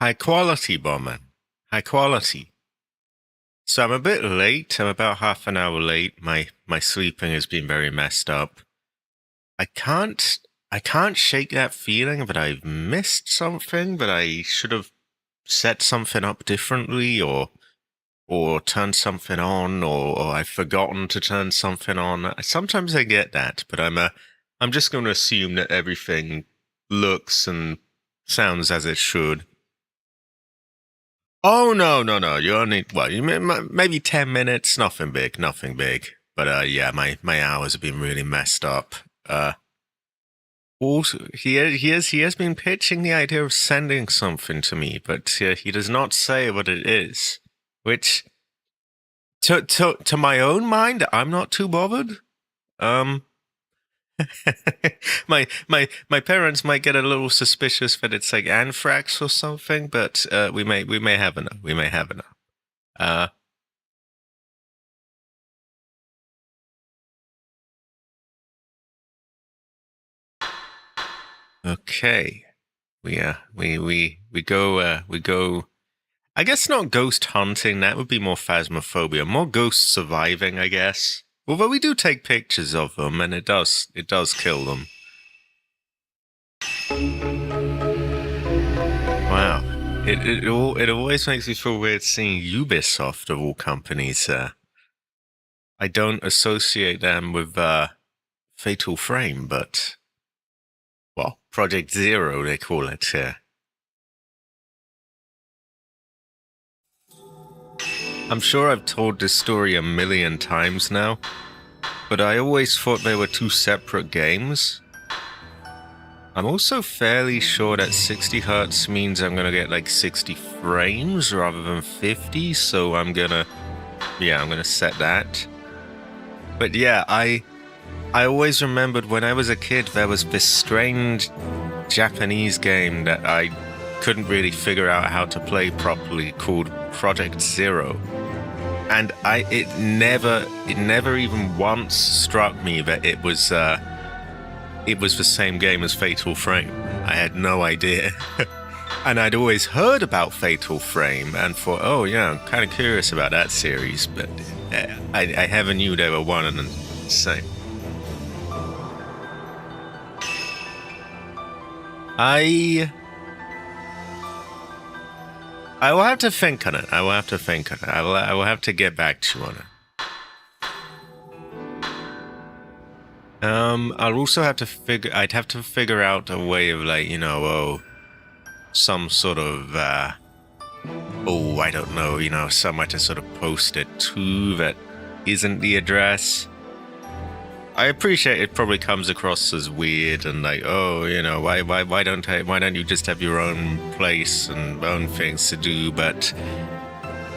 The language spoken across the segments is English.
High quality, Bowman. High quality. So I'm a bit late. I'm about half an hour late. My sleeping has been very messed up. I can't I can't shake that feeling that I've missed something, that I should have set something up differently or turned something on or I've forgotten to turn something on. Sometimes I get that, but I'm just going to assume that everything looks and sounds as it should. Oh no! You only maybe 10 minutes. Nothing big, nothing big. But yeah, my hours have been really messed up. Also, he has been pitching the idea of sending something to me, but he does not say what it is. Which, to my own mind, I'm not too bothered. Um, my parents might get a little suspicious that it's like anthrax or something, but we may have enough. We may have enough. Uh, okay. We go. I guess not ghost hunting. That would be more phasmophobia. More ghost surviving, I guess. Although we do take pictures of them, and it does kill them. Wow. It always makes me feel weird seeing Ubisoft of all companies. I don't associate them with Fatal Frame, but well, Project Zero they call it here. I'm sure I've told this story a million times now, but I always thought they were two separate games. I'm also fairly sure that 60 hertz means I'm gonna get like 60 frames rather than 50, so I'm gonna set that. But yeah, I always remembered when I was a kid there was this strange Japanese game that I couldn't really figure out how to play properly called Project Zero. And it never even once struck me that it was the same game as Fatal Frame. I had no idea. And I'd always heard about Fatal Frame and thought, oh yeah, I'm kind of curious about that series, but I never knew they were one and the same. I will have to think on it. I will have to get back to you on it. I'll also have to I'd have to figure out a way of like, some sort of, I don't know, somewhere to sort of post it to that isn't the address. I appreciate it probably comes across as weird and like, why don't you just have your own place and own things to do? But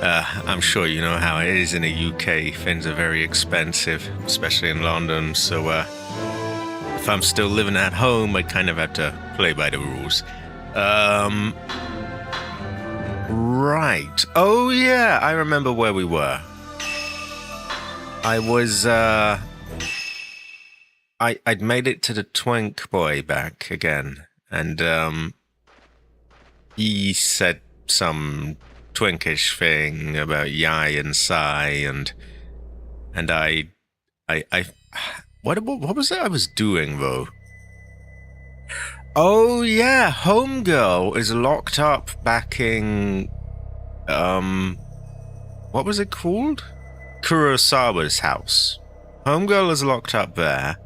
I'm sure you know how it is in the UK. Things are very expensive, especially in London. So if I'm still living at home, I kind of have to play by the rules. Right. Oh yeah, I remember where we were. I was I'd made it to the Twink Boy back again, and he said some twinkish thing about Yai and Sai, and I what was it I was doing though? Oh yeah, Homegirl is locked up back in what was it called? Kurosawa's house. Homegirl is locked up there.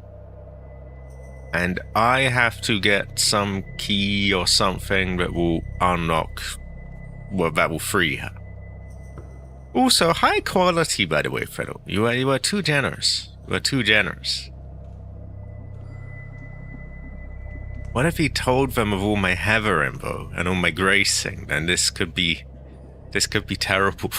And I have to get some key or something that will unlock, that will free her. Also, high quality, by the way, Fredo. You are too generous. You are too generous. What if he told them of all my Heather info and all my gracing? Then this could be terrible.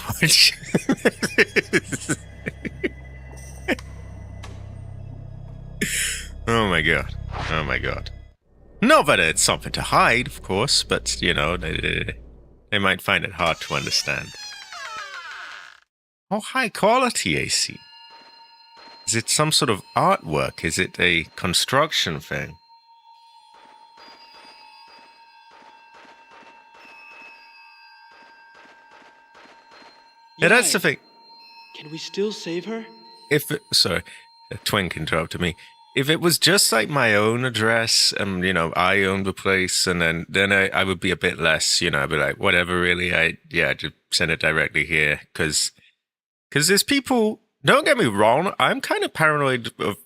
Oh my god. Oh my god. Not that it's something to hide, of course, but, they might find it hard to understand. Oh, high quality AC. Is it some sort of artwork? Is it a construction thing? Yeah, that's the Yai, thing. can we still save her? Sorry, a twink interrupted me. If it was just like my own address and, I owned the place, and then I would be a bit less, I'd be like, whatever, really. Just send it directly here. Because there's people, don't get me wrong, I'm kind of paranoid of,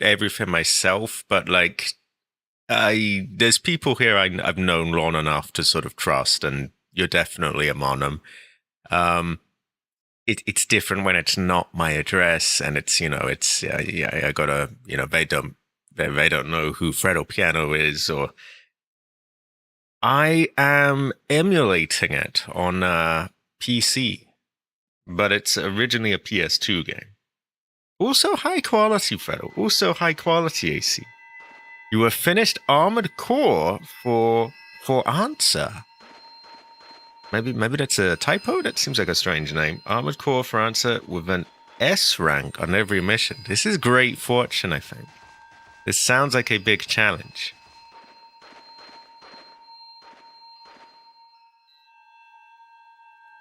everything myself, but like, there's people here I've known long enough to sort of trust, and you're definitely among them. Um, it's different when it's not my address, and it's I gotta they don't know who Fredo Piano is, or I am emulating it on PC, but it's originally a PS2 game. Also high quality, Fredo. Also high quality AC. You have finished Armored Core for answer. Maybe that's a typo? That seems like a strange name. Armored Core for answer with an S rank on every mission. This is great fortune, I think. This sounds like a big challenge.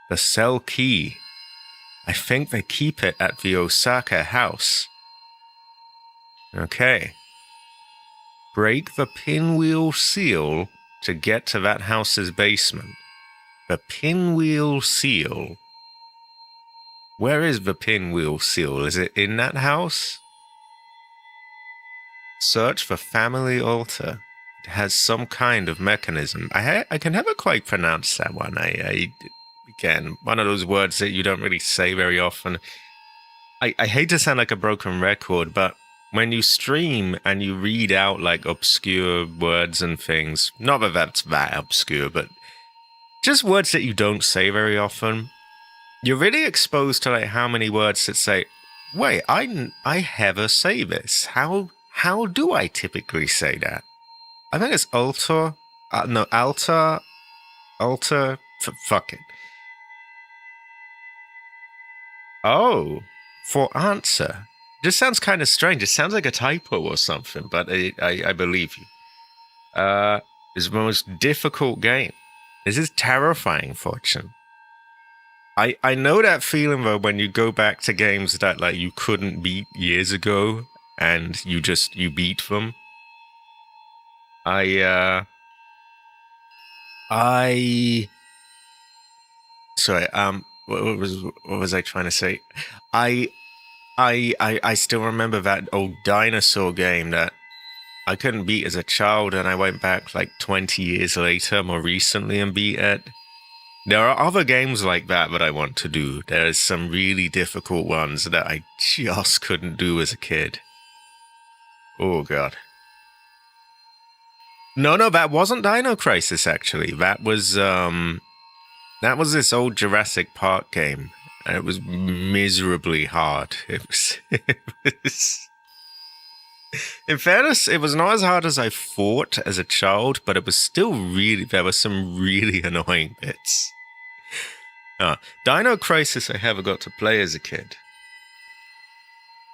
The cell key. I think they keep it at the Osaka house. Okay. Break the pinwheel seal to get to that house's basement. The pinwheel seal. Where is the pinwheel seal? Is it in that house? Search for family altar. It has some kind of mechanism. I can never quite pronounce that one. Again, one of those words that you don't really say very often. I hate to sound like a broken record, but when you stream and you read out like obscure words and things, not that that's that obscure, but just words that you don't say very often, you're really exposed to like how many words that say, wait, I never say this. How do I typically say that? I think it's alter. No, alter. Fuck it. Oh, for answer. Just sounds kind of strange. It sounds like a typo or something, but I believe you. It's the most difficult game. This is terrifying, Fortune. I know that feeling though when you go back to games that like you couldn't beat years ago and you beat them. I sorry, what was I trying to say? I still remember that old dinosaur game that I couldn't beat as a child, and I went back like 20 years later, more recently, and beat it. There are other games like that I want to do. There's some really difficult ones that I just couldn't do as a kid. Oh, God. No, that wasn't Dino Crisis, actually. That was this old Jurassic Park game. And it was miserably hard. It was... In fairness, it was not as hard as I thought as a child, but it was still there were some really annoying bits. Dino Crisis I never got to play as a kid.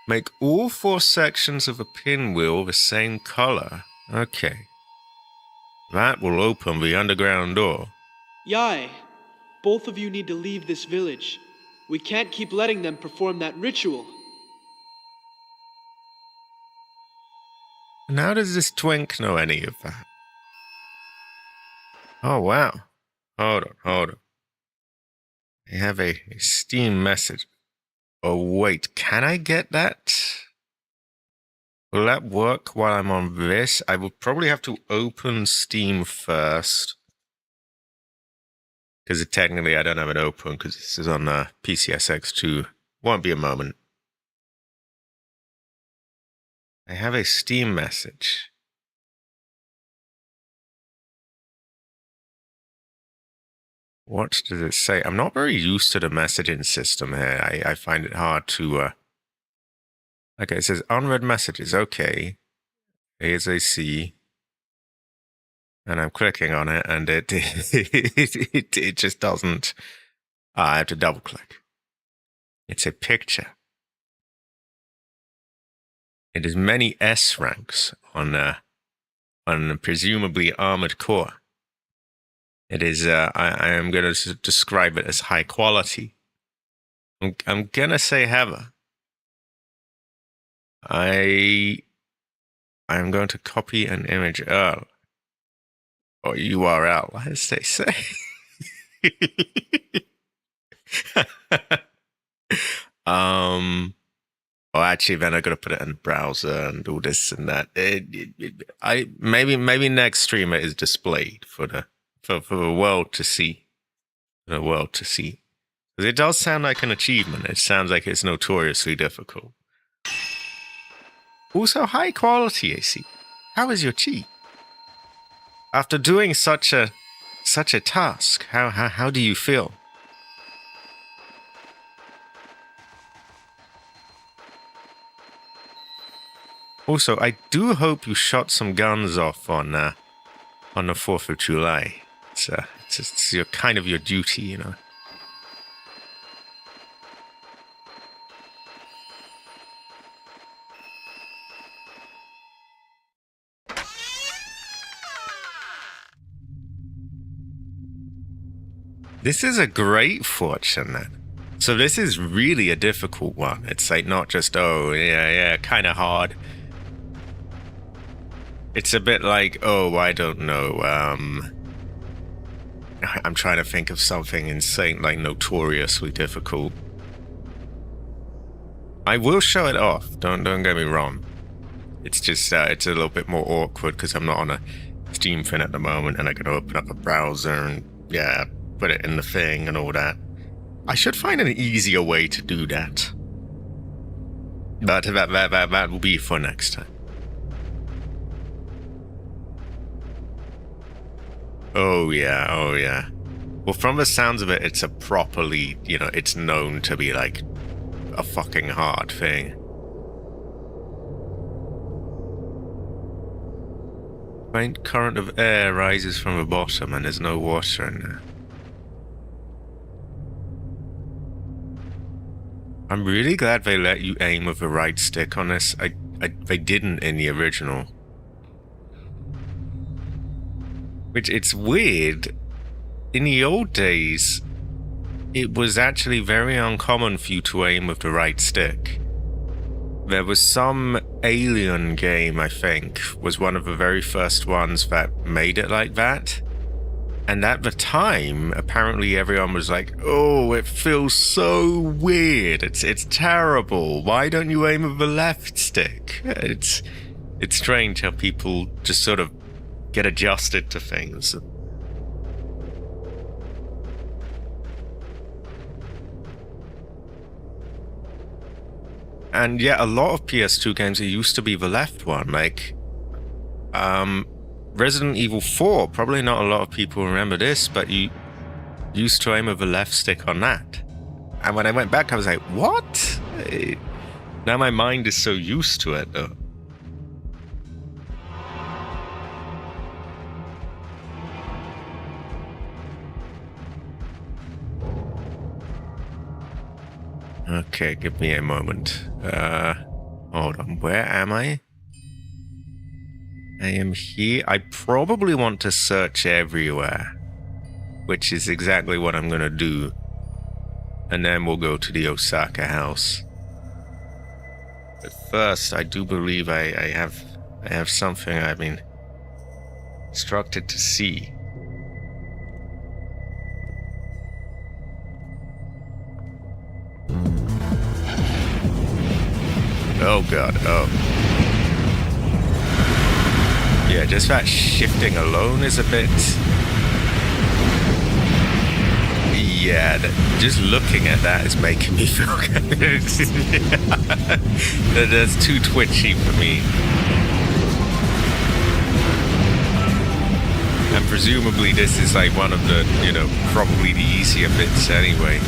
Make all 4 sections of a pinwheel the same color. Okay. That will open the underground door. Yai, both of you need to leave this village. We can't keep letting them perform that ritual. And how does this twink know any of that? Oh, wow. Hold on. I have a Steam message. Oh, wait, can I get that? Will that work while I'm on this? I will probably have to open Steam first. Because technically I don't have it open because this is on PCSX2. Won't be a moment. I have a Steam message. What does it say? I'm not very used to the messaging system here. I find it hard to... Okay, it says unread messages. Okay. Here's a C. And I'm clicking on it, and it just doesn't... I have to double click. It's a picture. It is many S ranks on presumably Armored Core. It is, I am going to describe it as high quality. I'm gonna say Heather. I'm going to copy an image or URL, as they say. Oh, actually, then I gotta put it in the browser and all this and that. Maybe next stream it is displayed for the world to see. For the world to see. Because it does sound like an achievement. It sounds like it's notoriously difficult. Also, high quality AC. How is your chi? After doing such a task, how do you feel? Also, I do hope you shot some guns off on the 4th of July. It's your kind of your duty, you know. This is a great fortune, then. So this is really a difficult one. It's like not just, oh, yeah, kind of hard. It's a bit like, oh, I don't know, I'm trying to think of something insane, like notoriously difficult. I will show it off, don't get me wrong. It's just, it's a little bit more awkward because I'm not on a Steam thing at the moment and I can open up a browser and, yeah, put it in the thing and all that. I should find an easier way to do that. But that will be for next time. Oh yeah. Well, from the sounds of it, it's a properly, you know, it's known to be like a fucking hard thing. Faint current of air rises from the bottom and there's no water in there. I'm really glad they let you aim with the right stick on this. They didn't in the original. Which, it's weird. In the old days, it was actually very uncommon for you to aim with the right stick. There was some Alien game, I think, was one of the very first ones that made it like that. And at the time, apparently everyone was like, oh, it feels so weird. It's terrible. Why don't you aim with the left stick? It's strange how people just sort of get adjusted to things. And yeah, a lot of PS2 games, it used to be the left one. Like, Resident Evil 4, probably not a lot of people remember this, but you used to aim with the left stick on that. And when I went back, I was like, what? Now my mind is so used to it, though. Okay, give me a moment. Hold on, where am I? I am here. I probably want to search everywhere, which is exactly what I'm gonna do. And then we'll go to the Osaka house. But first, I do believe I have something I've been instructed to see. Oh god, oh. Yeah, just that shifting alone is a bit... Yeah, just looking at that is making me feel good. That's too twitchy for me. And presumably this is like one of the, you know, probably the easier bits anyway.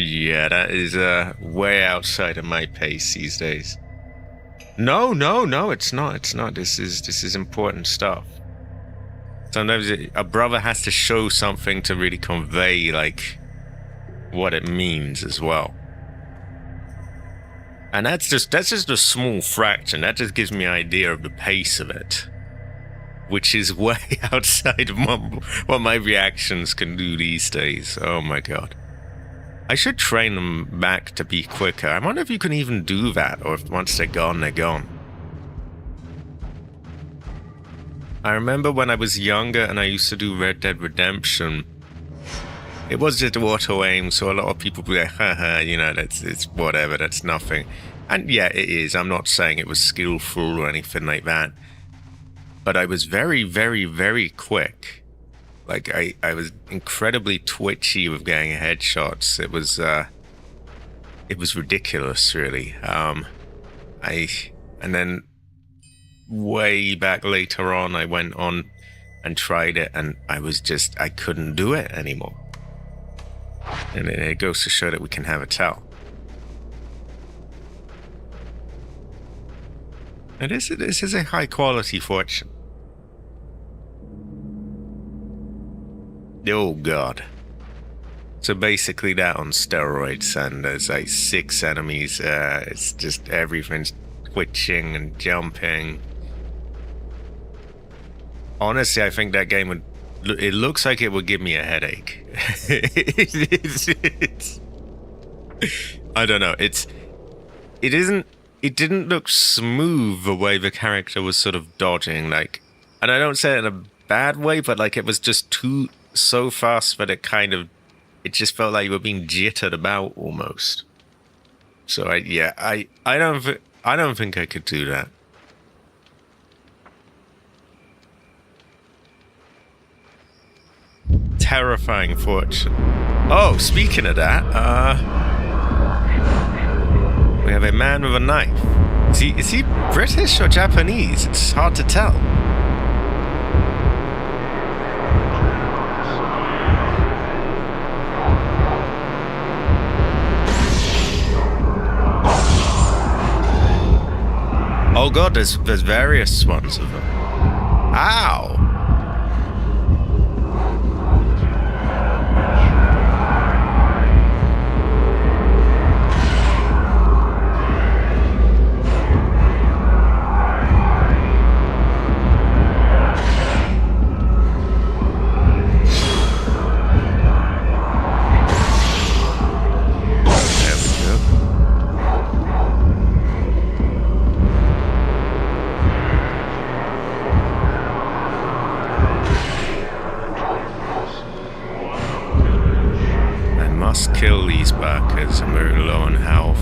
Yeah, that is way outside of my pace these days. No, it's not. It's not. This is important stuff. Sometimes a brother has to show something to really convey, like, what it means as well. And that's just a small fraction. That just gives me an idea of the pace of it. which is way outside of what my reactions can do these days. Oh my god. I should train them back to be quicker. I wonder if you can even do that, or if once they're gone, they're gone. I remember when I was younger and I used to do Red Dead Redemption, it was just auto-aim, so a lot of people would be like, haha, you know, it's whatever, that's nothing. And yeah, it is. I'm not saying it was skillful or anything like that. But I was very, very, very quick. Like, I was incredibly twitchy with getting headshots. It was ridiculous, really. And then way back later on, I went on and tried it, and I couldn't do it anymore. And it goes to show that we can have a tell. And this is a high quality fortune. Oh god. So basically that on steroids, and there's like 6 enemies. It's just everything's twitching and jumping. Honestly, I think that game it looks like it would give me a headache. I don't know. It didn't look smooth the way the character was sort of dodging, like, and I don't say it in a bad way, but like it was just so fast that it just felt like you were being jittered about almost. So I don't think I could do that. Terrifying fortune. Oh, speaking of that, we have a man with a knife. Is he British or Japanese? It's hard to tell. Oh god, there's various ones of them. Ow! Kill these backers, and we're low on health.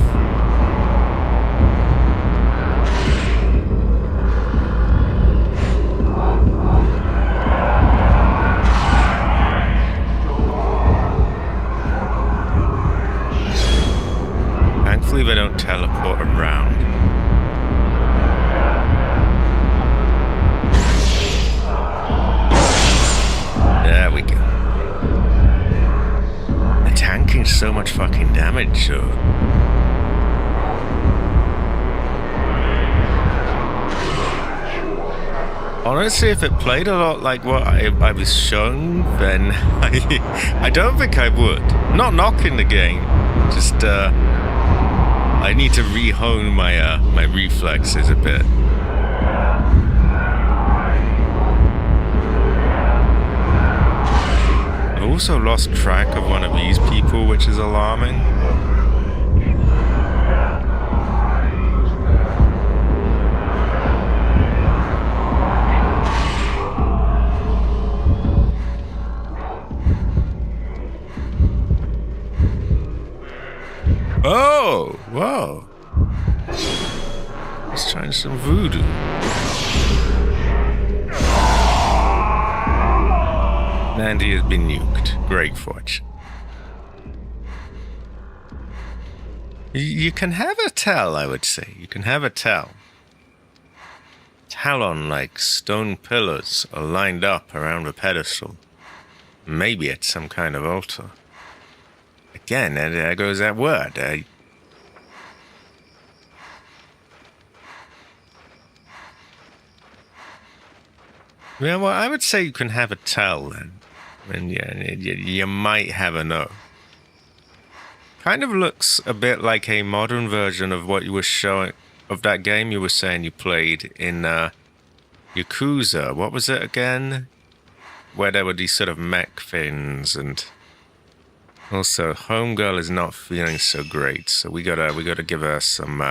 Thankfully they don't teleport around. There we go. Tanking so much fucking damage, though. Honestly, if it played a lot like what I was shown, then I don't think I would. Not knocking the game, just I need to re-hone my reflexes a bit. I've also lost track of one of these people, which is alarming. Oh, whoa. He's trying some voodoo. And he has been nuked. Great fortune. You can have a tell, I would say. You can have a tell. Talon-like stone pillars are lined up around the pedestal. Maybe it's some kind of altar. Again, there goes that word. Yeah, well, I would say you can have a tell then. And yeah, you might have a no. Kind of looks a bit like a modern version of what you were showing, of that game you were saying you played in Yakuza. What was it again? Where there were these sort of mech things, and also Homegirl is not feeling so great, so we gotta give her some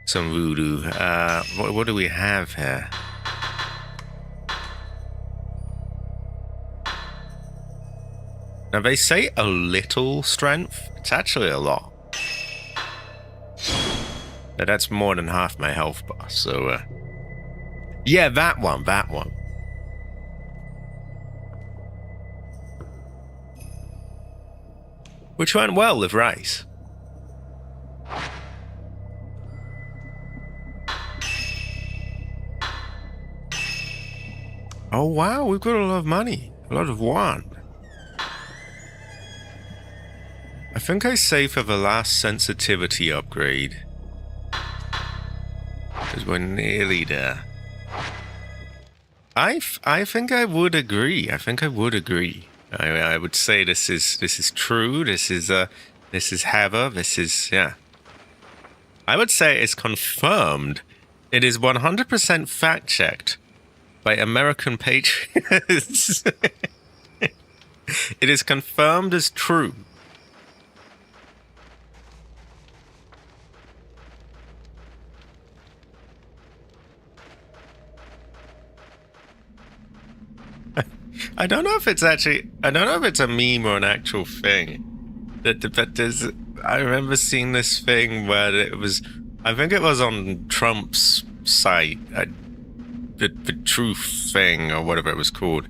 voodoo. What do we have here? Now they say a little strength. It's actually a lot. Now that's more than half my health bar, so yeah, that one. Which went well with rice. Oh wow, we've got a lot of money. A lot of won. I think I saved for the last sensitivity upgrade. Because we're nearly there. I think I would agree. I would say this is true. This is Heather. This is, yeah. I would say it's confirmed. It is 100% fact checked by American Patriots. It is confirmed as true. I don't know if it's a meme or an actual thing. But there's, I remember seeing this thing where it was, I think it was on Trump's site, the truth thing or whatever it was called.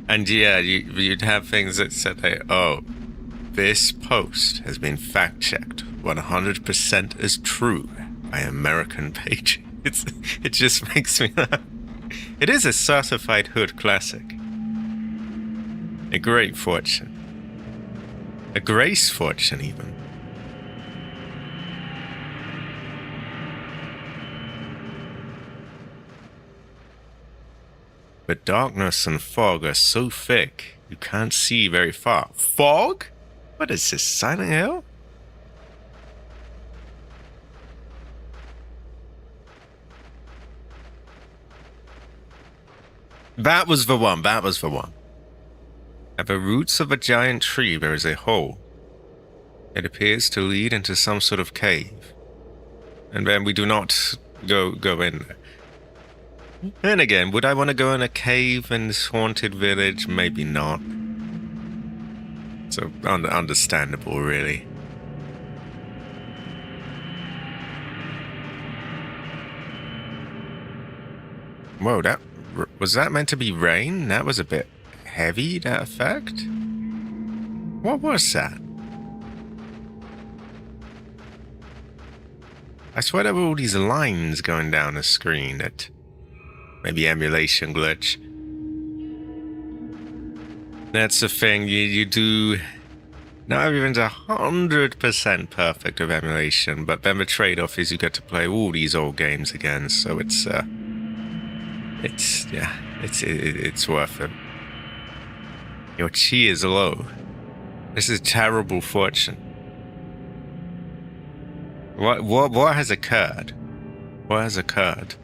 And yeah, you'd have things that said, like, oh, this post has been fact-checked 100% as true by American Patriots. It just makes me laugh. It is a certified hood classic. A great fortune. A grace fortune, even. But darkness and fog are so thick, you can't see very far. Fog? What is this, Silent Hill? That was the one. At the roots of a giant tree, there is a hole. It appears to lead into some sort of cave. And then we do not go in there. And again, would I want to go in a cave in this haunted village? Maybe not. So, understandable, really. Whoa, was that meant to be rain? That was a bit heavy, that effect? What was that? I swear there were all these lines going down the screen that maybe emulation glitch. That's the thing, you do. Not everyone's 100% perfect of emulation, but then the trade-off is you get to play all these old games again, so it's worth it. Your chi is low. This is terrible fortune. What has occurred? What has occurred?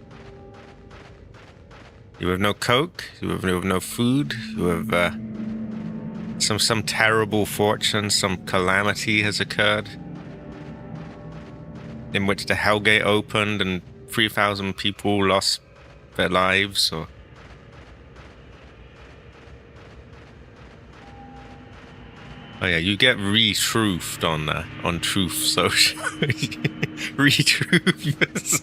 You have no coke. You have no food. You have some terrible fortune. Some calamity has occurred, in which the Hellgate opened and 3,000 people lost their lives, or. Oh yeah, you get re-truthed on Truth Social. Re-truthed.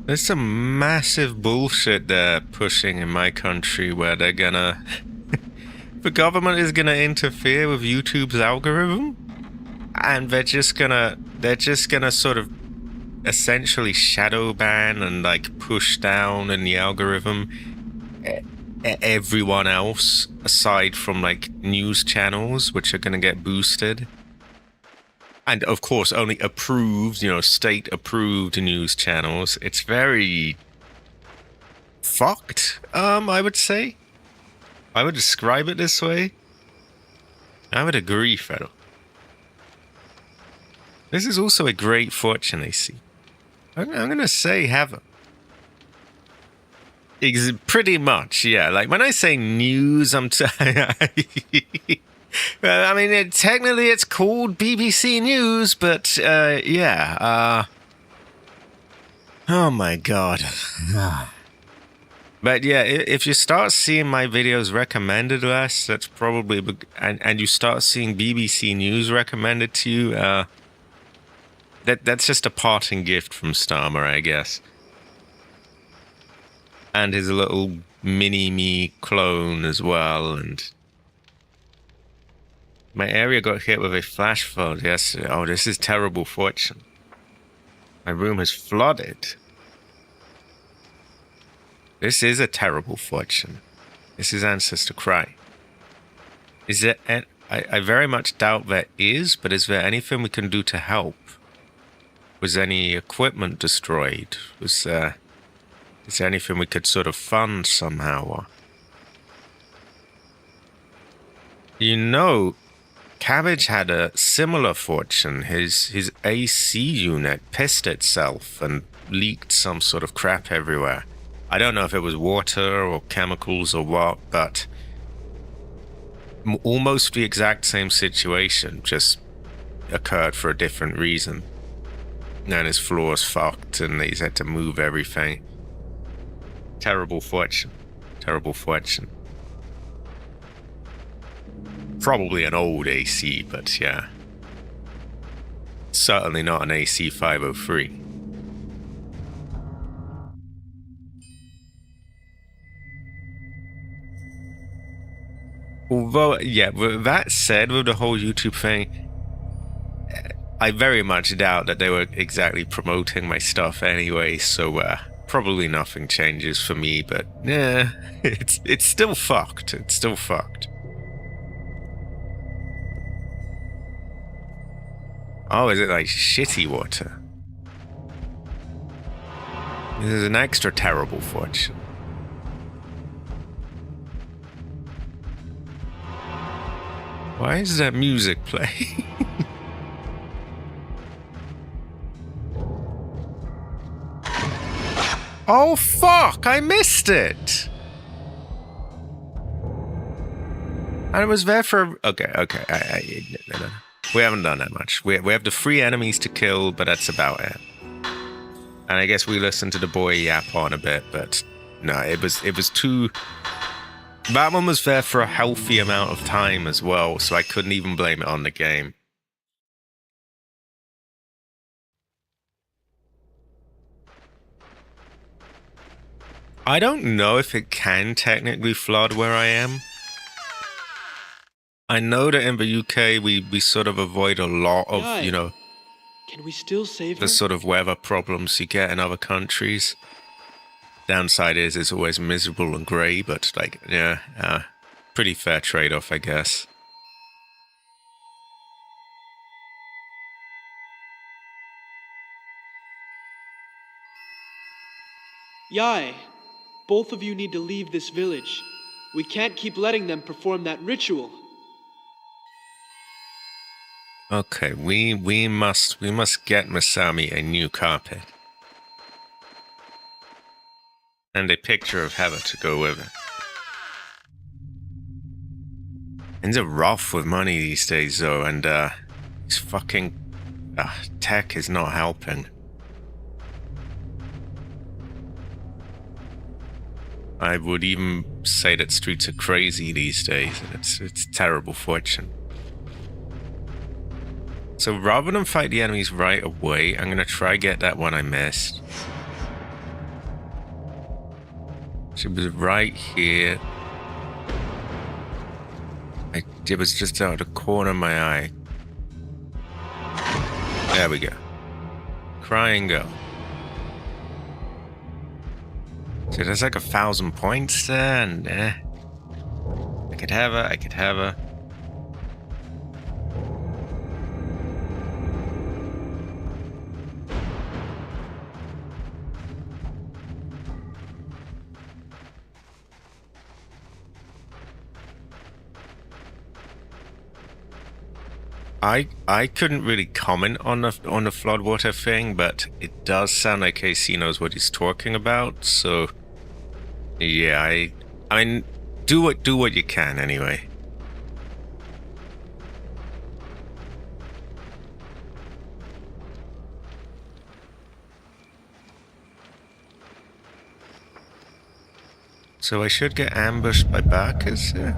There's some massive bullshit they're pushing in my country where they're gonna... the government is gonna interfere with YouTube's algorithm, and they're just gonna sort of essentially shadow ban and like push down in the algorithm everyone else aside from like news channels, which are gonna get boosted. And of course, only approved, state approved news channels. It's very fucked, I would say. I would describe it this way. I would agree, Fedor. This is also a great fortune, I see. I'm going to say heaven. Pretty much, yeah. Like, when I say news, I'm... I mean, technically it's called BBC News, but, yeah. Oh, my God. But yeah, if you start seeing my videos recommended less, that's probably... And you start seeing BBC News recommended to you, that's just a parting gift from Starmer, I guess. And his little mini-me clone as well, and... My area got hit with a flash flood yesterday. Oh, this is terrible fortune. My room has flooded. This is a terrible fortune. This is Ancestor Cry. Is there... I very much doubt there is, but is there anything we can do to help? Was any equipment destroyed? Is there anything we could sort of fund somehow? Or... You know... Cabbage had a similar fortune. His AC unit pissed itself and leaked some sort of crap everywhere. I don't know if it was water or chemicals or what, but almost the exact same situation, just occurred for a different reason. And his floor's fucked and he's had to move everything. Terrible fortune. Terrible fortune. Probably an old AC, but yeah. Certainly not an AC 503. Although, yeah, with that said, with the whole YouTube thing, I very much doubt that they were exactly promoting my stuff anyway, so probably nothing changes for me, but yeah, it's still fucked. It's still fucked. Oh, is it like shitty water? This is an extra terrible fortune. Why is that music playing? Oh fuck, I missed it! And it was there for... Okay. No. We haven't done that much. We have the 3 enemies to kill, but that's about it. And I guess we listened to the boy yap on a bit, but no, it was too... That one was there for a healthy amount of time as well, so I couldn't even blame it on the game. I don't know if it can technically flood where I am. I know that in the UK we sort of avoid a lot of, you know... Can we still save her? The sort of weather problems you get in other countries. Downside is it's always miserable and grey, but like, yeah, pretty fair trade-off, I guess. Yai, both of you need to leave this village. We can't keep letting them perform that ritual. Okay, we must get Masami a new carpet. And a picture of Heather to go with it. Things are rough with money these days though, and this fucking tech is not helping. I would even say that streets are crazy these days, and it's terrible fortune. So rather than fight the enemies right away, I'm gonna try get that one I missed. She was right here. It was just out of the corner of my eye. There we go. Crying girl. So there's like 1,000 points there, and I could have her. I couldn't really comment on the floodwater thing, but it does sound like AC knows what he's talking about. So yeah, I mean, do what you can anyway. So I should get ambushed by Barkers here.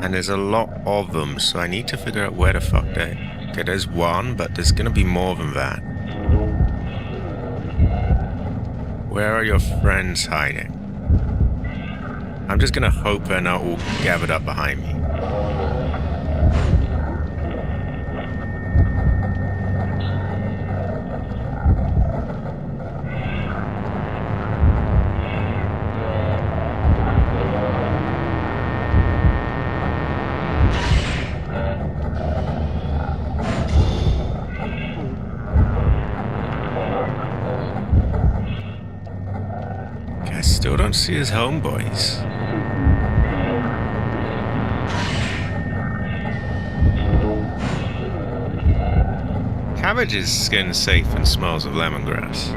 And there's a lot of them, so I need to figure out where the fuck they... Okay, there's one, but there's gonna be more than that. Where are your friends hiding? I'm just gonna hope they're not all gathered up behind me. I still don't see his homeboys. Cabbage's skin safe and smells of lemongrass.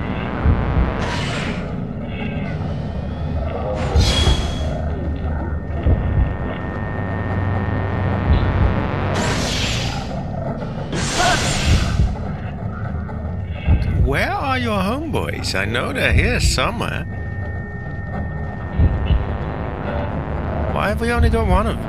Where are your homeboys? I know they're here somewhere. Why have we only got one of them?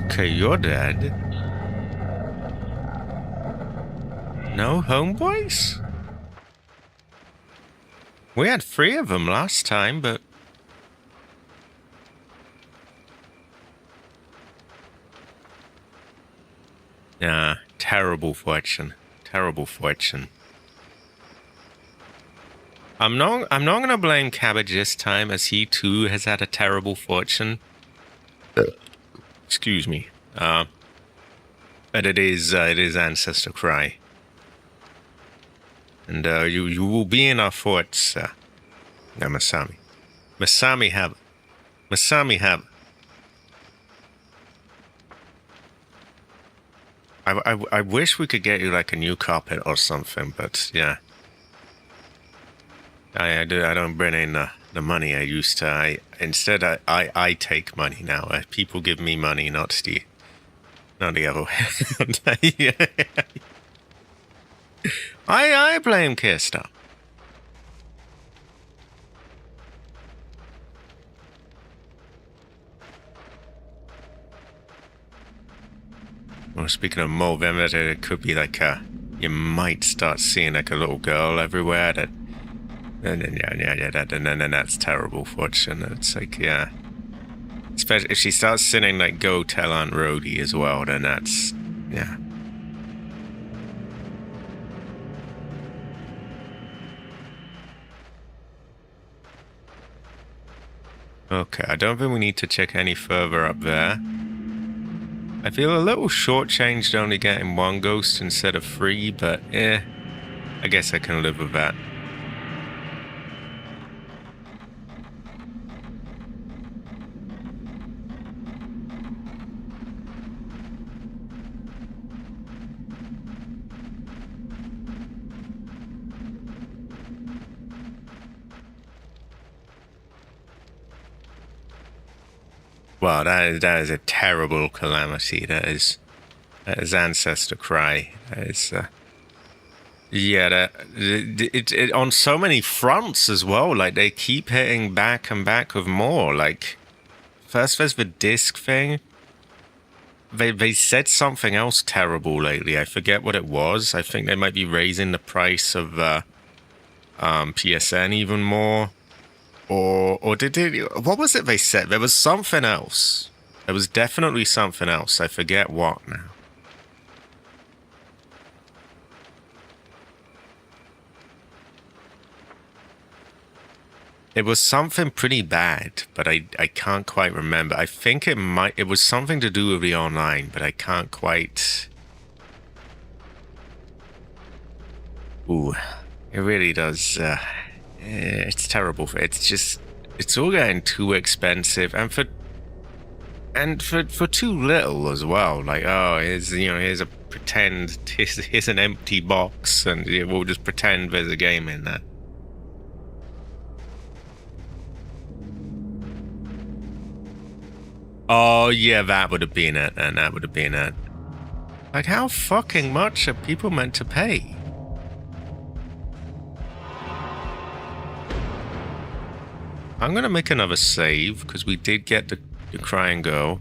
Okay, you're dead. No homeboys? We had 3 of them last time, but... Nah, terrible fortune. Terrible fortune. I'm not gonna blame Cabbage this time, as he too has had a terrible fortune. Excuse me. But it is Ancestor Cry. And you will be in our forts, now Masami. Masami have. Masami have. I wish we could get you like a new carpet or something, but yeah. I don't bring in the money I used to. Instead I take money now. People give me money, not the other way. I blame Kirsta. Well, speaking of more vendors, it could be like you might start seeing like a little girl everywhere that. And then that's terrible fortune. It's like, yeah. Especially if she starts singing like Go Tell Aunt Rhody as well, then that's, yeah. Okay, I don't think we need to check any further up there. I feel a little shortchanged only getting 1 ghost instead of 3, but I guess I can live with that. Well, that is a terrible calamity. That is Ancestor Cry. That is, yeah, it on so many fronts as well. Like, they keep hitting back and back with more. Like, first there's the disc thing. They said something else terrible lately. I forget what it was. I think they might be raising the price of PSN even more. Or did it... What was it they said? There was something else. There was definitely something else. I forget what now. It was something pretty bad, but I can't quite remember. I think it was something to do with the online, but I can't quite. Ooh, it really does. It's terrible. It's all getting too expensive, and for too little as well. Like, oh, here's a pretend, here's an empty box, and we'll just pretend there's a game in there. Oh, yeah, that would have been it, and that would have been it. Like, how fucking much are people meant to pay? I'm gonna make another save, because we did get the crying girl.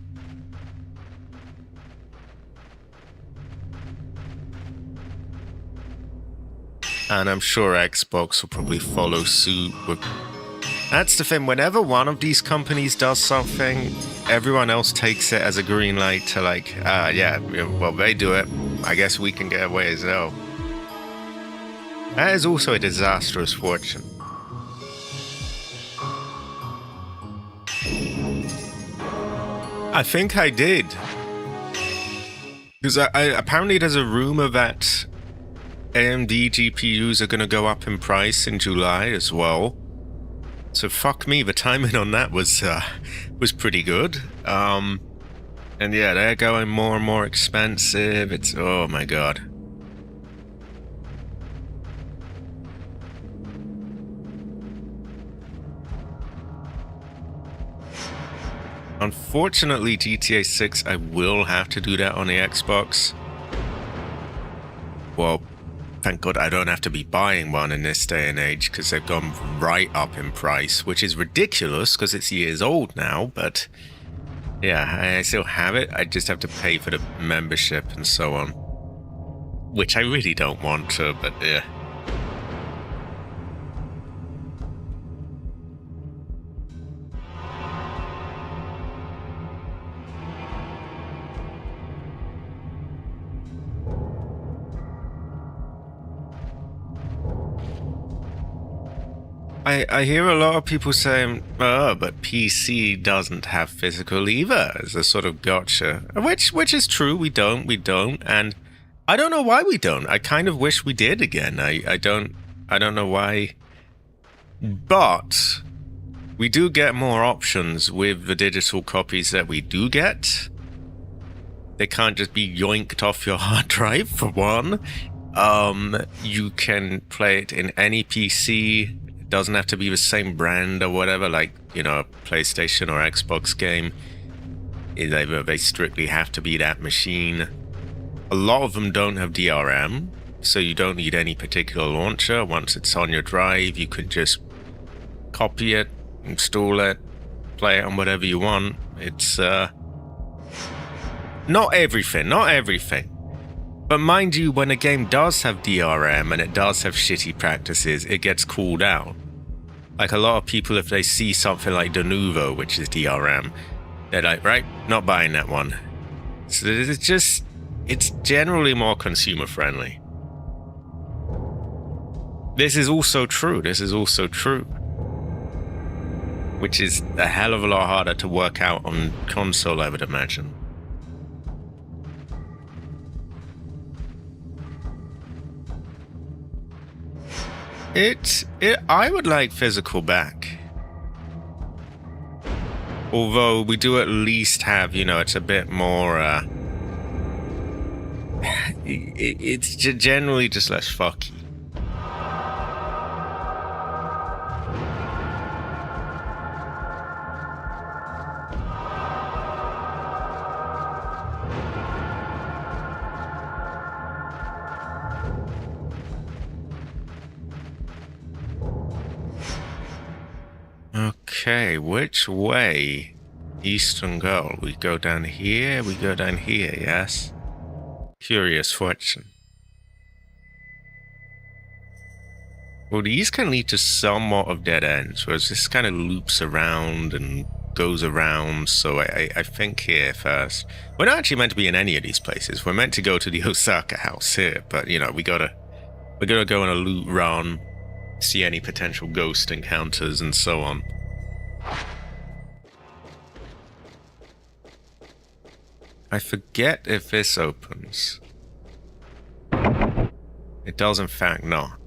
And I'm sure Xbox will probably follow suit with... That's the thing, whenever one of these companies does something, everyone else takes it as a green light to like, yeah, well, they do it, I guess we can get away as well. That is also a disastrous fortune. I think I did. Because apparently there's a rumor that AMD GPUs are going to go up in price in July as well. So fuck me, the timing on that was pretty good. And yeah, they're going more and more expensive. It's, oh my god. Unfortunately, GTA 6, I will have to do that on the Xbox. Well, thank God I don't have to be buying one in this day and age, because they've gone right up in price, which is ridiculous because it's years old now, but yeah, I still have it. I just have to pay for the membership and so on, which I really don't want to, but yeah. I hear a lot of people saying, oh, but PC doesn't have physical either, as a sort of gotcha. Which is true, we don't, and I don't know why we don't. I kind of wish we did again. I don't know why. But we do get more options with the digital copies that we do get. They can't just be yoinked off your hard drive, for one. You can play it in any PC. Doesn't have to be the same brand or whatever, like, you know, a PlayStation or Xbox game. They strictly have to be that machine. A lot of them don't have DRM, so you don't need any particular launcher. Once it's on your drive, you can just copy it, install it, play it on whatever you want. It's not everything. But mind you, when a game does have DRM and it does have shitty practices, it gets called out. Like, a lot of people, if they see something like Denuvo, which is DRM, they're like, right, not buying that one. So it's generally more consumer friendly. This is also true. Which is a hell of a lot harder to work out on console, I would imagine. I would like physical back. Although we do at least have, you know, it's a bit more, it's generally just less fucky. Okay, which way? Eastern goal. We go down here, yes? Curious fortune. Well, these can lead to somewhat of dead ends, whereas this kind of loops around and goes around, so I think here first. We're not actually meant to be in any of these places. We're meant to go to the Osaka house here, but, you know, we gotta go on a loot run. see any potential ghost encounters and so on. I forget if this opens. It does in fact not.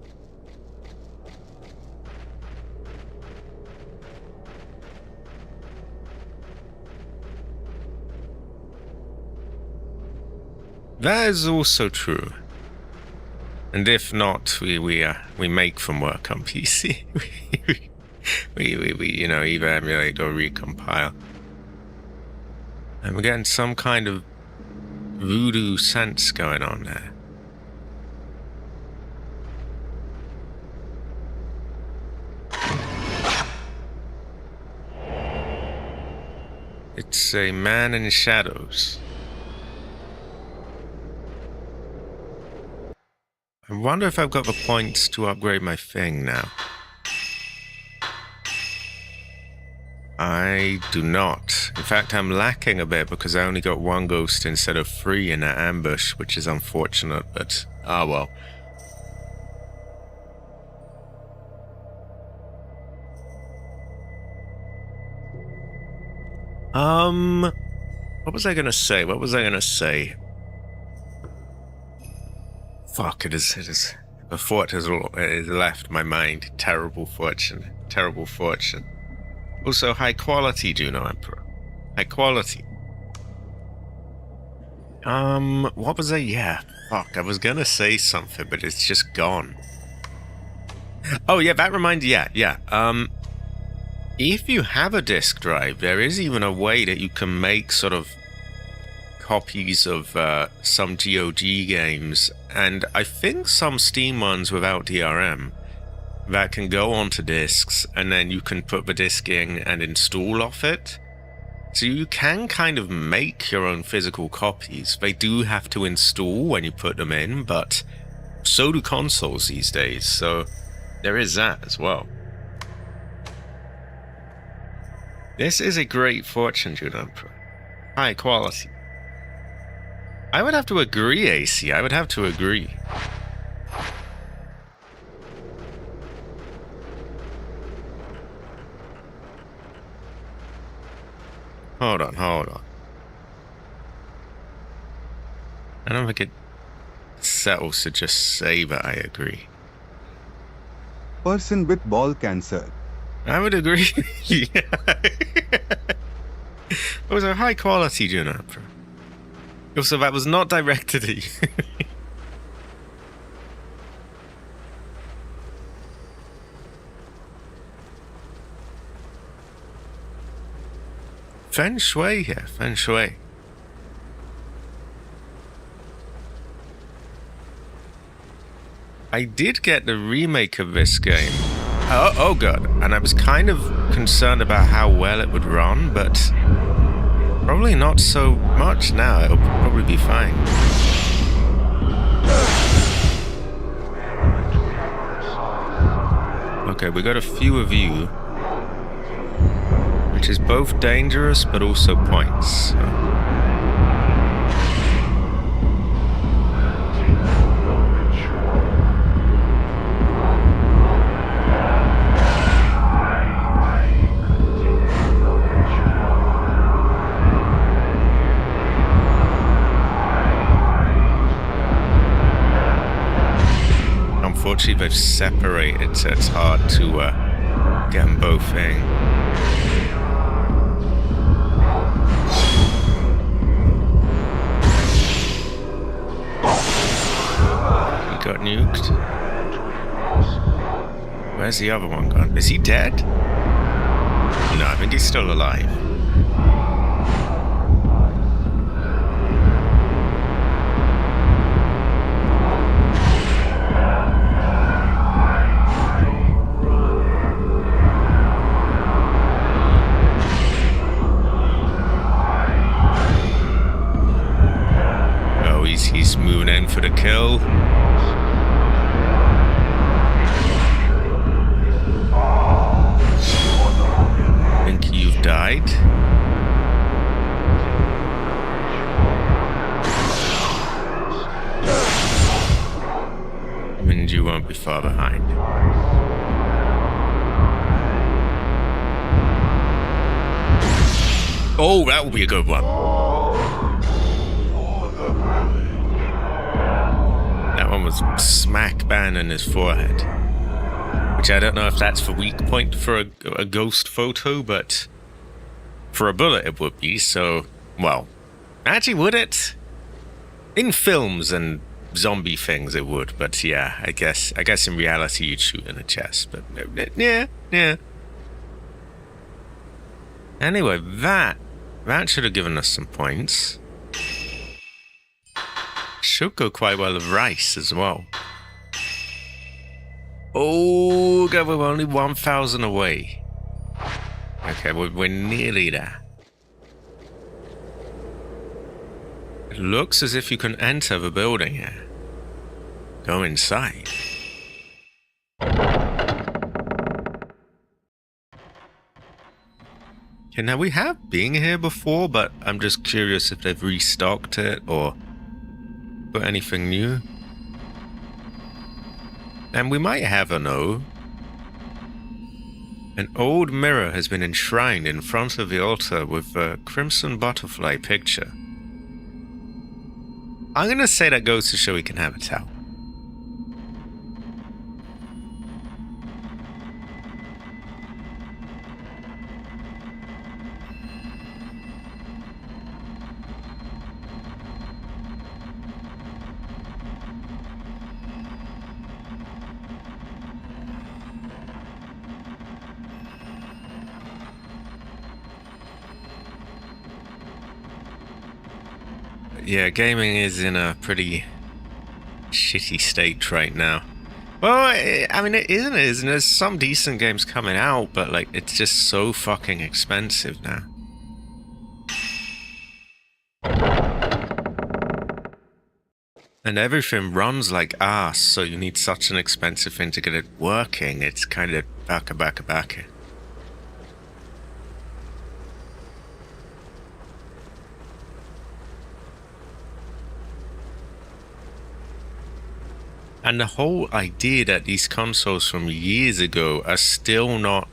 That is also true. And if not, we make them work on PC. we you know, either emulate or recompile. And we're getting some kind of voodoo sense going on there. It's a man in shadows. I wonder if I've got the points to upgrade my thing now. I do not. In fact, I'm lacking a bit because I only got 1 ghost instead of 3 in that ambush, which is unfortunate, but ah well. What was I gonna say? Fuck, it is. The thought has left my mind. Terrible fortune. Also, high quality, Juno Emperor. High quality. What was I? Yeah, fuck, I was gonna say something, but it's just gone. Oh, yeah, that reminds, yeah. If you have a disk drive, there is even a way that you can make sort of copies of some GOG games, and I think some Steam ones without DRM, that can go onto discs, and then you can put the disc in and install off it. So you can kind of make your own physical copies. They do have to install when you put them in, but so do consoles these days, so there is that as well. This is a great fortune, Juno Emperor. High quality. I would have to agree, AC. I would have to agree. Hold on. I don't think it settles to just say that I agree. Person with ball cancer. I would agree. Yeah. It was a high quality Juno Emperor. Also, that was not directed at you. Feng Shui here, Feng Shui. I did get the remake of this game. Oh god, and I was kind of concerned about how well it would run, but probably not so much now. It'll probably be fine. Okay, we got a few of you, which is both dangerous but also points. So. Unfortunately, they've separated, so it's hard to get them both in. He got nuked. Where's the other one gone? Is he dead? No, I think he's still alive. He's moving in for the kill. I think you've died. And you won't be far behind. Oh, that will be a good one. That one was smack bang in his forehead. Which I don't know if that's the weak point for a ghost photo, but for a bullet it would be, so... Well, actually, would it? In films and zombie things it would, but yeah, I guess in reality you'd shoot in the chest, but yeah. Anyway, that should have given us some points. Should go quite well with rice as well. Oh, God, we're only 1,000 away. Okay, we're nearly there. It looks as if you can enter the building here. Go inside. Okay, now we have been here before, but I'm just curious if they've restocked it or put anything new. And we might have a no. An old mirror has been enshrined in front of the altar with a crimson butterfly picture. I'm gonna say that goes to show we can have a towel. Yeah, gaming is in a pretty shitty state right now. Well, I mean, it isn't. There's some decent games coming out, but like, it's just so fucking expensive now. And everything runs like ass, so you need such an expensive thing to get it working. It's kind of baka. And the whole idea that these consoles from years ago are still not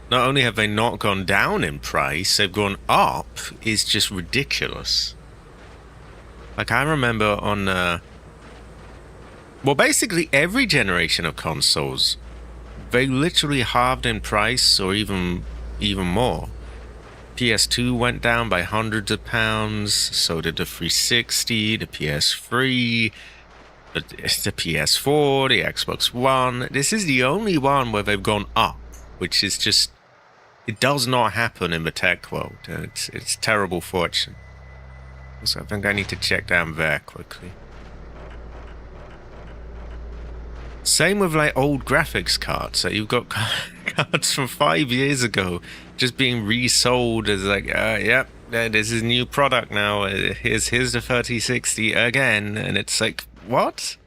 only have they not gone down in price, they've gone up, is just ridiculous. Like, I remember on, well, basically every generation of consoles, they literally halved in price or even more. PS2 went down by hundreds of pounds, so did the 360, the PS3, the PS4, the Xbox One. This is the only one where they've gone up, which is just, it does not happen in the tech world. It's terrible fortune. So I think I need to check down there quickly. Same with like old graphics cards. So you've got cards from 5 years ago just being resold as like, yep, this is a new product now. Here's the 3060 again, and it's like, what?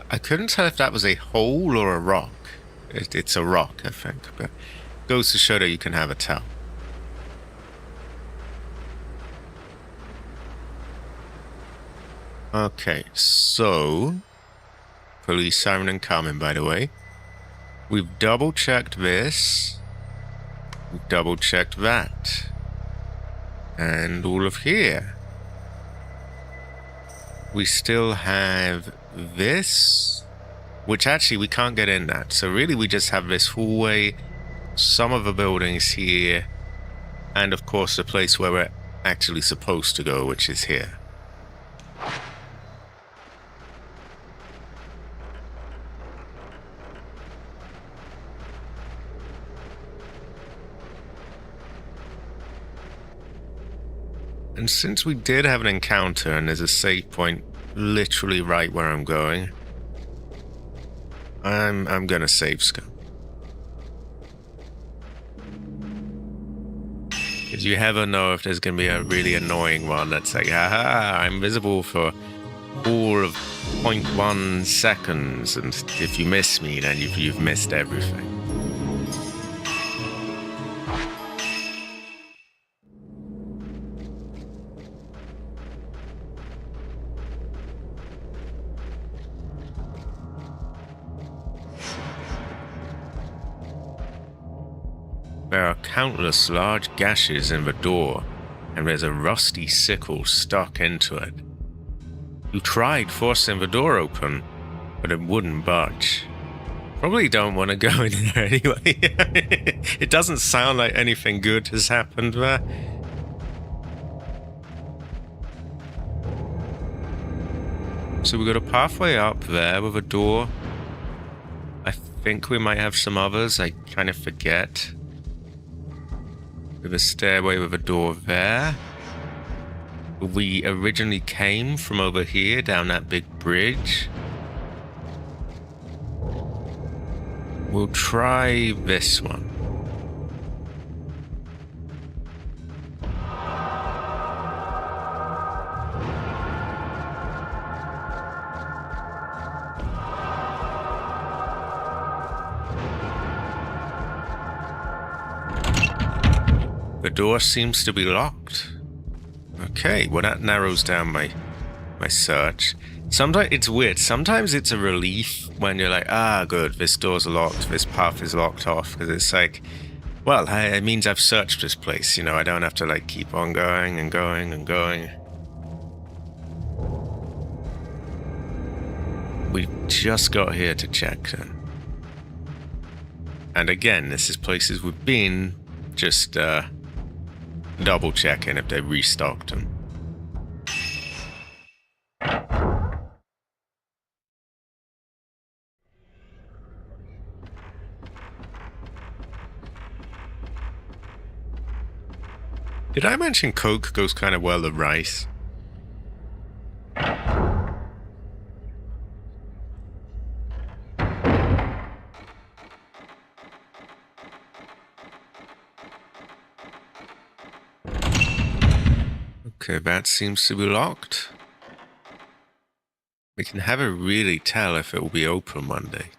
I couldn't tell if that was a hole or a rock. It's a rock, I think, but goes to show that you can have a tell. Okay, so police siren incoming, by the way. We've double-checked this. We've double-checked that. And all of here. We still have this, which actually we can't get in that. So really we just have this hallway, some of the buildings here, and of course the place where we're actually supposed to go, which is here. And since we did have an encounter and there's a save point literally right where I'm going, I'm gonna save scum. Because you never know if there's gonna be a really annoying one that's like, haha, I'm visible for all of 0.1 seconds, and if you miss me, then you've missed everything. There are countless large gashes in the door, and there's a rusty sickle stuck into it. You tried forcing the door open, but it wouldn't budge. Probably don't want to go in there anyway. It doesn't sound like anything good has happened there. So we got a pathway up there with a door. I think we might have some others, I kind of forget. With a stairway with a door there. We originally came from over here down that big bridge. We'll try this one. The door seems to be locked. Okay, well that narrows down my search. Sometimes it's weird. Sometimes it's a relief when you're like, good, this door's locked, this path is locked off, because it's like, well, it means I've searched this place, I don't have to like keep on going and going and going. We just got here to check then. And again, this is places we've been, just double checking if they restocked them. Did I mention Coke goes kind of well with rice? Okay, that seems to be locked. We can never really tell if it will be open Monday.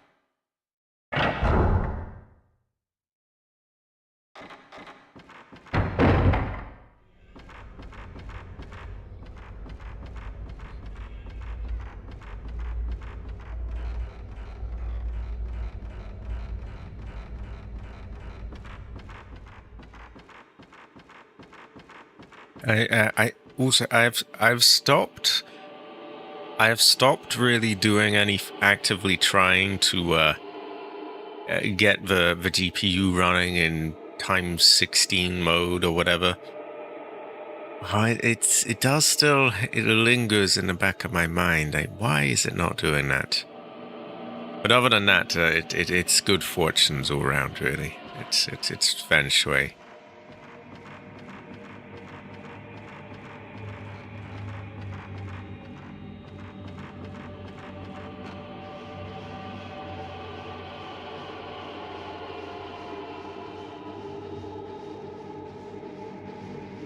I've stopped really doing any actively trying to get the GPU running in times 16 mode or whatever. It does still, it lingers in the back of my mind. Why is it not doing that? But other than that, it's good fortunes all around, really. It's feng shui.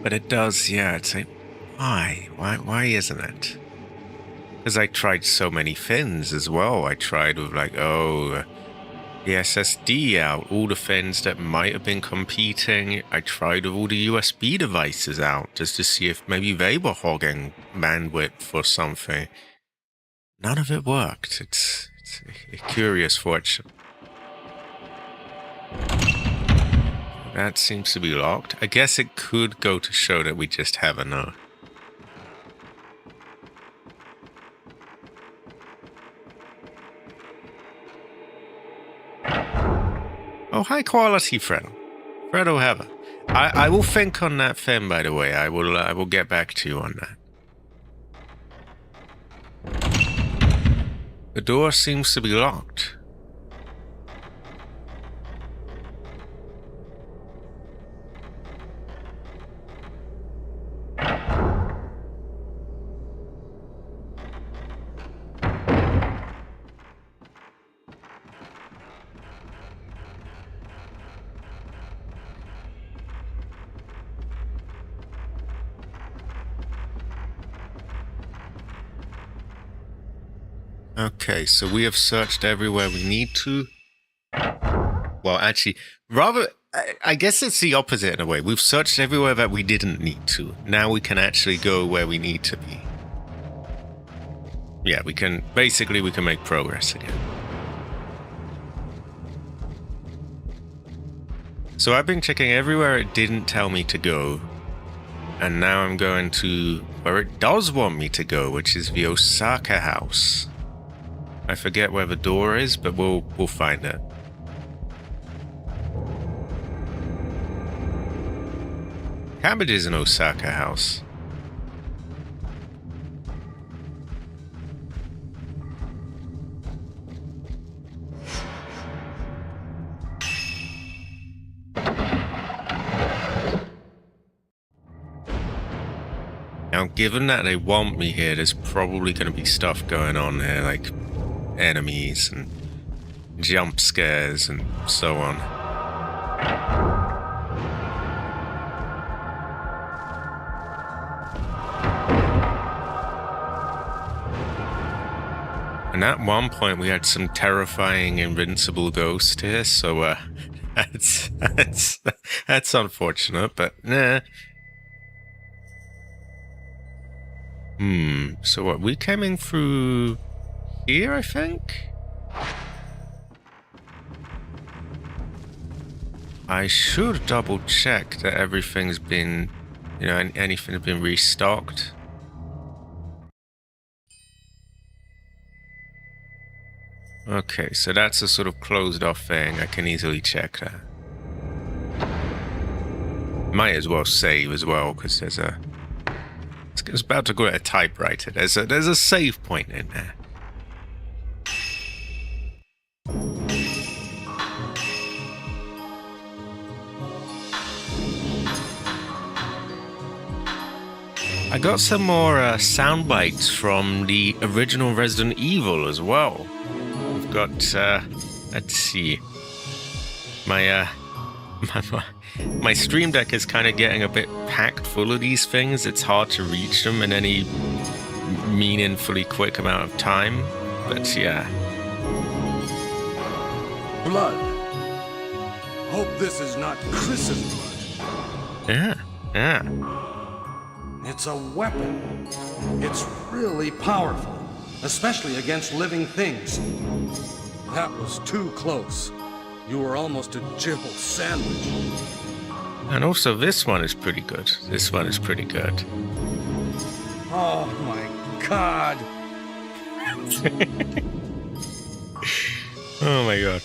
But it does, yeah, it's like, why isn't it? Because I tried so many fins as well. I tried with like, the SSD out, all the fins that might have been competing. I tried with all the USB devices out just to see if maybe they were hogging bandwidth or something. None of it worked. It's a curious fortune. That seems to be locked. I guess it could go to show that we just have enough. Oh, high quality, Fredo. Fredo Heather. I will think on that fin, by the way. I will get back to you on that. The door seems to be locked. Okay, so we have searched everywhere we need to. Well, actually, rather, I guess it's the opposite in a way. We've searched everywhere that we didn't need to. Now we can actually go where we need to be. Yeah, we can make progress again. So I've been checking everywhere it didn't tell me to go. And now I'm going to where it does want me to go, which is the Osaka house. I forget where the door is, but we'll find it. Cabbage is an Osaka house. Now, given that they want me here, there's probably going to be stuff going on here, like enemies and jump scares and so on. And at one point we had some terrifying invincible ghost here, so that's unfortunate, but nah. So what, we came in through here, I think? I should double check that everything's been, anything has been restocked. Okay, so that's a sort of closed off thing. I can easily check that. Might as well save as well, because there's a... It's about to go at a typewriter. There's a save point in there. I got some more sound bites from the original Resident Evil as well. We've got, let's see. My Stream Deck is kind of getting a bit packed full of these things. It's hard to reach them in any meaningfully quick amount of time. But yeah. Blood. Hope this is not Chris's blood. Yeah. It's a weapon. It's really powerful, especially against living things. That was too close. You were almost a Jill sandwich. And also this one is pretty good. Oh my god. Oh my god.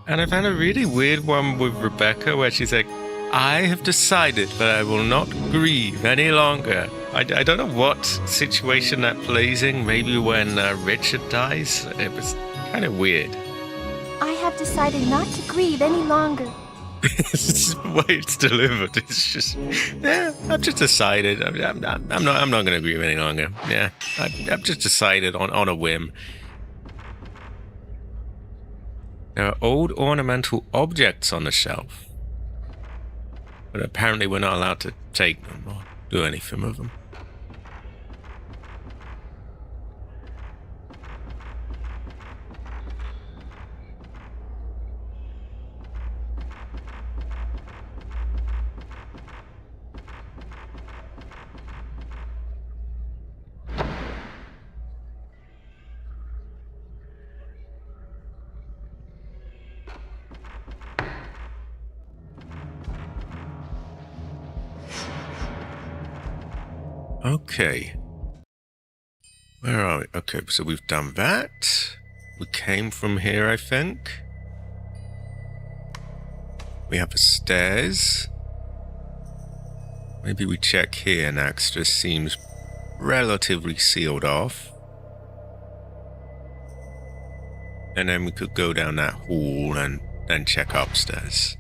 And I've had a really weird one with Rebecca where she's like, I have decided that I will not grieve any longer. I don't know what situation that plays in. Maybe when Richard dies. It was kind of weird. I have decided not to grieve any longer. It's the way it's delivered. It's just, yeah, I've just decided. I'm not going to grieve any longer. Yeah, I've just decided on a whim. There are old ornamental objects on the shelf, but apparently we're not allowed to take them or do anything with them. Okay. Where are we? Okay, so we've done that. We came from here, I think. We have the stairs. Maybe we check here next. This seems relatively sealed off. And then we could go down that hall and then check upstairs.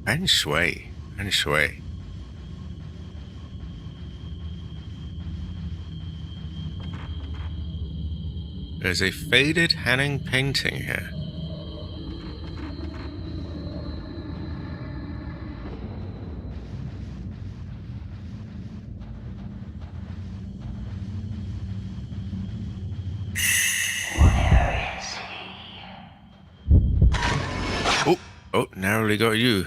Feng Shui. There's a faded hanging painting here. Oh, narrowly got you.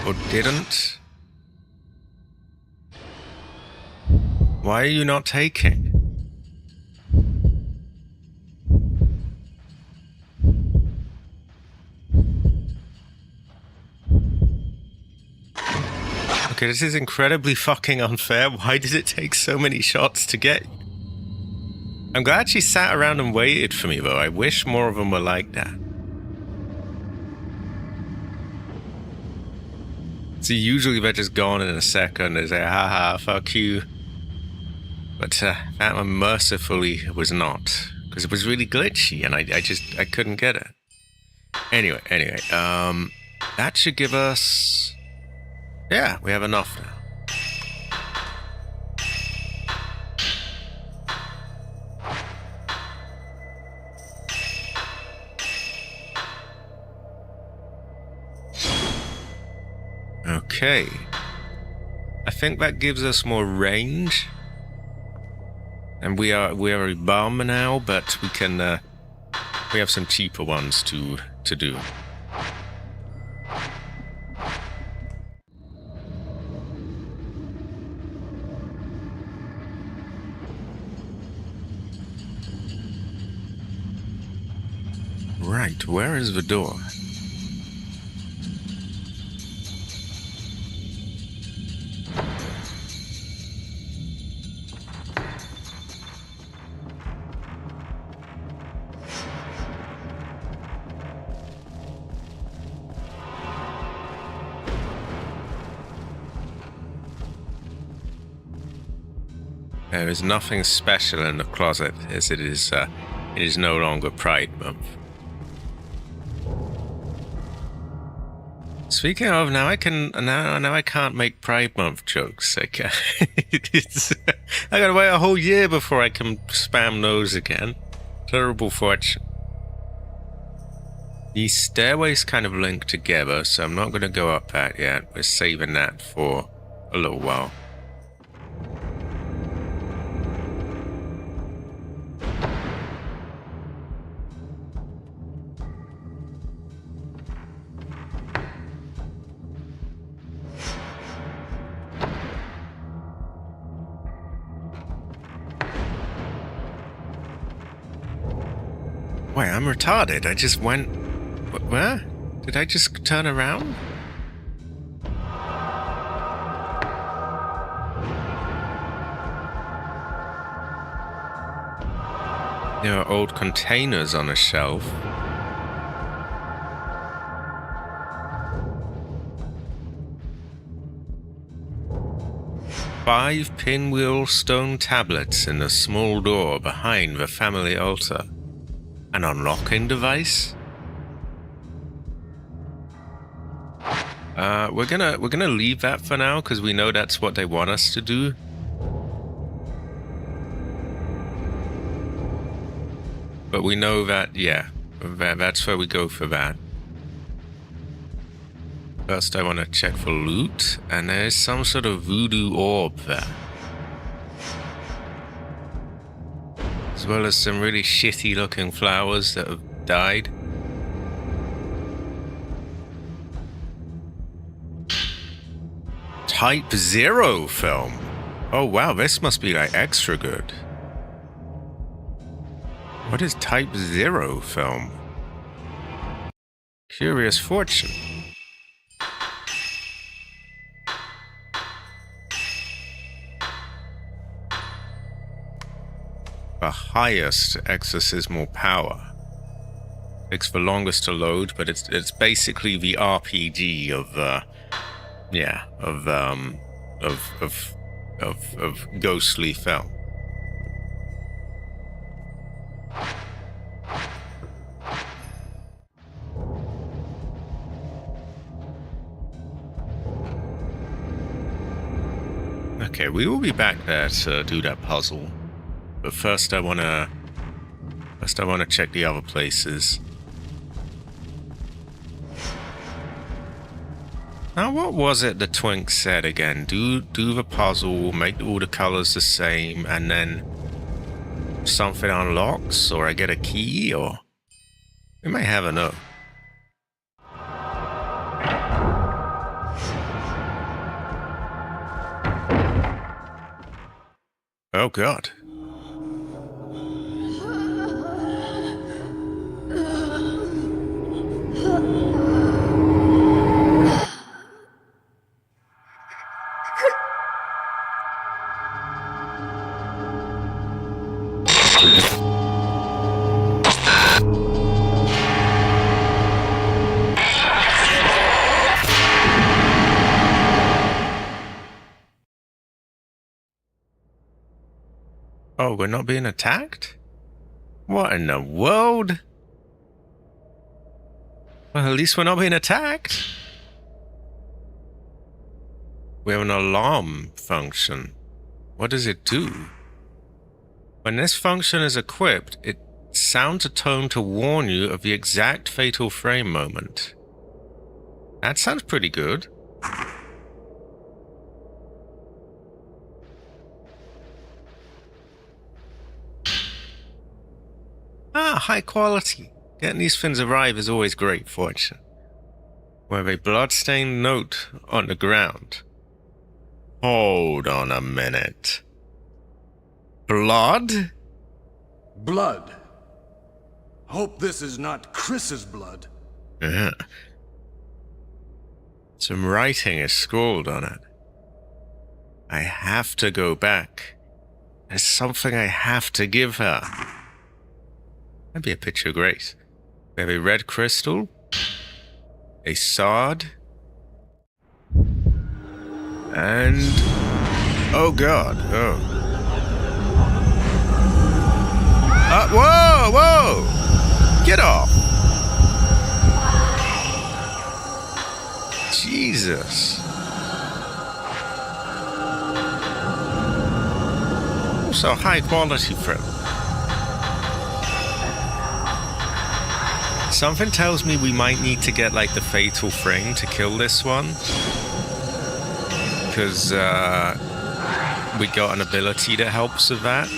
Or didn't? Why are you not taking? Okay, this is incredibly fucking unfair. Why did it take so many shots to get you? I'm glad she sat around and waited for me, though. I wish more of them were like that. See, usually they're just gone in a second. They say, haha, fuck you. But that one mercifully was not. Because it was really glitchy, and I couldn't get it. Anyway, that should give us... Yeah, we have enough now. Okay. I think that gives us more range. And we are a bum now, but we can we have some cheaper ones to do. Right, where is the door? There is nothing special in the closet, as it is no longer Pride Month. Speaking of, now I can't make Pride Month jokes. I gotta wait a whole year before I can spam those again. Terrible fortune. These stairways kind of link together, so I'm not gonna go up that yet. We're saving that for a little while. Wait, I'm retarded. I just went... Where? Did I just turn around? There are old containers on a shelf. Five pinwheel stone tablets in the small door behind the family altar. An unlocking device? We're gonna leave that for now because we know that's what they want us to do. But we know that, yeah, that's where we go for that. First, I want to check for loot, and there's some sort of voodoo orb there. As well as some really shitty looking flowers that have died. Type 0 film. Oh wow, this must be like extra good. What is Type 0 film? Curious Fortune. The highest exorcismal power. Takes the longest to load, but it's basically the RPG of ghostly film. Okay, we will be back there to do that puzzle. But first I wanna check the other places. Now what was it the twink said again? Do the puzzle, make all the colors the same, and then something unlocks, or I get a key, or... We may have a no. Oh god. Oh, we're not being attacked? What in the world? Well, at least we're not being attacked. We have an alarm function. What does it do? When this function is equipped, it sounds a tone to warn you of the exact fatal frame moment. That sounds pretty good. Ah, high quality. Getting these things arrive is always great fortune. We have a blood-stained note on the ground. Hold on a minute. Blood? Blood. Hope this is not Chris's blood. Yeah. Some writing is scrawled on it. I have to go back. There's something I have to give her. That'd be a picture of Grace. We have a red crystal, a sword, and... oh god, oh. Whoa, whoa! Get off! Jesus. Also high quality film. Something tells me we might need to get like the fatal frame to kill this one. Because we got an ability that helps with that.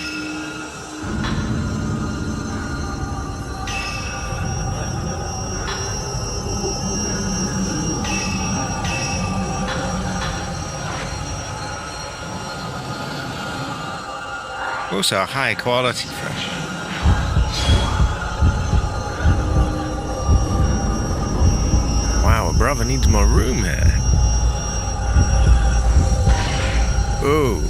Also a high quality frame. Wow, a brother needs more room here. Oh.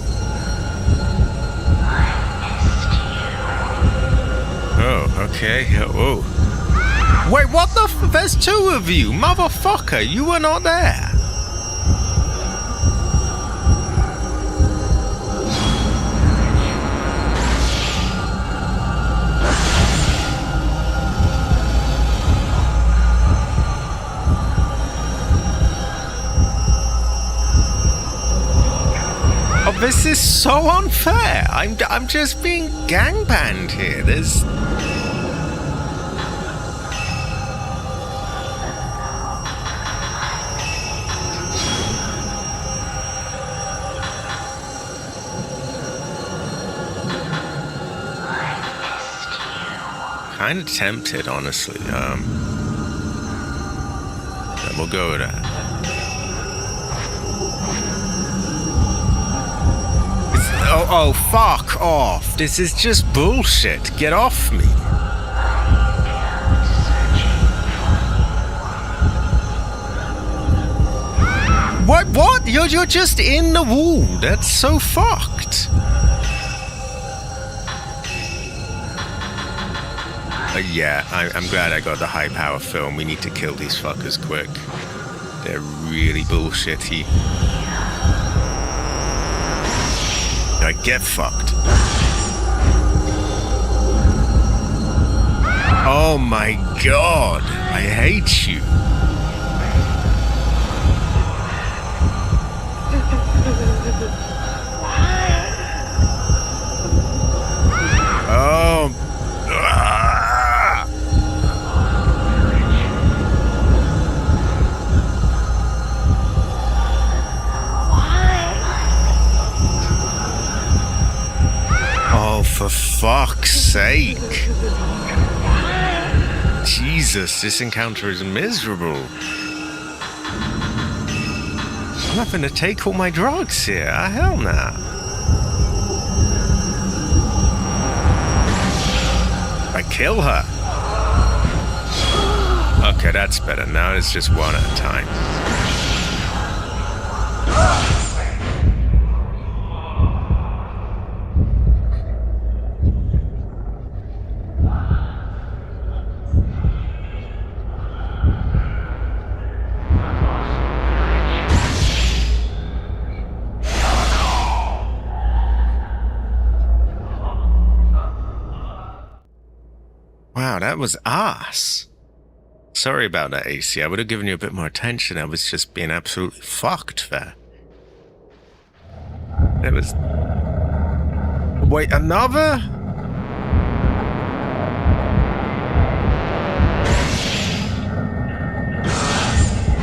Oh, okay. Oh. Wait, what the there's two of you! Motherfucker, you were not there! This is so unfair. I'm just being gangbanged here. There's... kind of tempted, honestly. We'll go with that. Oh, fuck off. This is just bullshit. Get off me. What? You're just in the wall. That's so fucked. Yeah, I'm glad I got the high power film. We need to kill these fuckers quick. They're really bullshitty. Like, get fucked. Oh my god, I hate you. Oh. For fuck's sake. Jesus, this encounter is miserable. I'm having to take all my drugs here. Hell nah. I kill her. Okay, that's better. Now it's just one at a time. Wow, that was ass. Sorry about that, AC. I would have given you a bit more attention. I was just being absolutely fucked there. It was... Wait, another?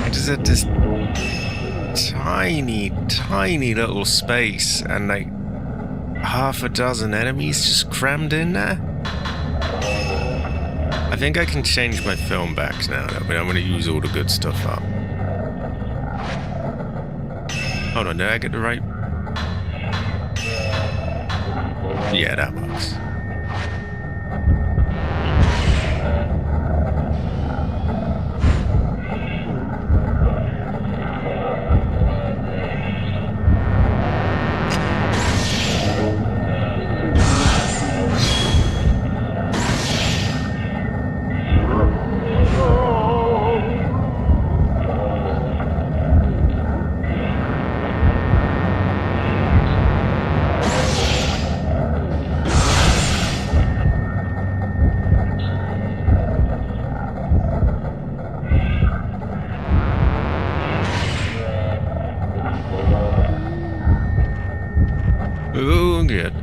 I just had this tiny, tiny little space and like half a dozen enemies just crammed in there. I think I can change my film back now. I mean, I'm going to use all the good stuff up. Hold on, did I get the right? Yeah, that works. Oh, good.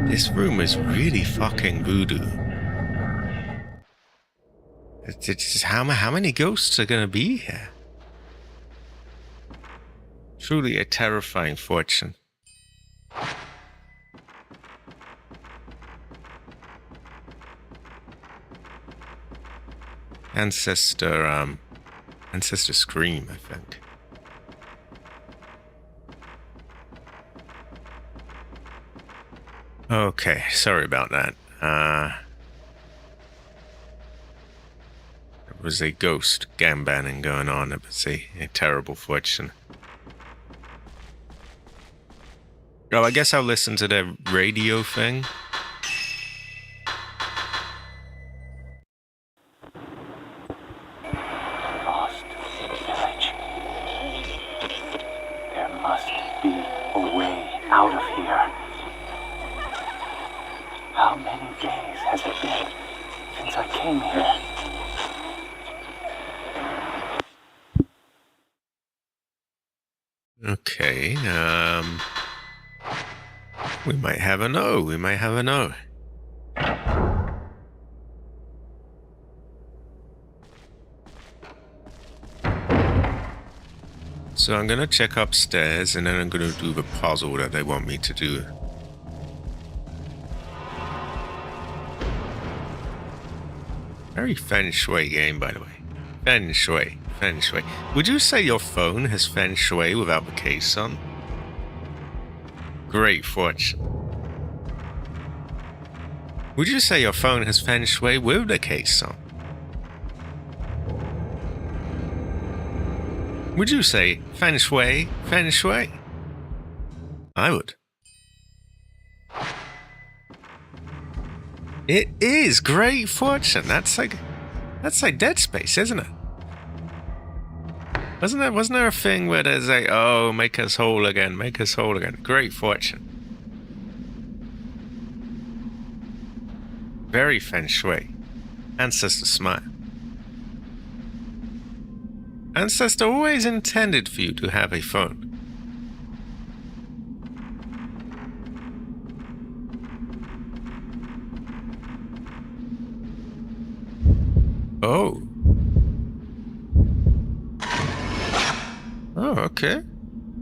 This room is really fucking voodoo. It's just how many ghosts are gonna be here? Truly a terrifying fortune. Ancestor Scream, I think. Okay, sorry about that. There was a ghost gambanning going on. It was a terrible fortune. Oh, I guess I'll listen to the radio thing. How many days has it been since I came here? Okay, we might have a no. We might have a no. So I'm gonna check upstairs and then I'm gonna do the puzzle that they want me to do. Very feng shui game, by the way. Feng shui. Feng shui. Would you say your phone has feng shui without the case on? Great fortune. Would you say your phone has feng shui with the case on? Would you say feng shui, feng shui? I would. It is great fortune. That's like Dead Space, isn't it? Wasn't there a thing where there's like, oh, make us whole again, make us whole again. Great fortune. Very feng shui. Ancestor smile. Ancestor always intended for you to have a phone. Oh. Okay.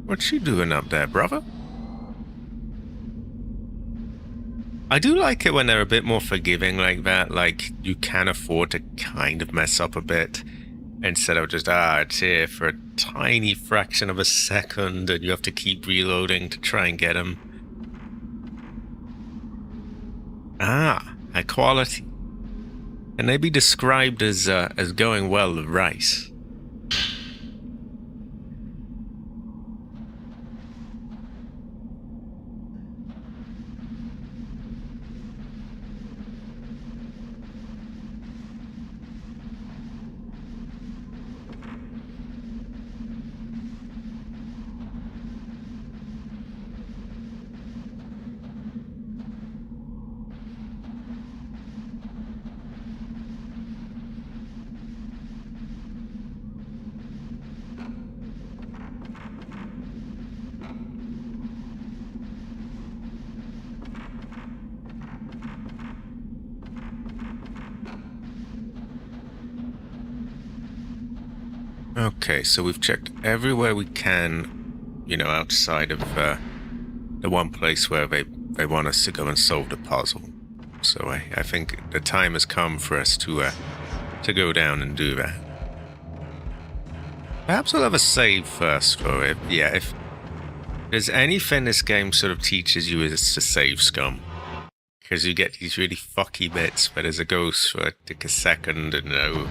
What you doing up there, brother? I do like it when they're a bit more forgiving like that, like you can afford to kind of mess up a bit instead of just, it's here for a tiny fraction of a second and you have to keep reloading to try and get them. High quality. Can they be described as going well with rice? Okay, so we've checked everywhere we can, you know, outside of the one place where they want us to go and solve the puzzle. So I think the time has come for us to go down and do that. Perhaps we'll have a save first, though. If there's anything this game sort of teaches you is to save scum. Because you get these really fucky bits, but as it goes for like a second and no...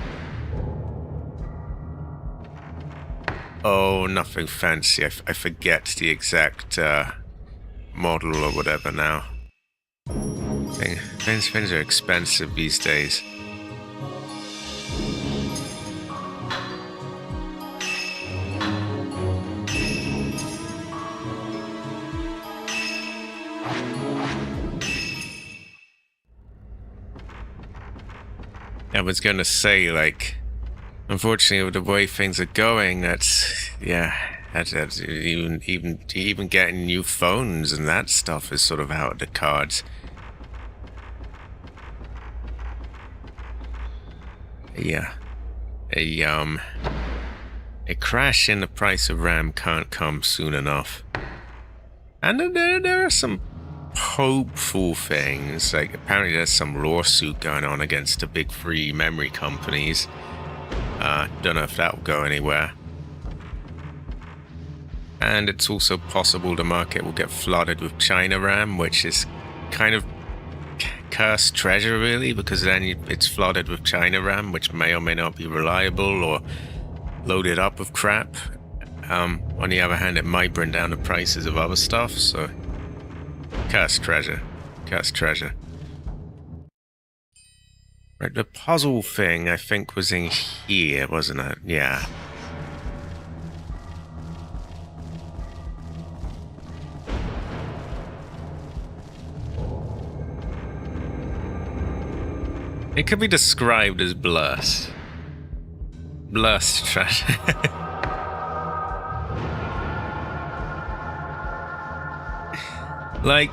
Oh, nothing fancy. I forget the exact model or whatever now. Things are expensive these days. I was gonna say, like, unfortunately, with the way things are going, that's even getting new phones and that stuff is sort of out of the cards. Yeah, a crash in the price of RAM can't come soon enough. And there are some hopeful things, like apparently there's some lawsuit going on against the big three memory companies. Don't know if that will go anywhere. And it's also possible the market will get flooded with China RAM, which is kind of cursed treasure, really, because then it's flooded with China RAM, which may or may not be reliable or loaded up with crap. On the other hand, it might bring down the prices of other stuff, so cursed treasure. Cursed treasure. Right, the puzzle thing, I think, was in here, wasn't it? Yeah. It could be described as blessed. Blessed treasure. Like,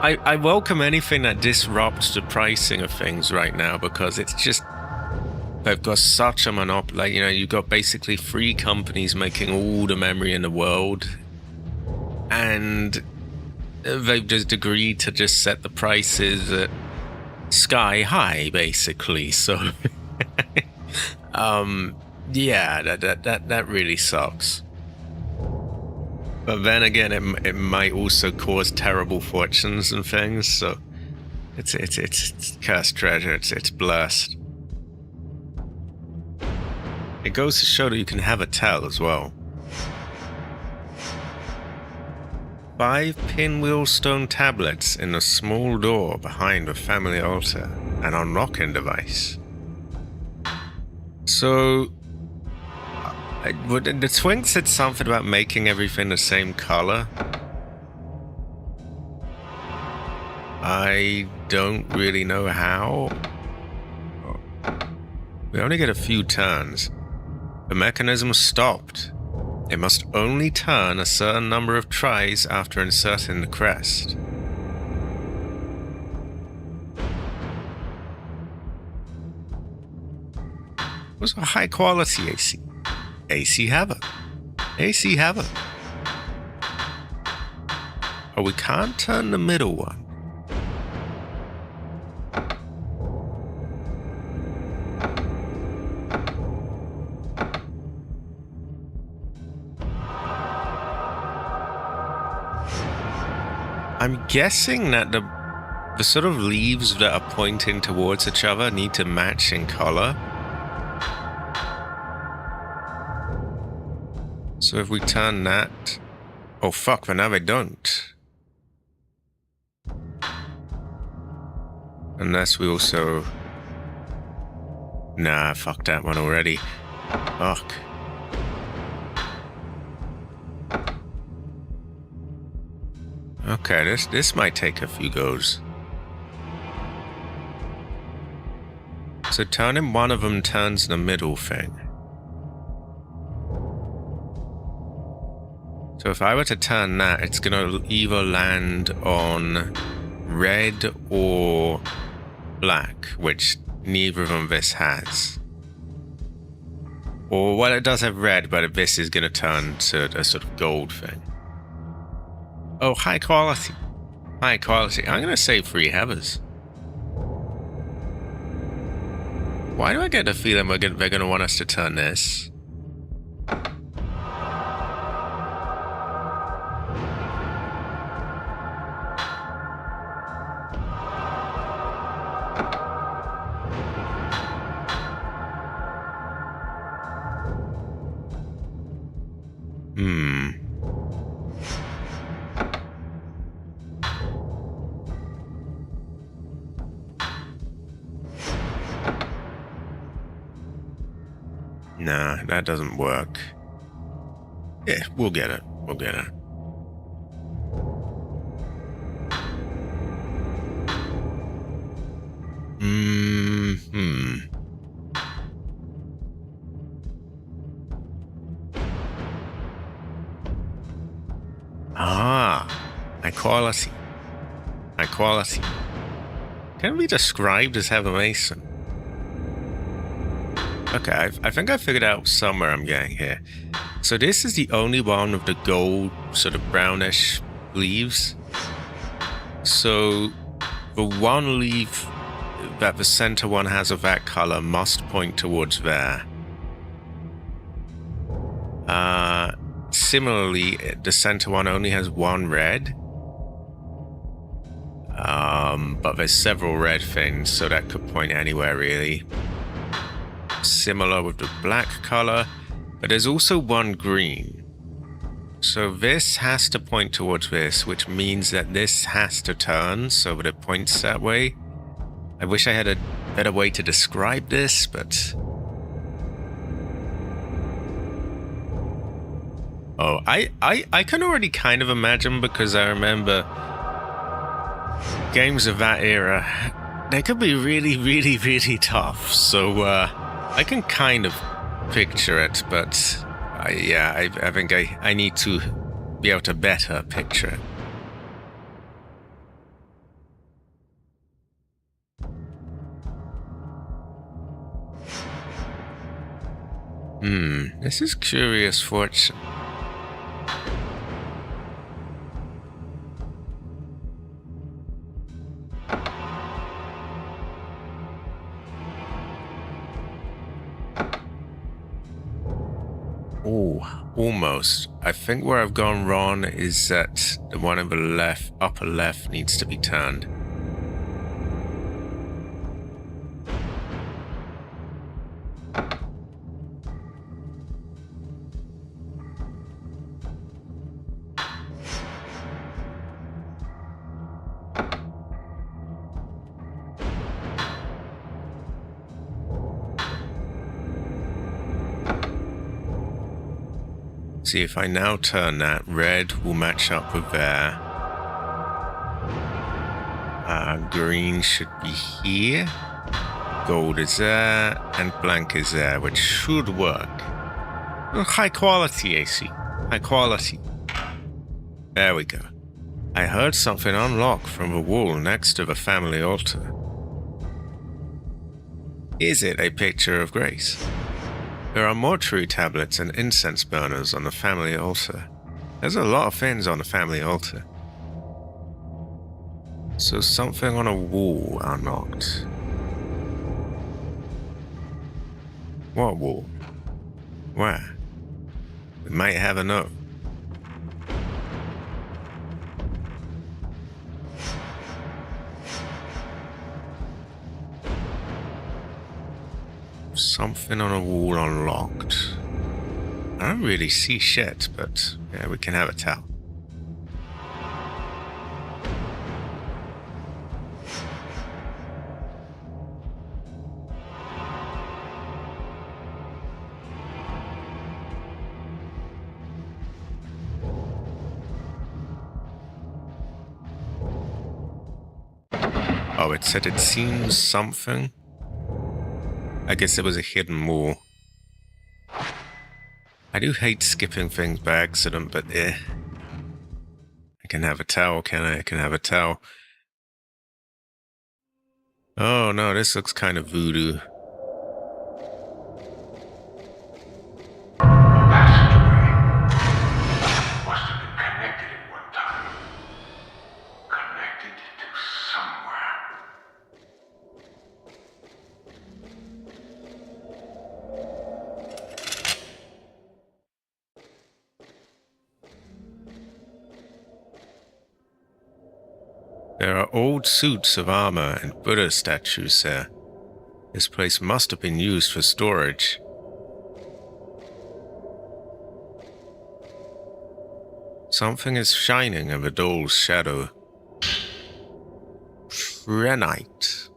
I welcome anything that disrupts the pricing of things right now, because it's just, they've got such a monopoly. Like, you know, you've got basically 3 companies making all the memory in the world, and they've just agreed to just set the prices at sky high, basically. So, yeah, that really sucks. But then again, it might also cause terrible fortunes and things. So, it's cursed treasure. It's blessed. It goes to show that you can have a tell as well. 5 pinwheel stone tablets in a small door behind the family altar, an unlocking device. So, the twink said something about making everything the same color. I don't really know how. We only get a few turns. The mechanism stopped. It must only turn a certain number of tries after inserting the crest. It was a high quality AC. AC Havoc. AC, have it. Oh, we can't turn the middle one. I'm guessing that the sort of leaves that are pointing towards each other need to match in color. So if we turn that... Oh fuck, but now they don't. Unless we also... Nah, fuck that one already. Fuck. Okay, this might take a few goes. So turning one of them turns the middle thing. So if I were to turn that, it's gonna either land on red or black, which neither of this has. Or, well, it does have red, but this is gonna turn to a sort of gold thing. Oh, high quality. High quality. I'm gonna say 3 heathers. Why do I get the feeling they're gonna want us to turn this? Nah, that doesn't work. Yeah, we'll get it. We'll get it. Ah, high quality. High quality. Can be described as Heather Mason. Okay, I think I figured out somewhere I'm getting here. So this is the only one with the gold, sort of brownish leaves. So the one leaf that the center one has of that color must point towards there. Similarly, the center one only has one red. But there's several red things, so that could point anywhere really. Similar with the black color, but there's also one green. So this has to point towards this, which means that this has to turn so that it points that way. I wish I had a better way to describe this, but... Oh, I can already kind of imagine, because I remember games of that era, they could be really, really, really tough. So, I can kind of picture it, but I think I need to be able to better picture it. This is curious fortune. Oh, almost. I think where I've gone wrong is that the one on the left, upper left, needs to be turned. See, if I now turn that, red will match up with there. Green should be here. Gold is there, and blank is there, which should work. Oh, high quality, AC. High quality. There we go. I heard something unlock from the wall next to the family altar. Is it a picture of Grace? There are mortuary tablets and incense burners on the family altar. There's a lot of things on the family altar. So something on a wall unlocked. What wall? Where? We might have a note. Something on a wall unlocked. I don't really see shit, but yeah, we can have a tell. Oh, it said it seems something. I guess it was a hidden wall. I do hate skipping things by accident, but I can have a towel, can I? I can have a towel. Oh no, this looks kind of voodoo. There are old suits of armor and Buddha statues there. This place must have been used for storage. Something is shining in the doll's shadow. Prenite.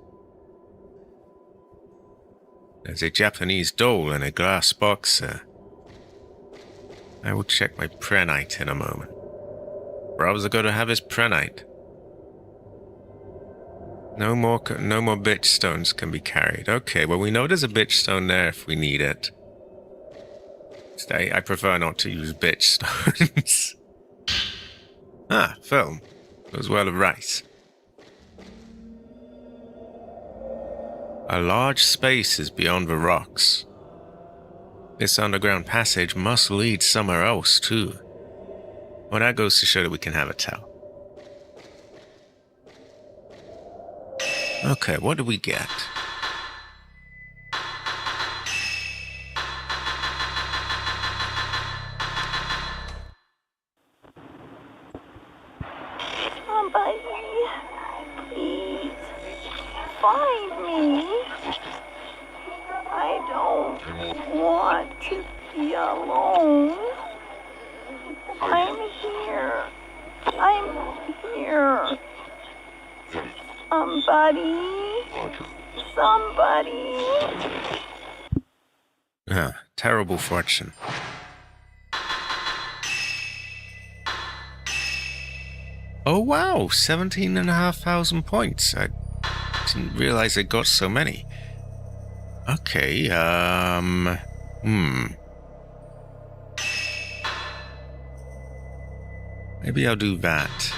There's a Japanese doll in a glass box there. I will check my prenite in a moment. Browser got to have his prenite. No more bitch stones can be carried. Okay, well we know there's a bitch stone there if we need it. I prefer not to use bitch stones. Ah, film. Goes well with rice. A large space is beyond the rocks. This underground passage must lead somewhere else too. Well, that goes to show that we can have a tell. Okay, what do we get? Somebody, please find me. I don't want to be alone. I'm here. I'm here. Somebody. Ah, terrible fortune. Oh wow, 17,500 points. I didn't realize I got so many. Okay, maybe I'll do that.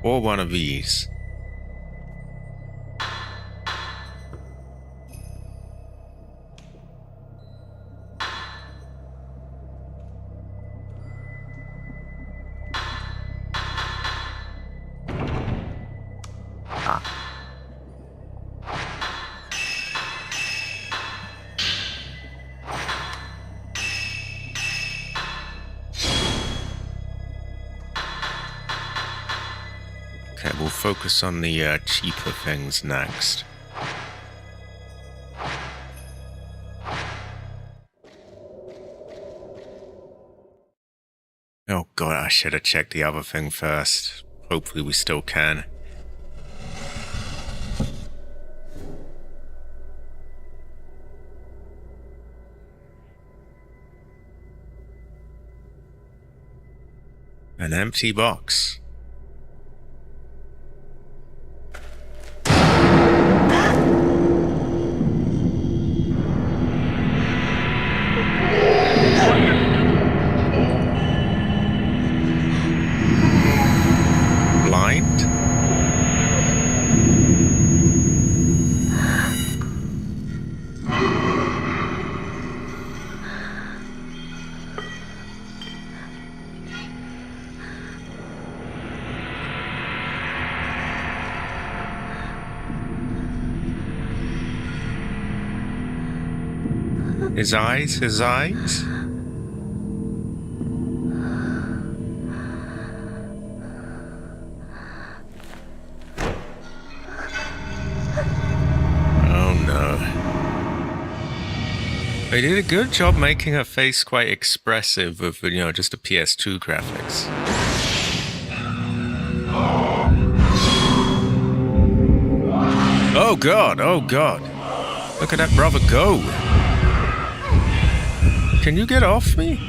Or one of these. Okay, we'll focus on the cheaper things next. Oh god, I should have checked the other thing first. Hopefully we still can. An empty box. His eyes, his eyes. Oh no. They did a good job making her face quite expressive with, you know, just the PS2 graphics. Oh god, oh god. Look at that brother go. Can you get off me?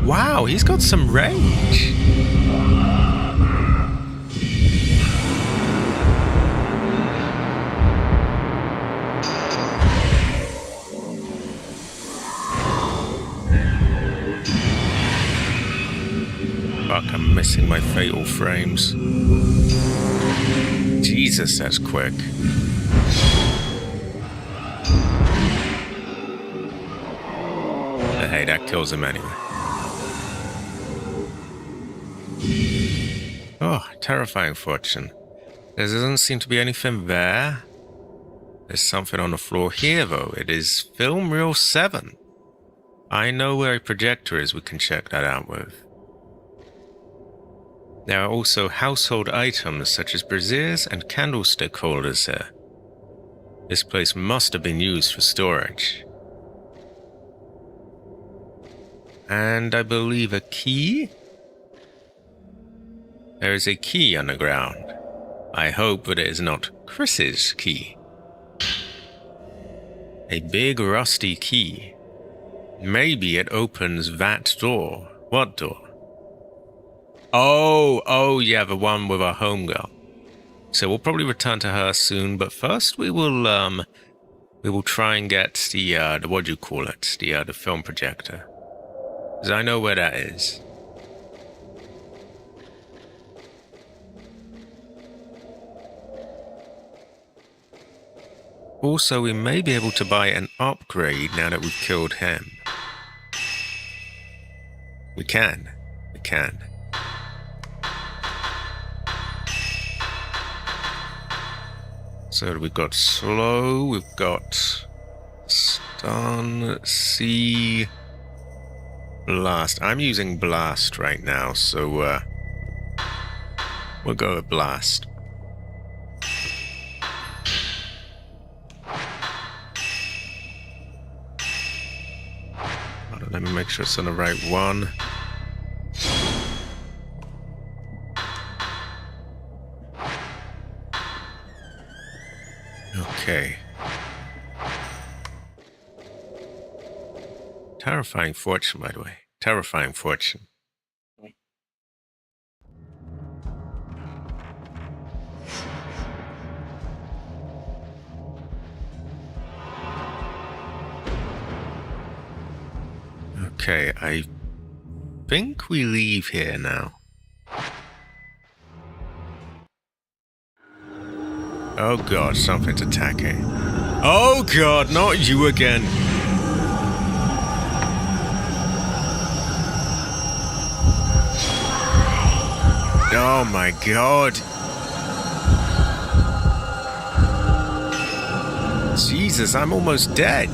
Wow, he's got some range. Fuck, I'm missing my fatal frames. Jesus, that's quick. Hey, that kills him anyway. Oh, terrifying fortune. There doesn't seem to be anything there. There's something on the floor here, though. It is film reel 7. I know where a projector is we can check that out with. There are also household items such as braziers and candlestick holders here. This place must have been used for storage. And I believe a key? There is a key underground. I hope that it is not Chris's key. A big rusty key. Maybe it opens that door. What door? Oh yeah, the one with our homegirl. So we'll probably return to her soon, but first we will try and get the what do you call it? The film projector. Because I know where that is. Also, we may be able to buy an upgrade now that we've killed him. We can. So we've got slow, we've got stun, C, blast. I'm using blast right now, so we'll go with blast. Hold on, let me make sure it's on the right one. Okay. Terrifying fortune, by the way. Terrifying fortune. Okay, I think we leave here now. Oh god, something's attacking. Oh god, not you again. Oh my god. Jesus, I'm almost dead.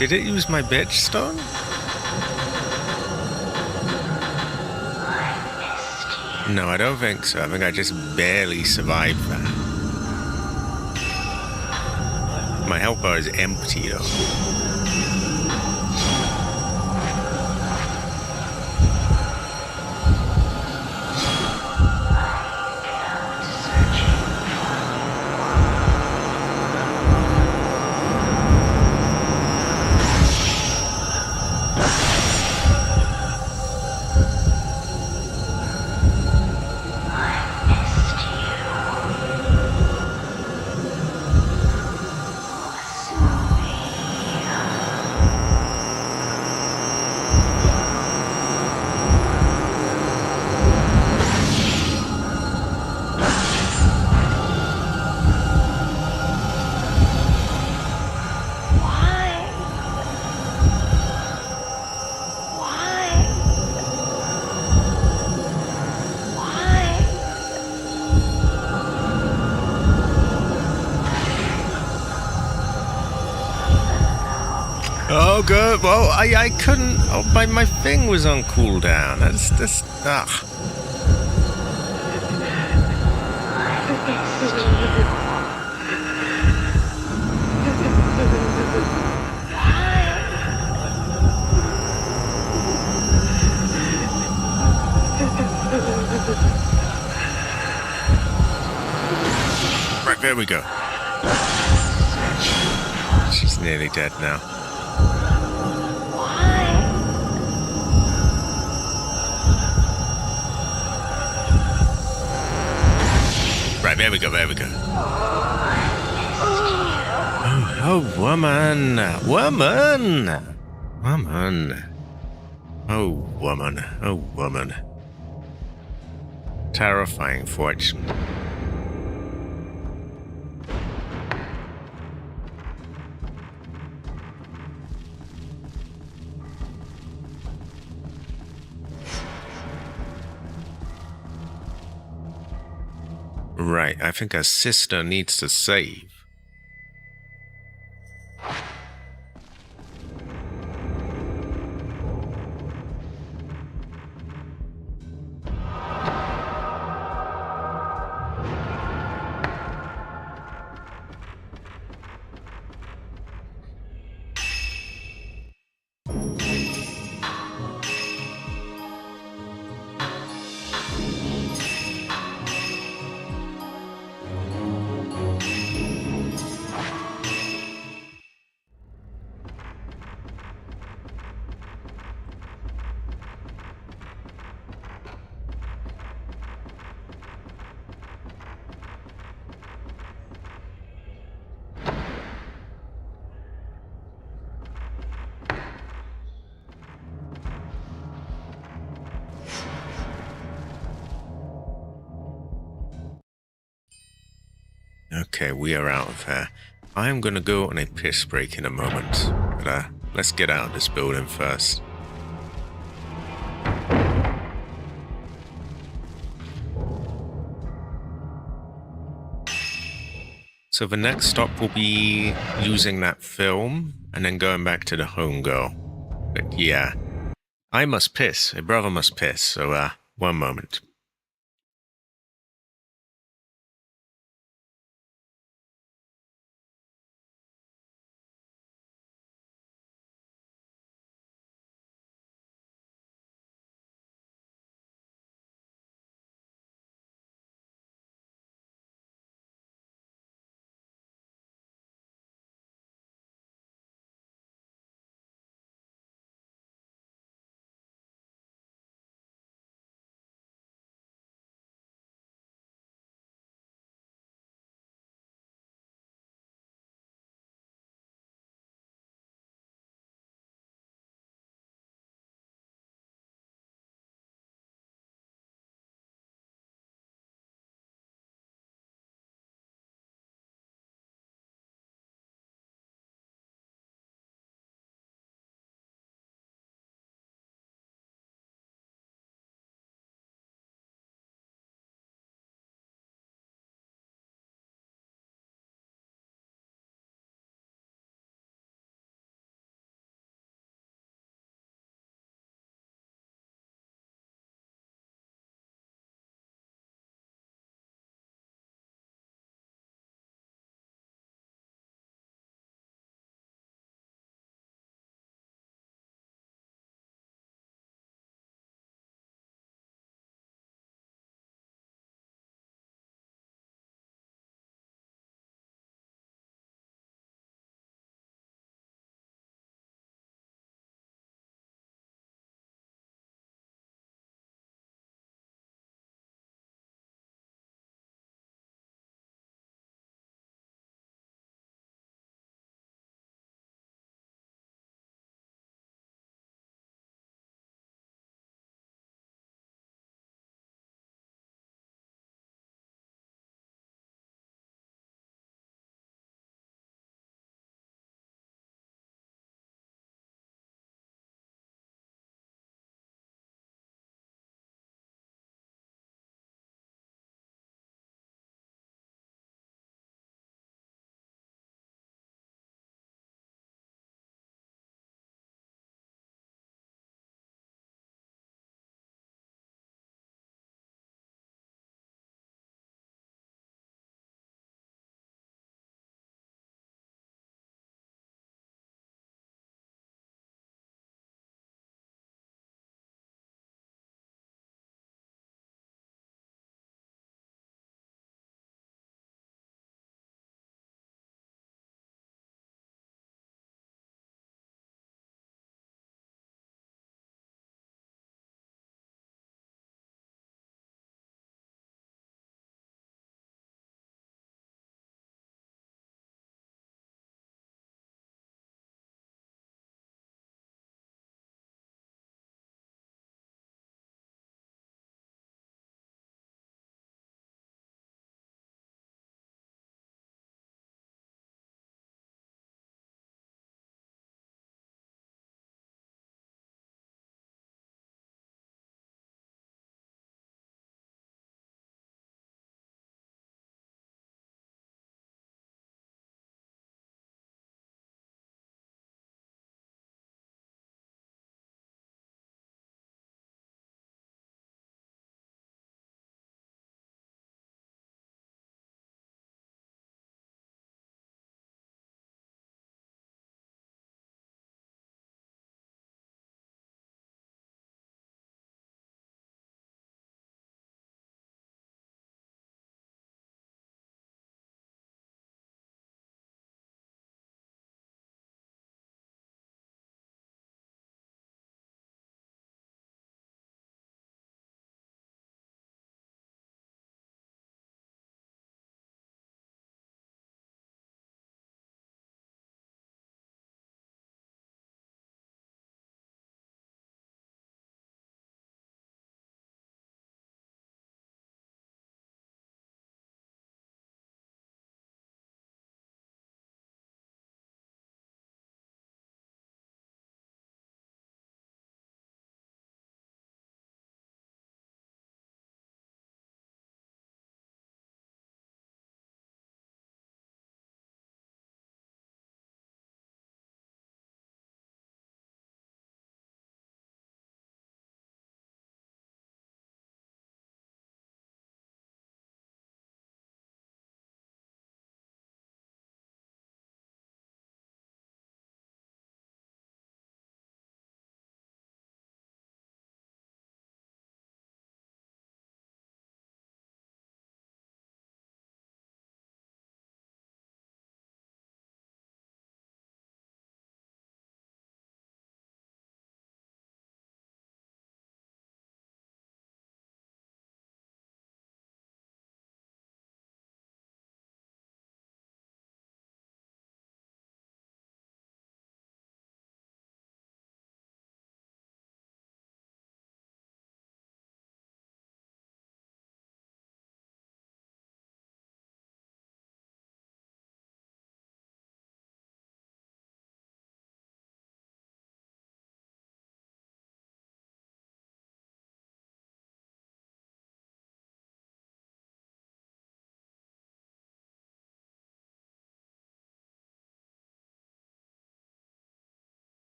Did it use my bitch stone? No, I don't think so. I think I just barely survived that. My health bar is empty though. Oh, good. Well, I couldn't. Oh, my thing was on cooldown. That's. Ah. Right, there we go. She's nearly dead now. Right, there we go, there we go. Oh, woman. Woman. Woman. Oh, woman. Oh, woman. Terrifying fortune. Right, I think her sister needs to save. Okay, we are out of here. I'm gonna go on a piss break in a moment, but let's get out of this building first. So the next stop will be using that film and then going back to the home girl. But yeah, I must piss. A brother must piss. So one moment.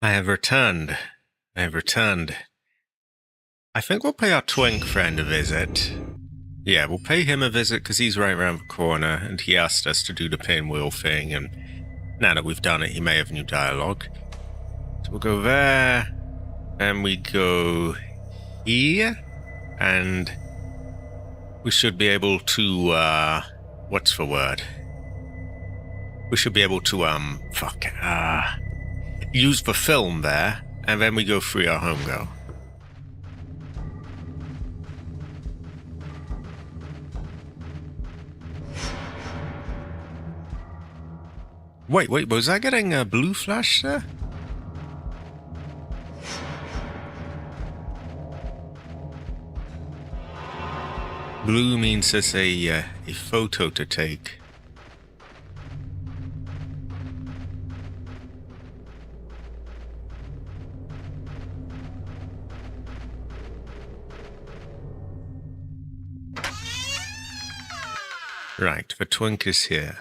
I have returned. I have returned. I think we'll pay our twink friend a visit. Yeah, we'll pay him a visit because he's right around the corner, and he asked us to do the pinwheel thing, and now that we've done it, he may have new dialogue. So we'll go there, and we go here, and we should be able to, what's the word? We should be able to, use the film there, and then we go free our home girl. Wait, was I getting a blue flash there? Blue means there's a photo to take. Right, the twink is here.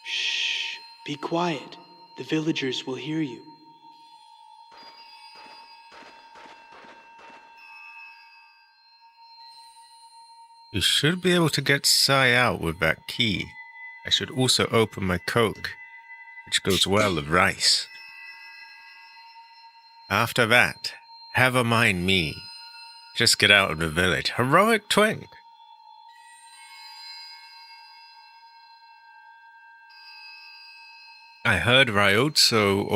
Shh. Be quiet. The villagers will hear you. You should be able to get Sai out with that key. I should also open my coke, which goes well with rice. After that, have a mind me. Just get out of the village. Heroic twink! I heard Ryozo,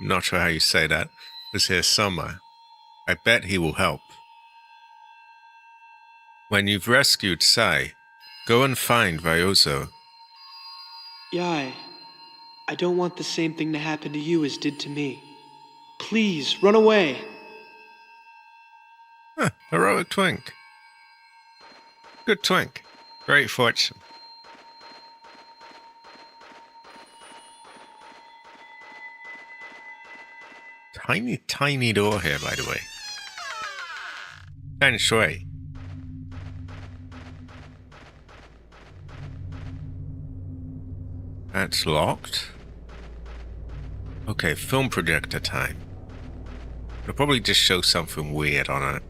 not sure how you say that, was here somewhere. I bet he will help. When you've rescued Sai, go and find Ryozo. Yai, I don't want the same thing to happen to you as did to me. Please, run away. Huh, heroic twink. Good twink. Great fortune. Tiny door here, by the way. Feng shui. That's locked. Okay, film projector time. It'll probably just show something weird on it.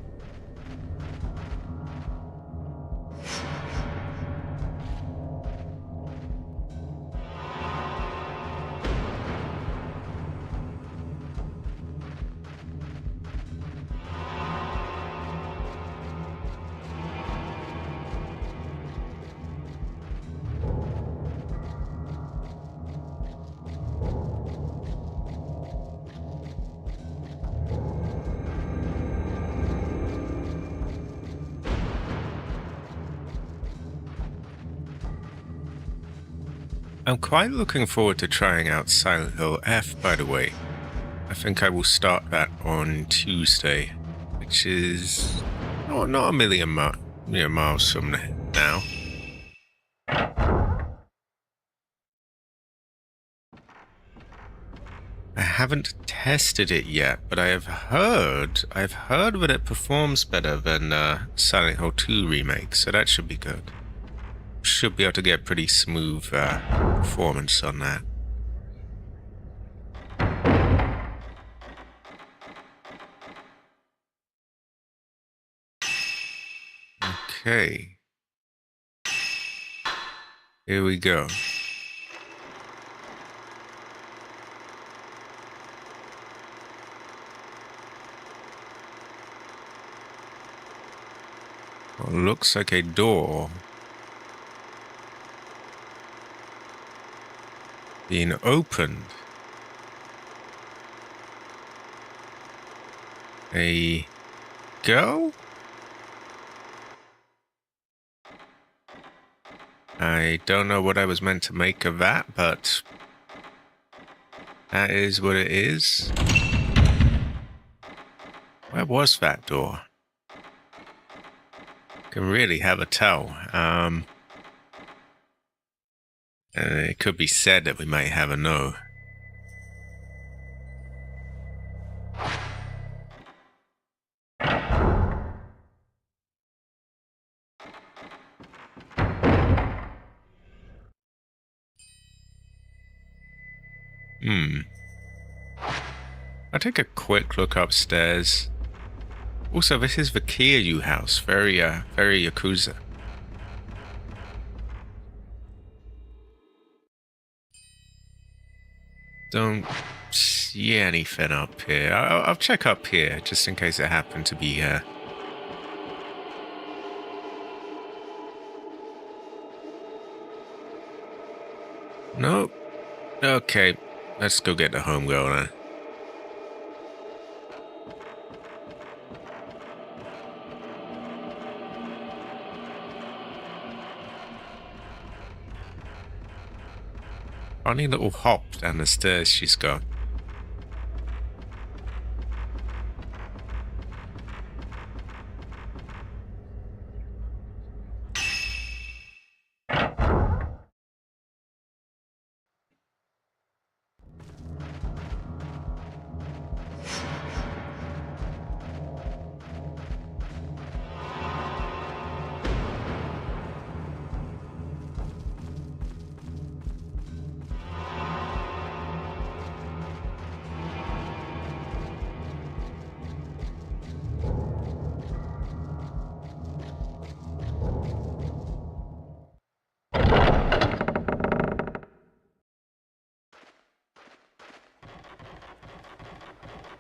I'm quite looking forward to trying out Silent Hill F, by the way. I think I will start that on Tuesday, which is not a million miles from now. I haven't tested it yet, but I've heard that it performs better than Silent Hill 2 remake, so that should be good. Should be able to get pretty smooth performance on that. Okay. Here we go. Well, looks like a door. Being opened. A girl? I don't know what I was meant to make of that, but that is what it is. Where was that door? Can really have a tell. It could be said that we might have a no. I'll take a quick look upstairs. Also, this is the Kiryu house. Very Yakuza. Don't see anything up here. I'll check up here, just in case it happened to be here. Nope. Okay, let's go get the homegirl then. Funny little hop down the stairs she's got.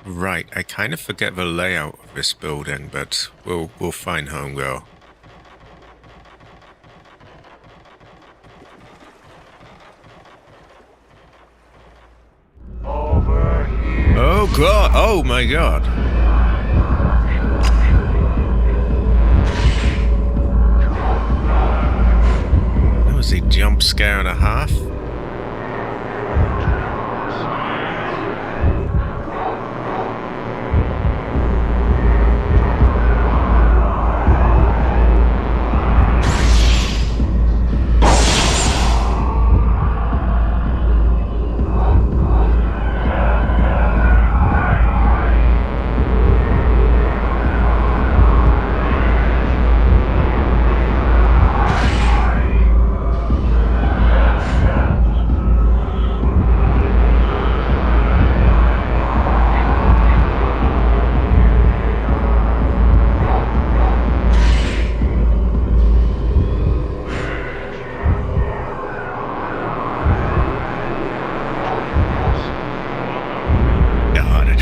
Right, I kind of forget the layout of this building, but we'll find homegirl. Over here. Oh god! Oh my god! That was a jump scare and a half.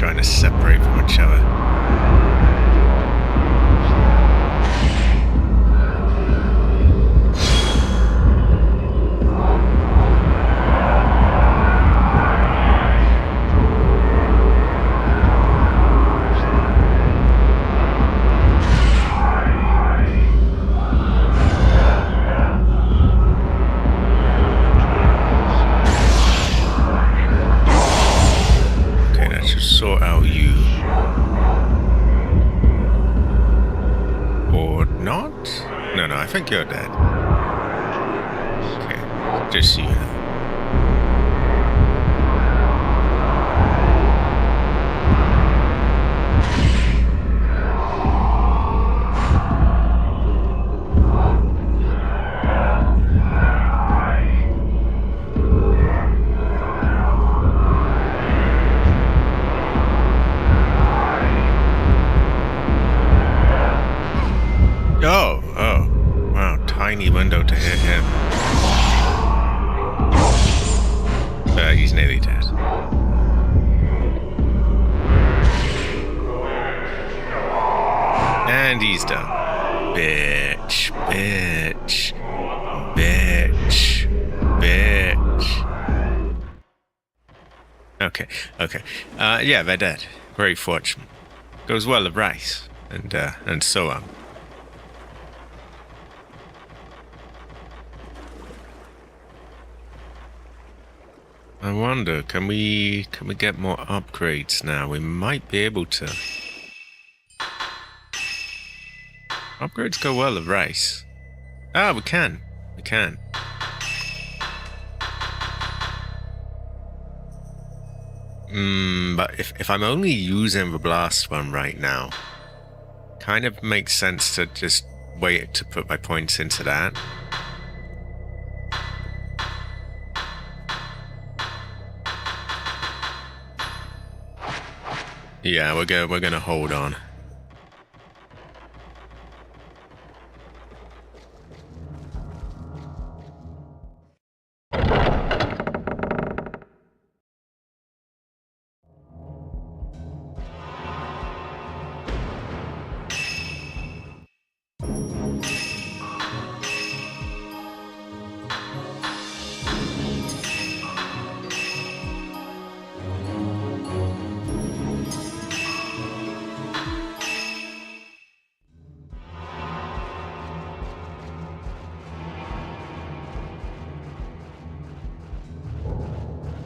To separate from each other. Sort out you. Or not? No, I think you're dead. Okay, just so you know. Oh, wow, tiny window to hit him. He's nearly dead. And he's done. Bitch. Okay. Yeah, they're dead. Great fortune. Goes well with rice, and so on. I wonder, can we get more upgrades now? We might be able to. Upgrades go well with rice. Ah, we can. But if I'm only using the blast one right now, kind of makes sense to just wait to put my points into that. Yeah, we're gonna hold on.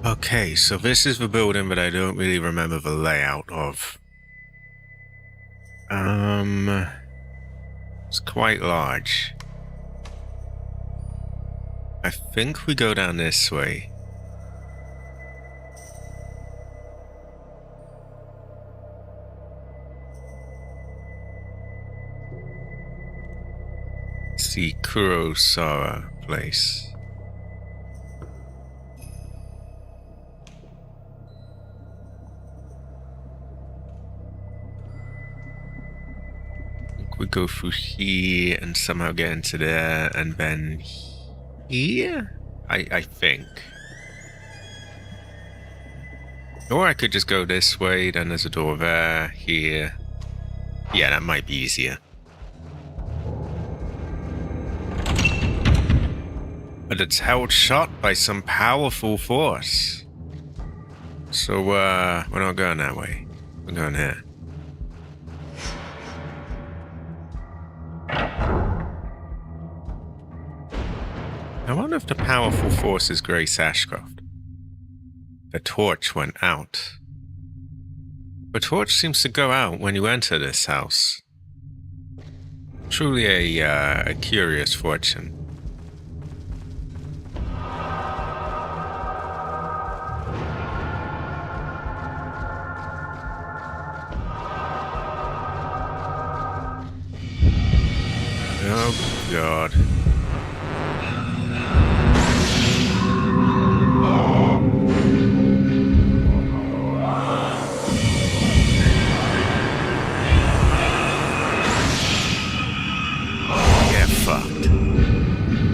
Okay, so this is the building, but I don't really remember the layout of. It's quite large. I think we go down this way. It's the Kurosawa place. We go through here and somehow get into there, and then here? I think. Or I could just go this way, then there's a door there, here. Yeah, that might be easier. But it's held shut by some powerful force. So, we're not going that way. We're going here. I wonder if the powerful force is Grace Ashcroft. The torch went out. The torch seems to go out when you enter this house. Truly a curious fortune. Oh, God.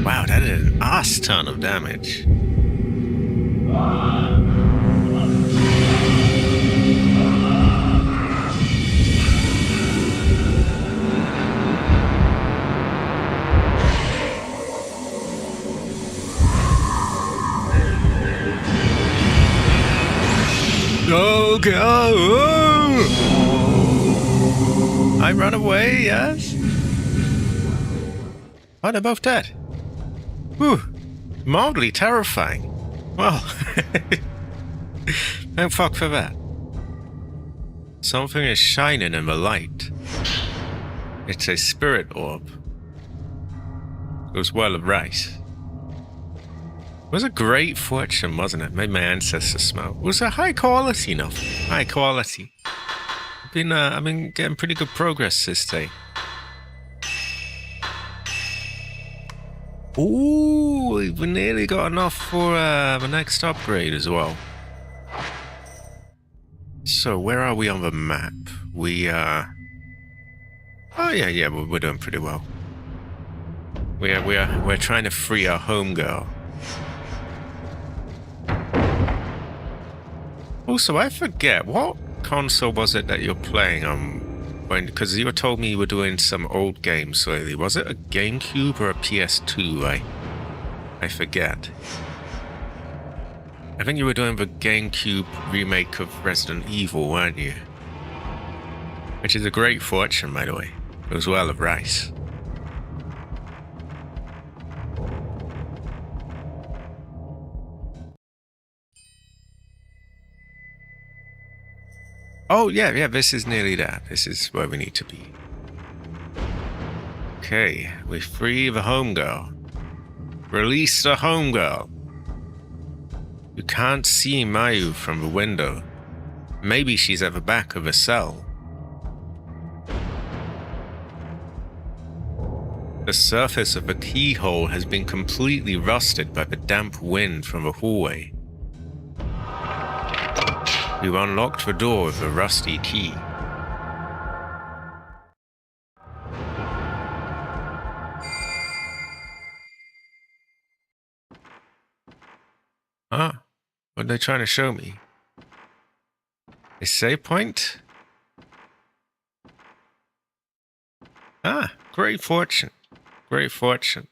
Wow, that did an ass ton of damage. Oh, God! I run away, yes? Oh, they're both dead. Whew. Mildly terrifying. Well, don't fuck for that. Something is shining in the light. It's a spirit orb. It was well of rice. It was a great fortune, wasn't it? Made my ancestors smile. It was a high quality enough. High quality. I've been getting pretty good progress this day. Ooh, we've nearly got enough for the next upgrade as well. So, where are we on the map? We, oh yeah, we're doing pretty well. We're trying to free our homegirl. Also, I forget, what console was it that you're playing on? Because you told me you were doing some old games lately. Was it a GameCube or a PS2? I forget. I think you were doing the GameCube remake of Resident Evil, weren't you? Which is a great fortune, by the way. It was well of rice. Oh, yeah, this is nearly that. This is where we need to be. Okay, we free the homegirl. Release the homegirl. You can't see Mayu from the window. Maybe she's at the back of a cell. The surface of the keyhole has been completely rusted by the damp wind from the hallway. You unlocked the door with a rusty key. Ah, what are they trying to show me? A save point? Ah, great fortune. Great fortune.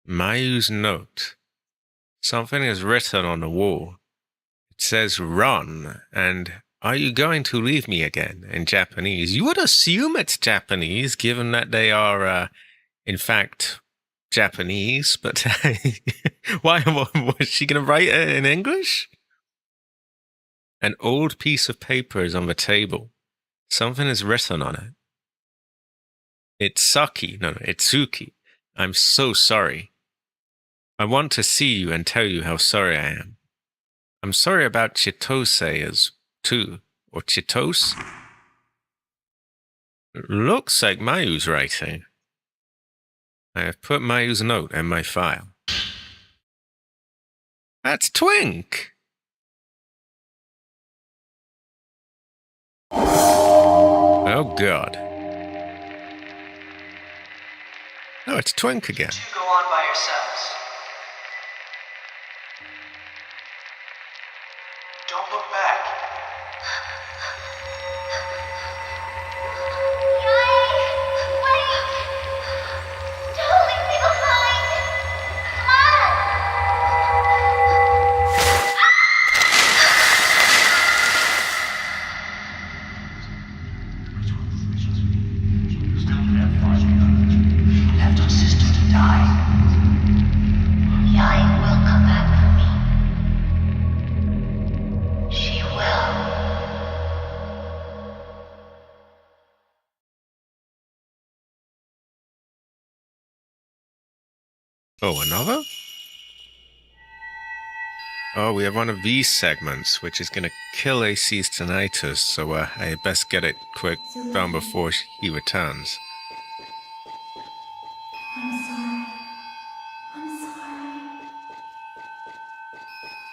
Mayu's note. Something is written on the wall. It says run, and are you going to leave me again in Japanese? You would assume it's Japanese, given that they are, in fact, Japanese, but why was she going to write it in English? An old piece of paper is on the table. Something is written on it. Itsuki. I'm so sorry. I want to see you and tell you how sorry I am. I'm sorry about Chitose too. Or Chitose? Looks like Mayu's writing. I have put Mayu's note in my file. That's Twink! Oh god. Oh, it's Twink again. You go on by yourselves. Don't look back. Wait! Don't leave me behind! Come Left our sister to die. Yai will come back for me. She will. Oh, another? Oh, we have one of these segments, which is going to kill AC's tinnitus, so I best get it quick done before he returns. I'm sorry. I'm sorry.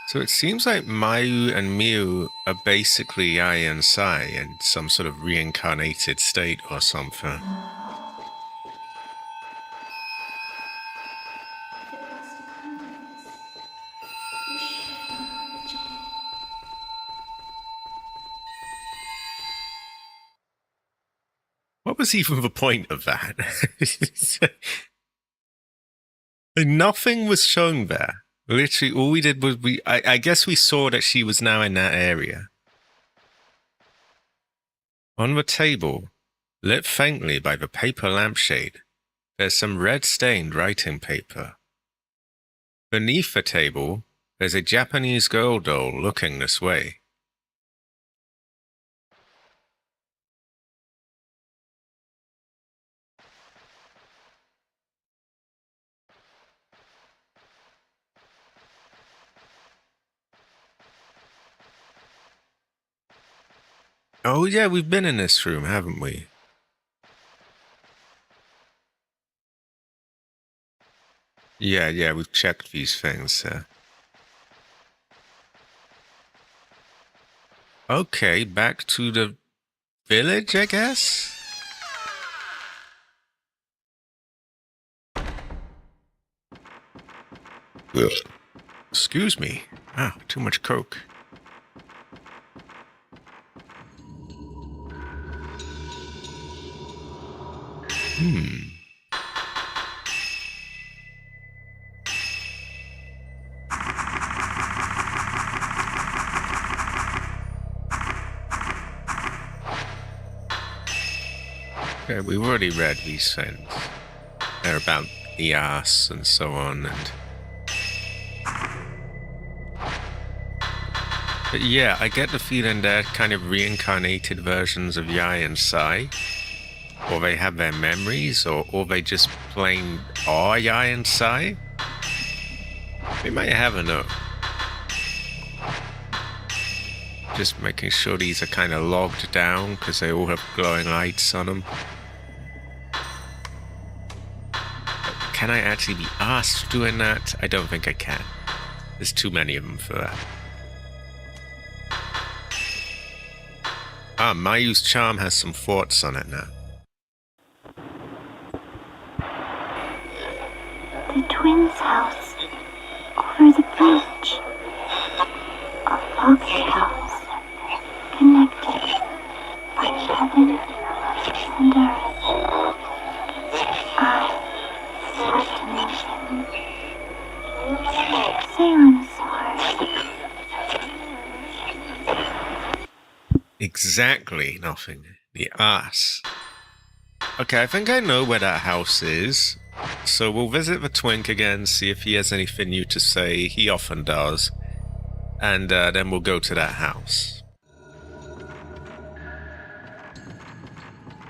So it seems like Mayu and Miu are basically Yai and Sai in some sort of reincarnated state or something. If it was to come to this, you should have done the ritual. What was even the point of that? Nothing was shown there. Literally, all we did was I guess we saw that she was now in that area. On the table, lit faintly by the paper lampshade, there's some red-stained writing paper. Beneath the table, there's a Japanese girl doll looking this way. Oh yeah, we've been in this room, haven't we? Yeah, we've checked these things. Okay, back to the village, I guess? Ugh. Excuse me. Ah, too much coke. Okay, we've already read these things. They're about the ass and so on, and... But yeah, I get the feeling they're kind of reincarnated versions of Yai and Sai. Or they have their memories, or they just plain are Yai and Sai. We might have a note. Just making sure these are kind of logged down because they all have glowing lights on them. Can I actually be asked doing that? I don't think I can. There's too many of them for that. Ah, Mayu's charm has some thoughts on it now. The twins' house over the bridge. A lovely house connected by heaven and earth. I had to mention Salem's Exactly nothing. The ass. Okay, I think I know where that house is. So we'll visit the twink again, see if he has anything new to say. He often does. And then we'll go to that house.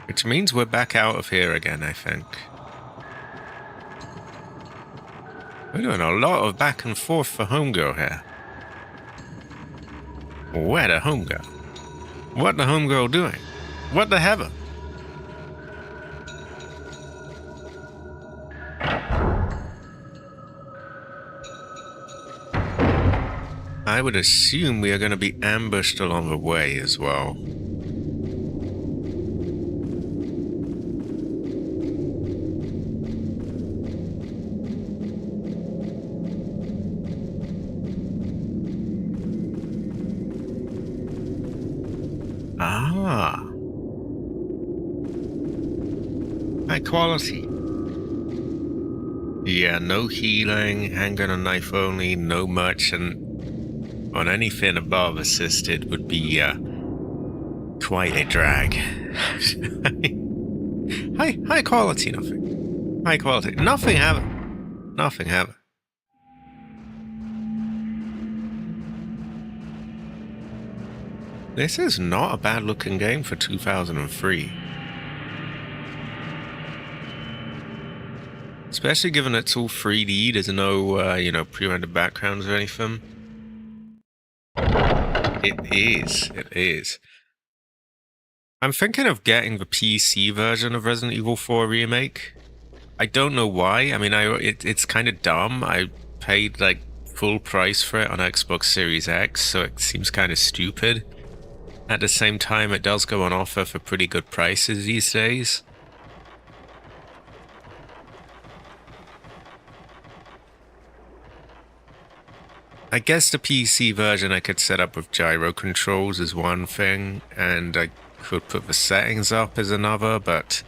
Which means we're back out of here again, I think. We're doing a lot of back and forth for Homegirl here. Where the Homegirl? What the Homegirl doing? What the heaven? I would assume we are going to be ambushed along the way as well. Ah. High quality. Yeah, no healing, handgun and knife only, no merchant. On anything above assisted would be quite a drag. high quality, nothing. High quality, nothing have it. Nothing have it. This is not a bad looking game for 2003. Especially given it's all 3D, there's no, pre-rendered backgrounds or anything. It is. I'm thinking of getting the PC version of Resident Evil 4 Remake. I don't know why. I mean, it's kind of dumb. I paid like full price for it on Xbox Series X, so it seems kind of stupid. At the same time, it does go on offer for pretty good prices these days. I guess the PC version I could set up with gyro controls is one thing, and I could put the settings up as another, but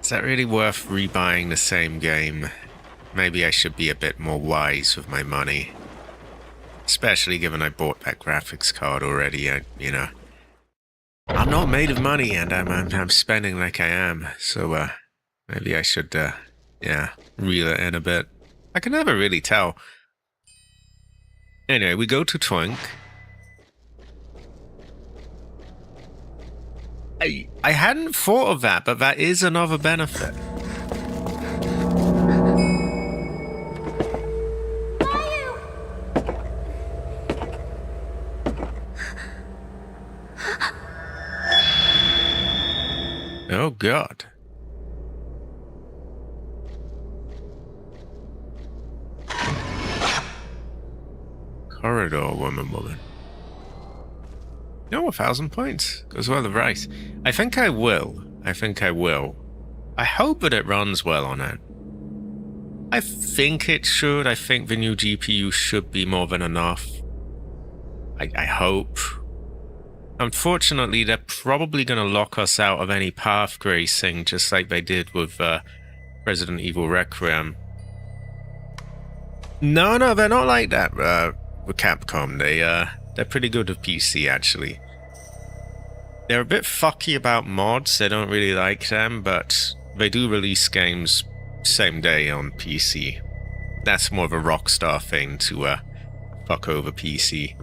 is that really worth rebuying the same game? Maybe I should be a bit more wise with my money. Especially given I bought that graphics card already, I'm not made of money, and I'm spending like I am, so maybe I should, reel it in a bit. I can never really tell. Anyway, we go to Twink. I hadn't thought of that, but that is another benefit. Oh, God. Corridor woman. No, 1,000 points. Goes well with rice. I think I will. I hope that it runs well on it. I think it should. I think the new GPU should be more than enough. I hope. Unfortunately, they're probably going to lock us out of any path racing, just like they did with Resident Evil Requiem. No, they're not like that with Capcom. They're pretty good with PC, actually. They're a bit fucky about mods. They don't really like them, but they do release games same day on PC. That's more of a Rockstar thing to fuck over PC.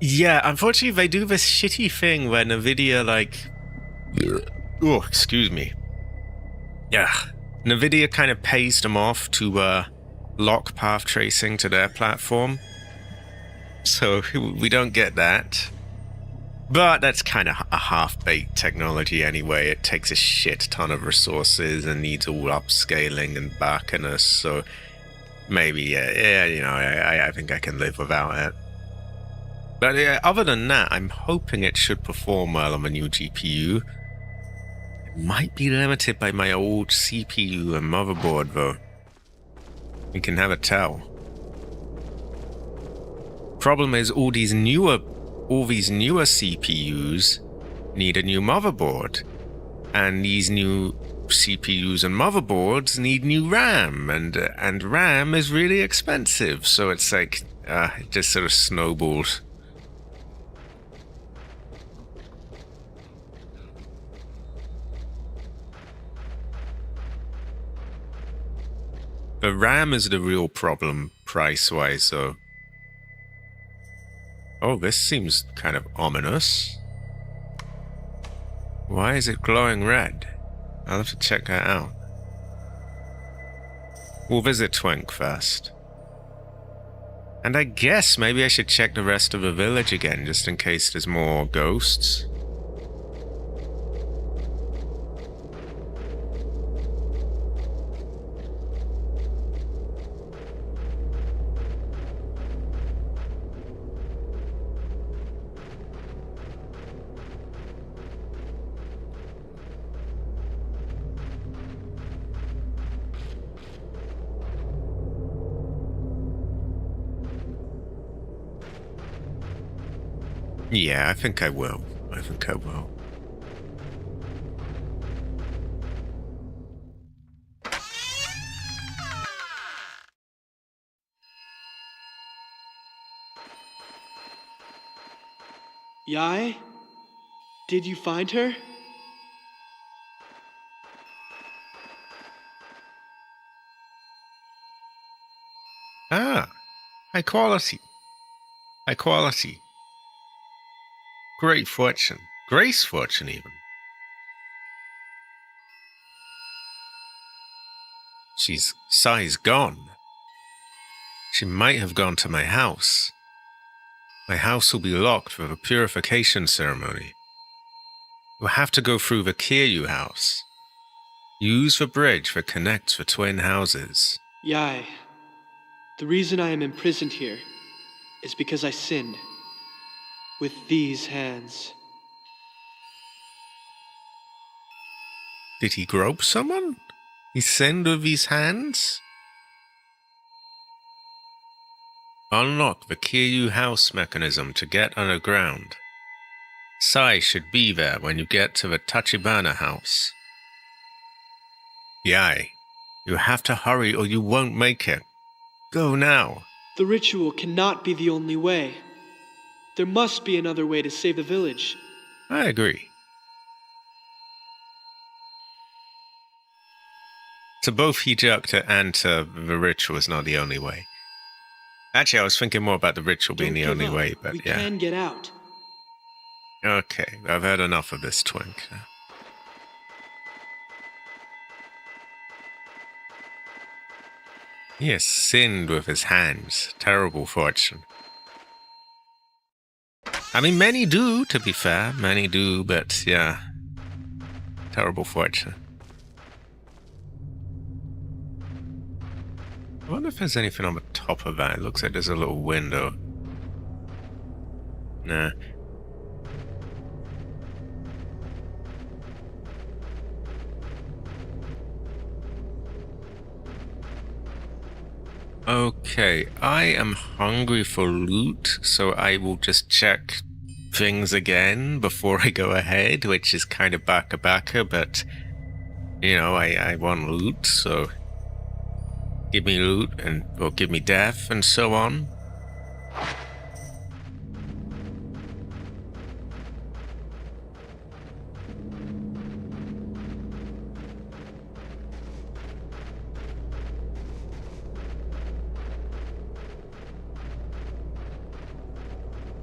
Yeah, unfortunately they do this shitty thing where Nvidia, like... Oh, excuse me. Yeah, NVIDIA kind of pays them off to lock path tracing to their platform. So we don't get that. But that's kind of a half-baked technology anyway. It takes a shit ton of resources and needs all upscaling and backiness. So maybe, yeah, you know, I think I can live without it. But other than that, I'm hoping it should perform well on the new GPU. It might be limited by my old CPU and motherboard, though. You can never tell. Problem is, all these newer CPUs need a new motherboard. And these new CPUs and motherboards need new RAM, and RAM is really expensive. So it's like, it just sort of snowballs. The RAM is the real problem, price-wise, though. Oh, this seems kind of ominous. Why is it glowing red? I'll have to check that out. We'll visit Twink first. And I guess maybe I should check the rest of the village again, just in case there's more ghosts. Yeah, I think I will. I think I will. Yai? Did you find her? Ah, high quality. High quality. Great fortune. Grace fortune, even. Sai's gone. She might have gone to my house. My house will be locked for the purification ceremony. We'll have to go through the Kiryu house. Use the bridge that connects the twin houses. Yai, the reason I am imprisoned here is because I sinned. With these hands. Did he grope someone? He sinned with his hands? Unlock the Kiryu house mechanism to get underground. Sai should be there when you get to the Tachibana house. Yai, you have to hurry or you won't make it. Go now. The ritual cannot be the only way. There must be another way to save the village. I agree. To both Hijakta and to the ritual is not the only way. Actually, I was thinking more about the ritual being the only way, but we yeah. We can get out. Okay, I've had enough of this twink. He has sinned with his hands. Terrible fortune. I mean, many do, to be fair. Many do, but yeah. Terrible fortune. I wonder if there's anything on the top of that. It looks like there's a little window. Nah. Okay, I am hungry for loot, so I will just check things again before I go ahead, which is kind of baka, but, you know, I want loot, so give me loot, or give me death, and so on.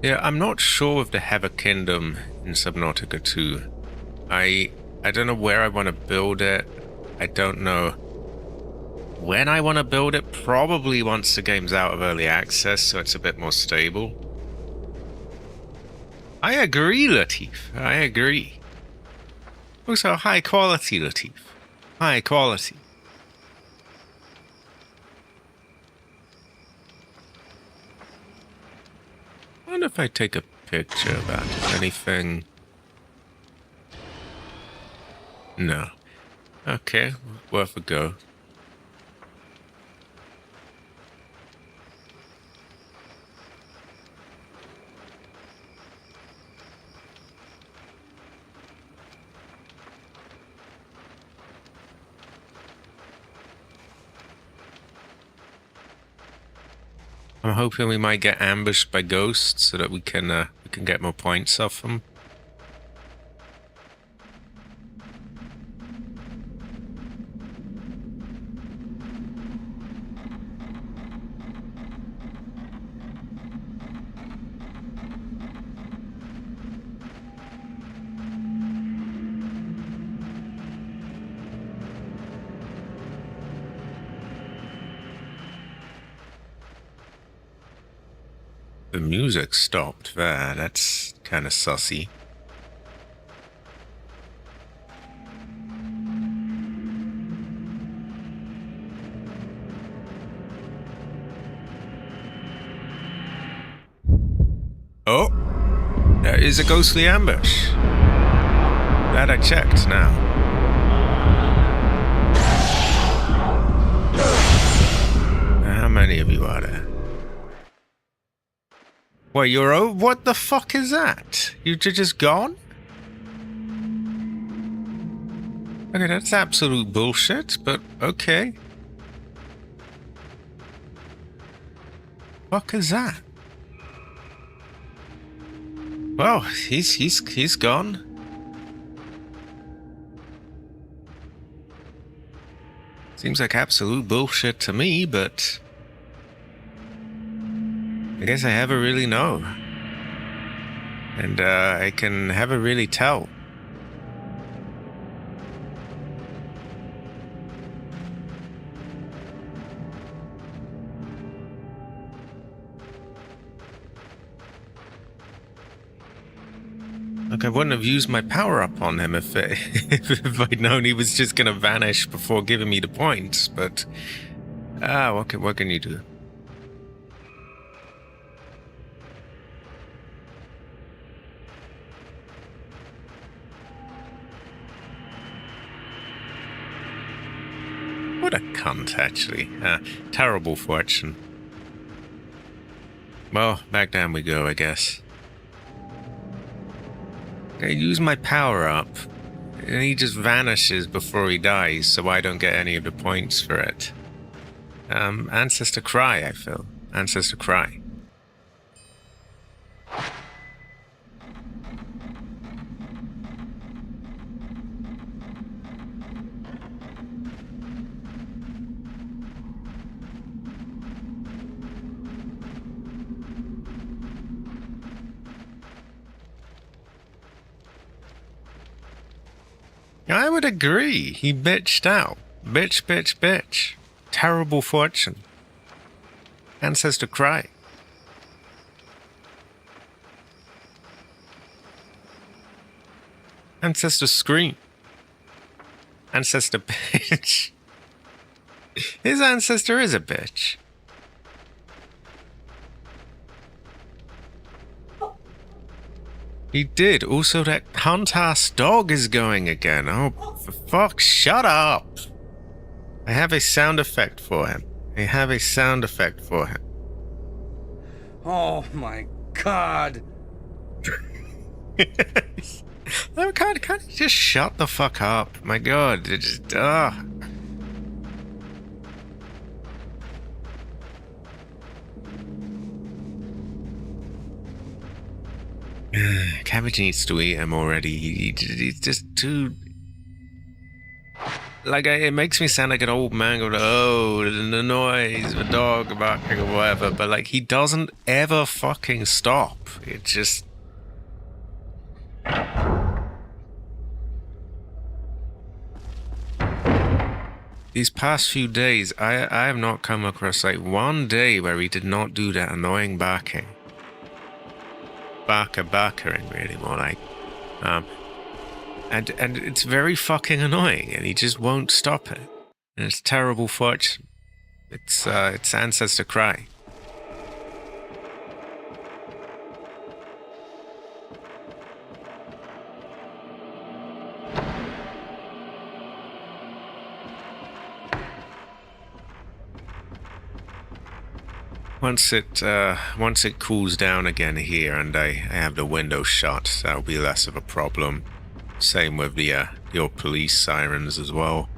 Yeah, I'm not sure of the Heather Kingdom in Subnautica 2. I don't know where I want to build it. I don't know when I want to build it, probably once the game's out of early access, so it's a bit more stable. I agree, Latif. I agree. Also, high quality, Latif. High quality. I wonder if I take a picture of that. Is anything... No. Okay, worth a go. I'm hoping we might get ambushed by ghosts so that we can get more points off them. The music stopped there. That's kind of sussy. Oh! There is a ghostly ambush. Glad I checked now. How many of you are there? Wait, you're what the fuck is that? You're just gone? Okay, that's absolute bullshit, but okay. Fuck is that? Well, he's gone. Seems like absolute bullshit to me, but I guess I never really know. And I can never really tell. Like, I wouldn't have used my power-up on him if I'd known he was just gonna vanish before giving me the points, but... what can you do? What a cunt, actually. Terrible fortune. Well, back down we go, I guess. I use my power-up, and he just vanishes before he dies, so I don't get any of the points for it. Ancestor Cry, I feel. Ancestor Cry. I would agree. He bitched out. Bitch, bitch, bitch. Terrible fortune. Ancestor Cry. Ancestor Scream. Ancestor Bitch. His ancestor is a bitch. He did. Also, that hunt-ass dog is going again. Oh, for fuck, shut up. I have a sound effect for him. Oh my god. No, can't you just shut the fuck up? My god, it just, Cabbage needs to eat him already. He's just too... Like, it makes me sound like an old man going, oh, the noise, the dog barking or whatever, but, like, he doesn't ever fucking stop. It just... these past few days, I have not come across like one day where he did not do that annoying barking. Barkering, really, more like. And it's very fucking annoying, and he just won't stop it. And it's terrible fortune. It's ancestor cry. Once it cools down again here, and I have the window shut, that'll be less of a problem. Same with your police sirens as well.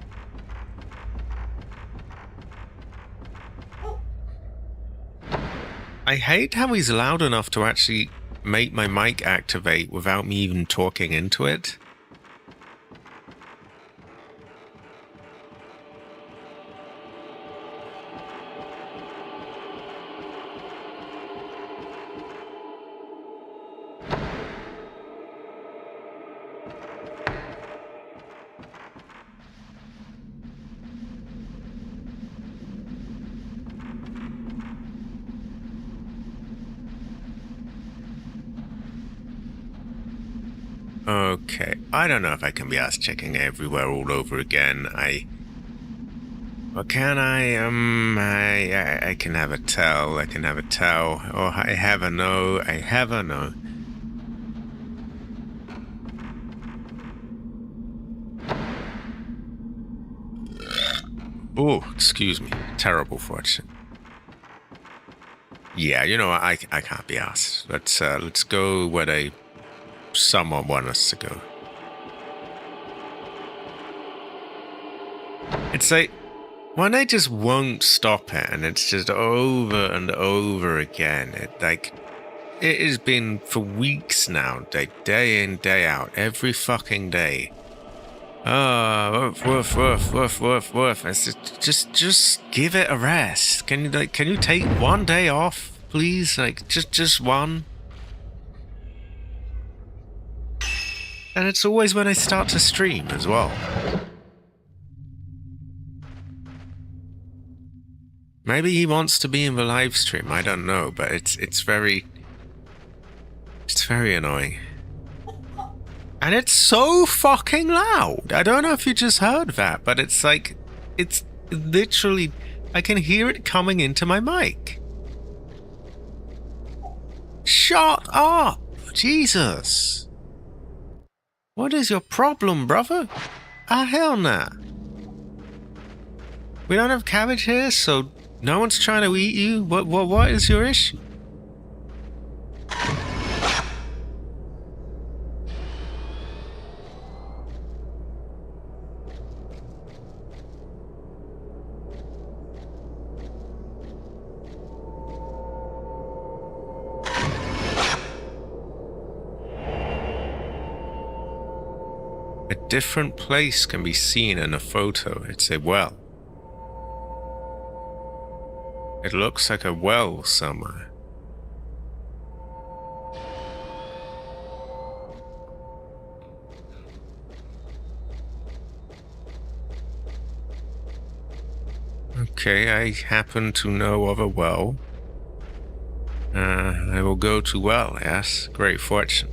I hate how he's loud enough to actually make my mic activate without me even talking into it. Okay, I don't know if I can be asked checking everywhere all over again. Or can I? I can have a tell. I can have a tell. Oh, I have a no. I have a no. Oh, excuse me. Terrible fortune. Yeah, you know, I can't be asked. Let's go where they someone want us to go. It's like when they just won't stop it, and it's just over and over again. It has been for weeks now, day in, day out, every fucking day. Woof. It's just give it a rest. Can you take one day off, please? Like just one. And it's always when I start to stream as well. Maybe he wants to be in the live stream, I don't know, but it's very annoying. And it's so fucking loud. I don't know if you just heard that, but it's like, it's literally, I can hear it coming into my mic. Shut up! Jesus! What is your problem, brother? Ah, hell nah. We don't have cabbage here, so no one's trying to eat you. What is your issue? A different place can be seen in a photo. It's a well. It looks like a well somewhere. Okay, I happen to know of a well. I will go to well, yes. Great fortune.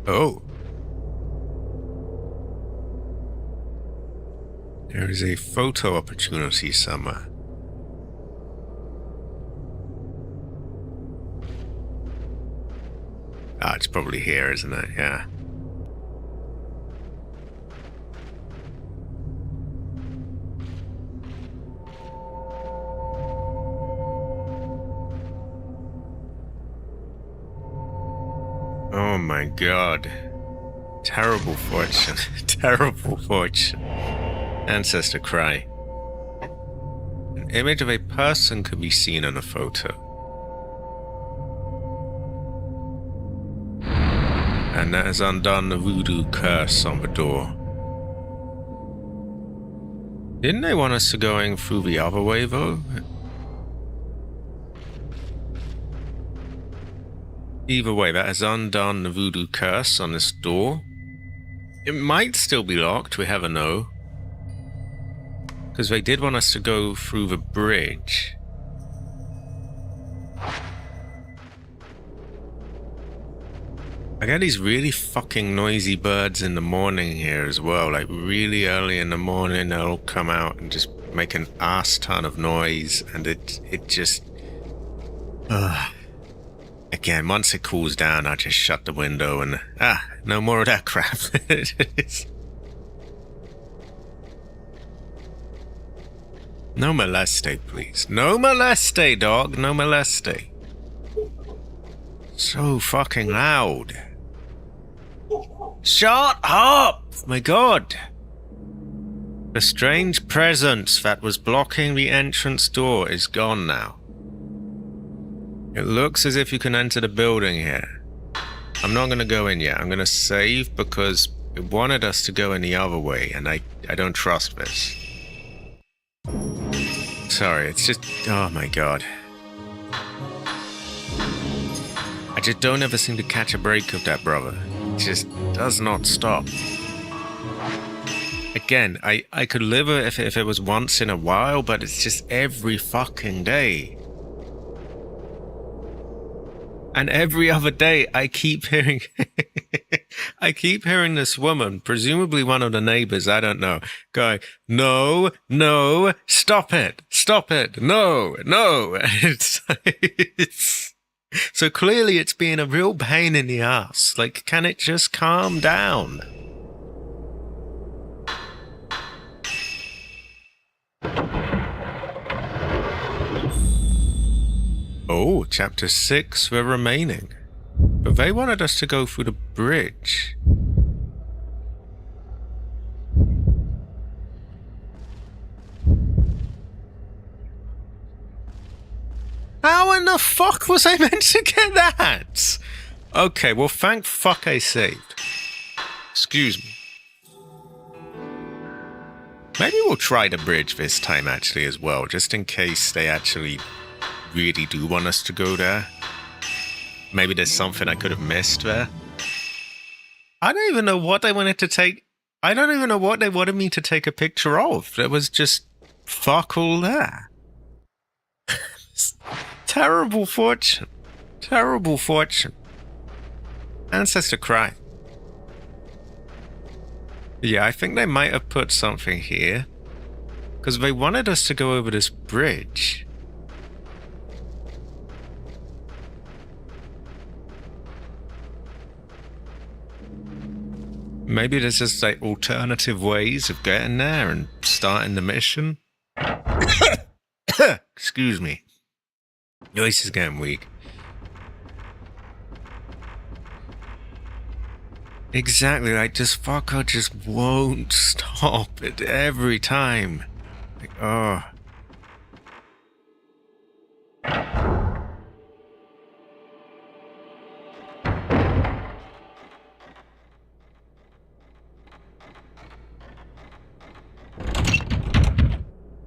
Oh. There is a photo opportunity somewhere. Ah, it's probably here, isn't it? Yeah. Oh my god. Terrible fortune. Terrible fortune. Ancestor cry. An image of a person could be seen in a photo. And that has undone the voodoo curse on the door. Didn't they want us to going through the other way, though? Either way, that has undone the voodoo curse on this door. It might still be locked, we never know. Because they did want us to go through the bridge. I get these really fucking noisy birds in the morning here as well. Like really early in the morning, they'll come out and just make an ass ton of noise, and it just. Again, once it cools down, I just shut the window and no more of that crap. No moleste, please. No moleste, dog. No moleste. So fucking loud. Shut up! My god. The strange presence that was blocking the entrance door is gone now. It looks as if you can enter the building here. I'm not going to go in yet. I'm going to save because it wanted us to go in the other way, and I don't trust this. Sorry, it's just... Oh my god. I just don't ever seem to catch a break of that, brother. It just does not stop. Again, I could live it if it was once in a while, but it's just every fucking day. And every other day, I keep hearing... I keep hearing this woman, presumably one of the neighbors, I don't know, going, no, no, stop it, no, no. So clearly it's being a real pain in the ass. Like, can it just calm down? Oh, chapter 6, the remaining. But they wanted us to go through the bridge. How in the fuck was I meant to get that? Okay, well thank fuck I saved. Excuse me. Maybe we'll try the bridge this time actually as well, just in case they actually really do want us to go there. Maybe there's something I could have missed there. I don't even know what they wanted to take. I don't even know what they wanted me to take a picture of. There was just fuck all there. Terrible fortune. Terrible fortune. Ancestor cry. Yeah, I think they might have put something here. Because they wanted us to go over this bridge. Maybe there's just like alternative ways of getting there and starting the mission. Excuse me. Voice is getting weak. Exactly, like this fucker just won't stop it every time. Like, oh.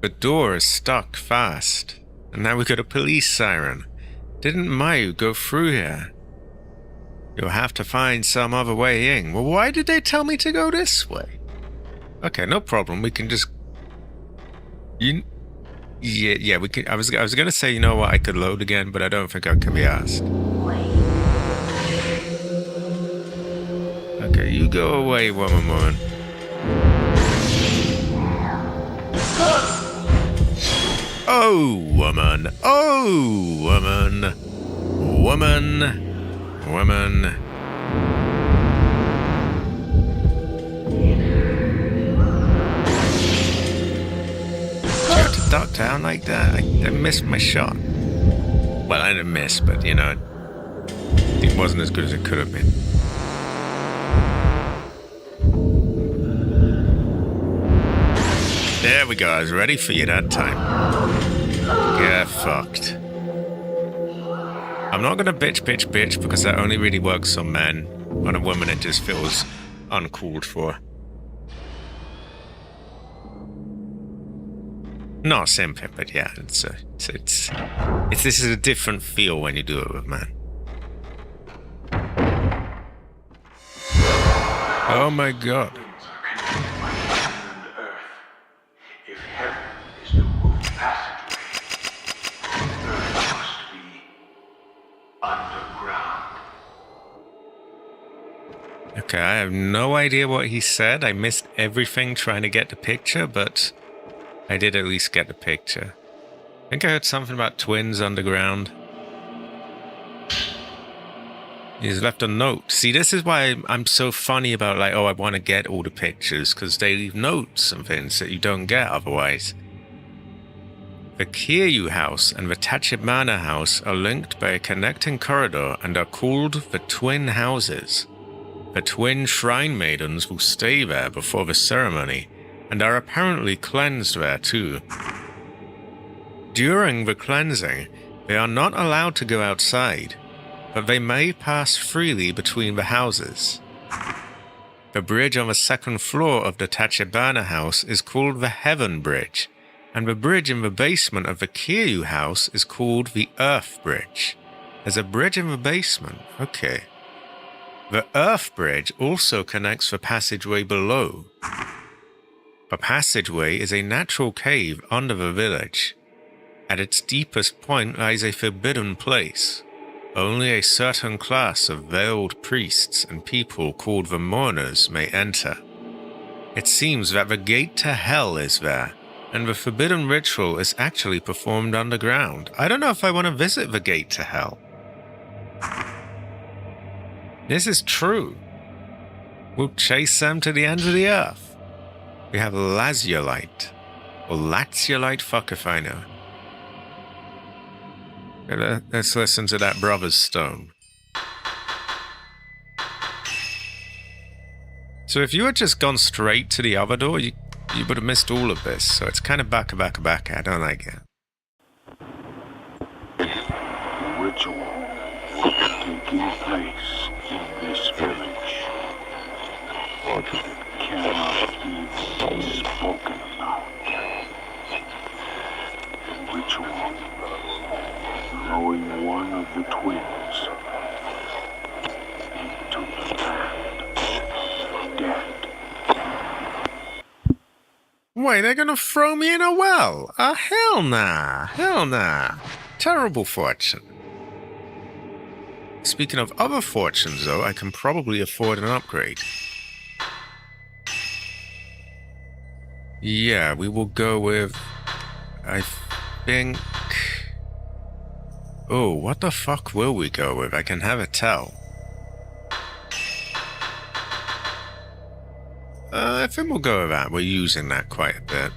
The door is stuck fast, and now we got a police siren. Didn't Mayu go through here? You'll have to find some other way in. Well, why did they tell me to go this way? Okay, no problem. We can just... Yeah, we can... I was gonna say, you know what, I could load again, but I don't think I can be asked. Okay, you go away, woman. Oh, woman. Oh, woman. Woman. Did you have to duck down like that? I missed my shot. Well, I didn't miss, but, you know, it wasn't as good as it could have been. There we go, I was ready for you that time. Get fucked. I'm not gonna bitch because that only really works on men. On a woman, it just feels uncalled for. Not simping, but yeah, it's this is a different feel when you do it with men. Oh my god. If heaven is the moving passageway, earth must be underground. Okay, I have no idea what he said. I missed everything trying to get the picture, but I did at least get the picture. I think I heard something about twins underground. He's left a note. See, this is why I'm so funny about, like, oh, I want to get all the pictures, because they leave notes and things that you don't get otherwise. The Kiryu house and the Tachibana house are linked by a connecting corridor and are called the Twin Houses. The twin shrine maidens will stay there before the ceremony, and are apparently cleansed there too. During the cleansing, they are not allowed to go outside, but they may pass freely between the houses. The bridge on the second floor of the Tachibana house is called the Heaven Bridge, and the bridge in the basement of the Kiryu house is called the Earth Bridge. There's a bridge in the basement, okay. The Earth Bridge also connects the passageway below. The passageway is a natural cave under the village. At its deepest point lies a forbidden place. Only a certain class of veiled priests and people called the mourners may enter. It seems that the gate to hell is there, and the forbidden ritual is actually performed underground. I don't know if I want to visit the gate to hell. This is true. We'll chase them to the ends of the earth. We have Laziolite. Or Laziolite, fuck if I know. Let's listen to that Brother's Stone. So if you had just gone straight to the other door, you would have missed all of this. So it's kind of back. I don't like it. Ritual taking place in this village. It cannot be spoken about. Ritual throwing one of the twins into the land of dead. Wait, they're gonna throw me in a well? Hell nah. Hell nah. Terrible fortune. Speaking of other fortunes, though, I can probably afford an upgrade. Yeah, we will go with... I think... Oh, what the fuck will we go with? I can have a tell. I think we'll go with that. We're using that quite a bit.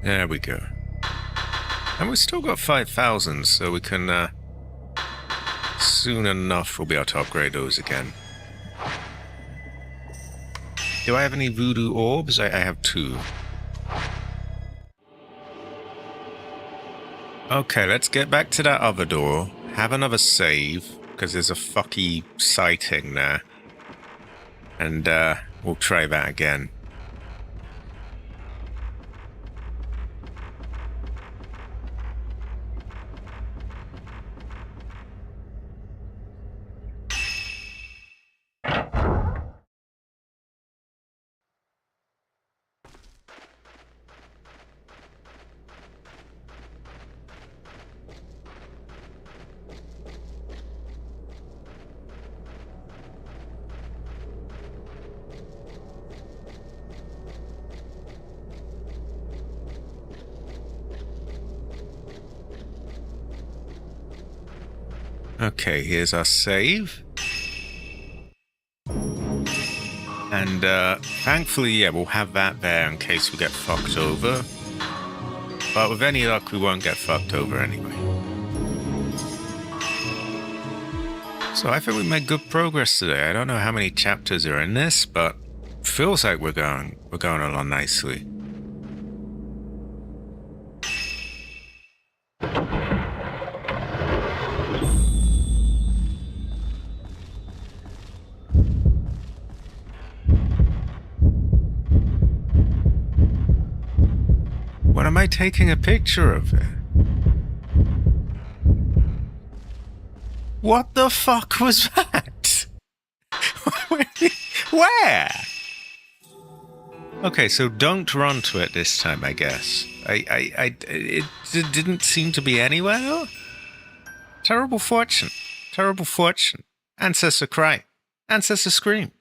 There we go. And we've still got 5,000, so we can, soon enough we'll be able to upgrade those again. Do I have any voodoo orbs? I have 2. Okay, let's get back to that other door. Have another save, because there's a fucky sighting there. And, we'll try that again. Okay, here's our save. And, thankfully, yeah, we'll have that there in case we get fucked over. But with any luck, we won't get fucked over anyway. So I think we made good progress today. I don't know how many chapters are in this, but feels like we're going along nicely. What am I taking a picture of it? What the fuck was that? Where? Okay, so don't run to it this time, I guess. It didn't seem to be anywhere, though? Terrible fortune. Terrible fortune. Ancestor cry. Ancestor scream.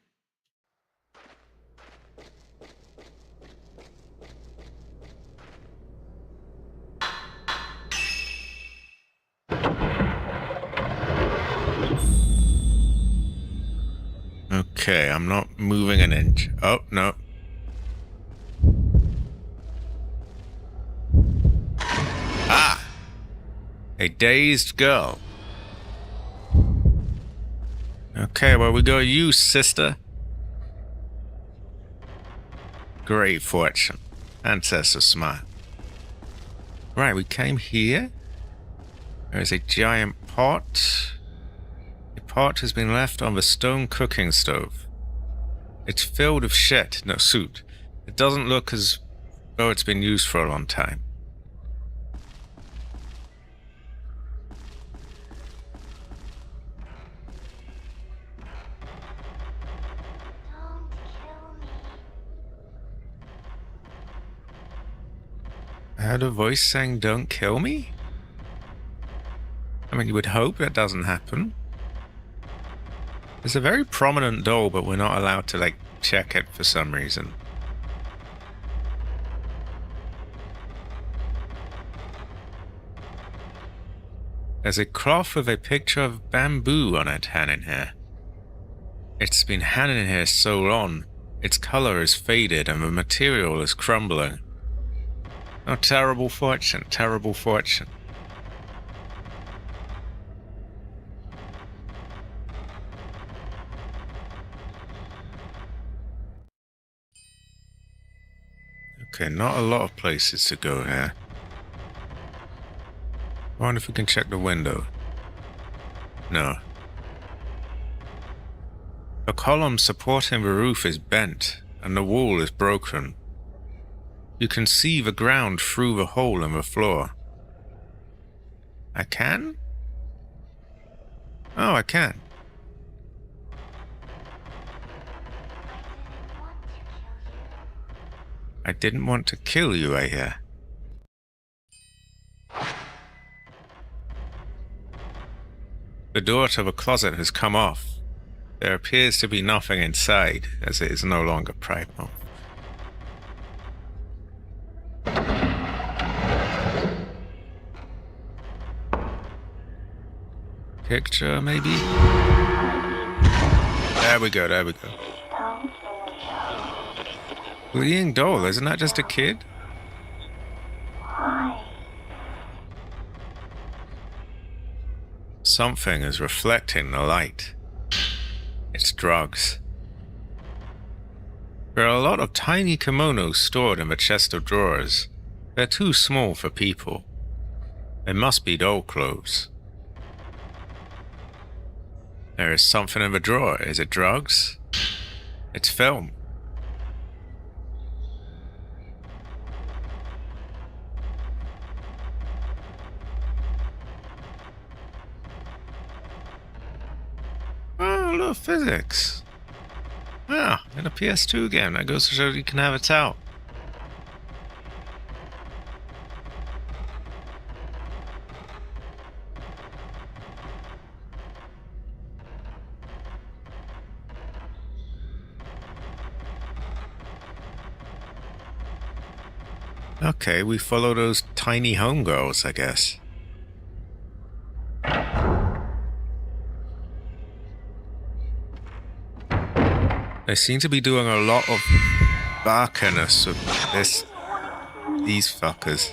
Okay, I'm not moving an inch. Oh, no. Ah! A dazed girl. Okay, well, we got you, sister. Great fortune. Ancestor smile. Right, we came here. There is a giant pot. The pot has been left on the stone cooking stove. It's filled with shit, no soot. It doesn't look as though it's been used for a long time. Don't kill me. I heard a voice saying, "Don't kill me"? I mean, you would hope that doesn't happen. It's a very prominent doll, but we're not allowed to, like, check it for some reason. There's a cloth with a picture of bamboo on it hanging here. It's been hanging here so long, its color is faded and the material is crumbling. Oh, terrible fortune, terrible fortune. Okay, not a lot of places to go here. I wonder if we can check the window. No. The column supporting the roof is bent, and the wall is broken. You can see the ground through the hole in the floor. I can? Oh, I can. I didn't want to kill you, I hear. The door to the closet has come off. There appears to be nothing inside, as it is no longer primal. Picture, maybe? There we go, there we go. Bleeding doll, isn't that just a kid? Why? Something is reflecting the light. It's drugs. There are a lot of tiny kimonos stored in the chest of drawers. They're too small for people. They must be doll clothes. There is something in the drawer. Is it drugs? It's film. Oh, look, physics. Ah, in a PS2 game. That goes to show you can have it out. Okay, we follow those tiny homegirls, I guess. They seem to be doing a lot of barkiness with these fuckers.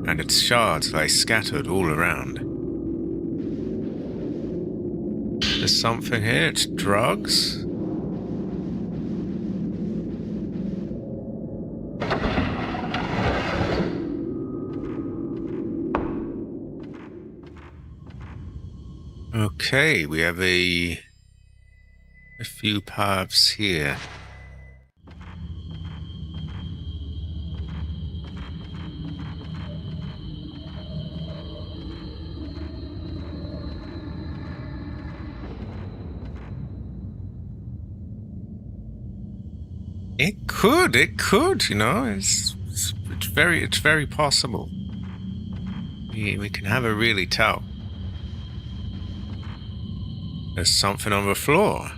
and its shards lie scattered all around. There's something here. It's drugs. Okay, we have a few paths here. It could, you know, it's very possible. We can never really tell. There's something on the floor.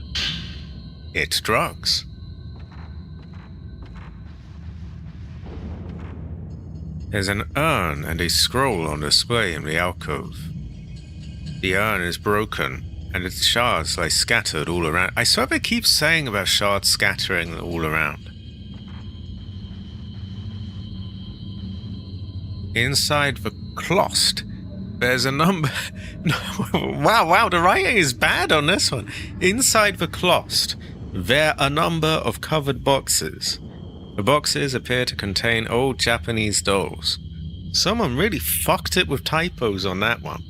It's drugs. There's an urn and a scroll on display in the alcove. The urn is broken, and its shards lie scattered all around. I swear they keep saying about shards scattering all around. Inside the closet, there's a number... wow, the writing is bad on this one. Inside the closet, there are a number of covered boxes. The boxes appear to contain old Japanese dolls. Someone really fucked it with typos on that one.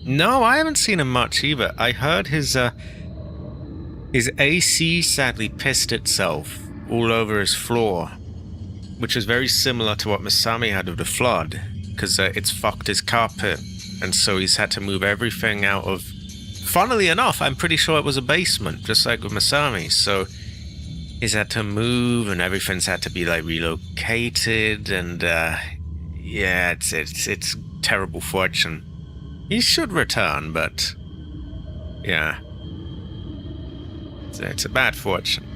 No, I haven't seen him much either. I heard his AC sadly pissed itself all over his floor, which is very similar to what Masami had of the flood, because it's fucked his carpet, and so he's had to move everything out of... Funnily enough, I'm pretty sure it was a basement, just like with Masami, so he's had to move, and everything's had to be, like, relocated, and, yeah, it's terrible fortune. He should return, but... yeah. It's a bad fortune.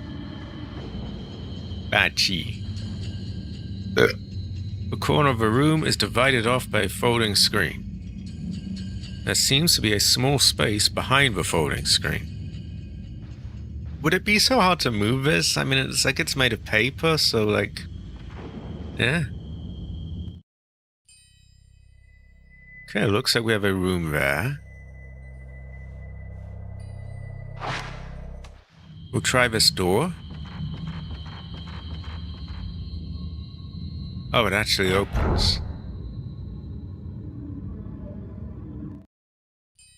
Bad chi. The corner of a room is divided off by a folding screen. There seems to be a small space behind the folding screen. Would it be so hard to move this? I mean, it's like it's made of paper, so like... yeah. Okay, looks like we have a room there. We'll try this door. Oh, it actually opens.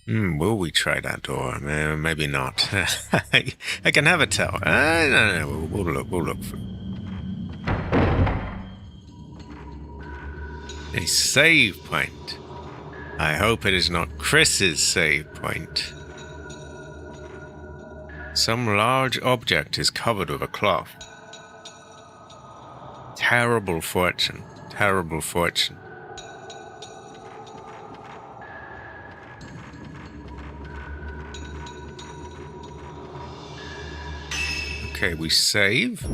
Will we try that door? Maybe not. I can never tell. No, we'll look for a save point. I hope it is not Chris's save point. Some large object is covered with a cloth. Terrible fortune. Terrible fortune. Okay, we save.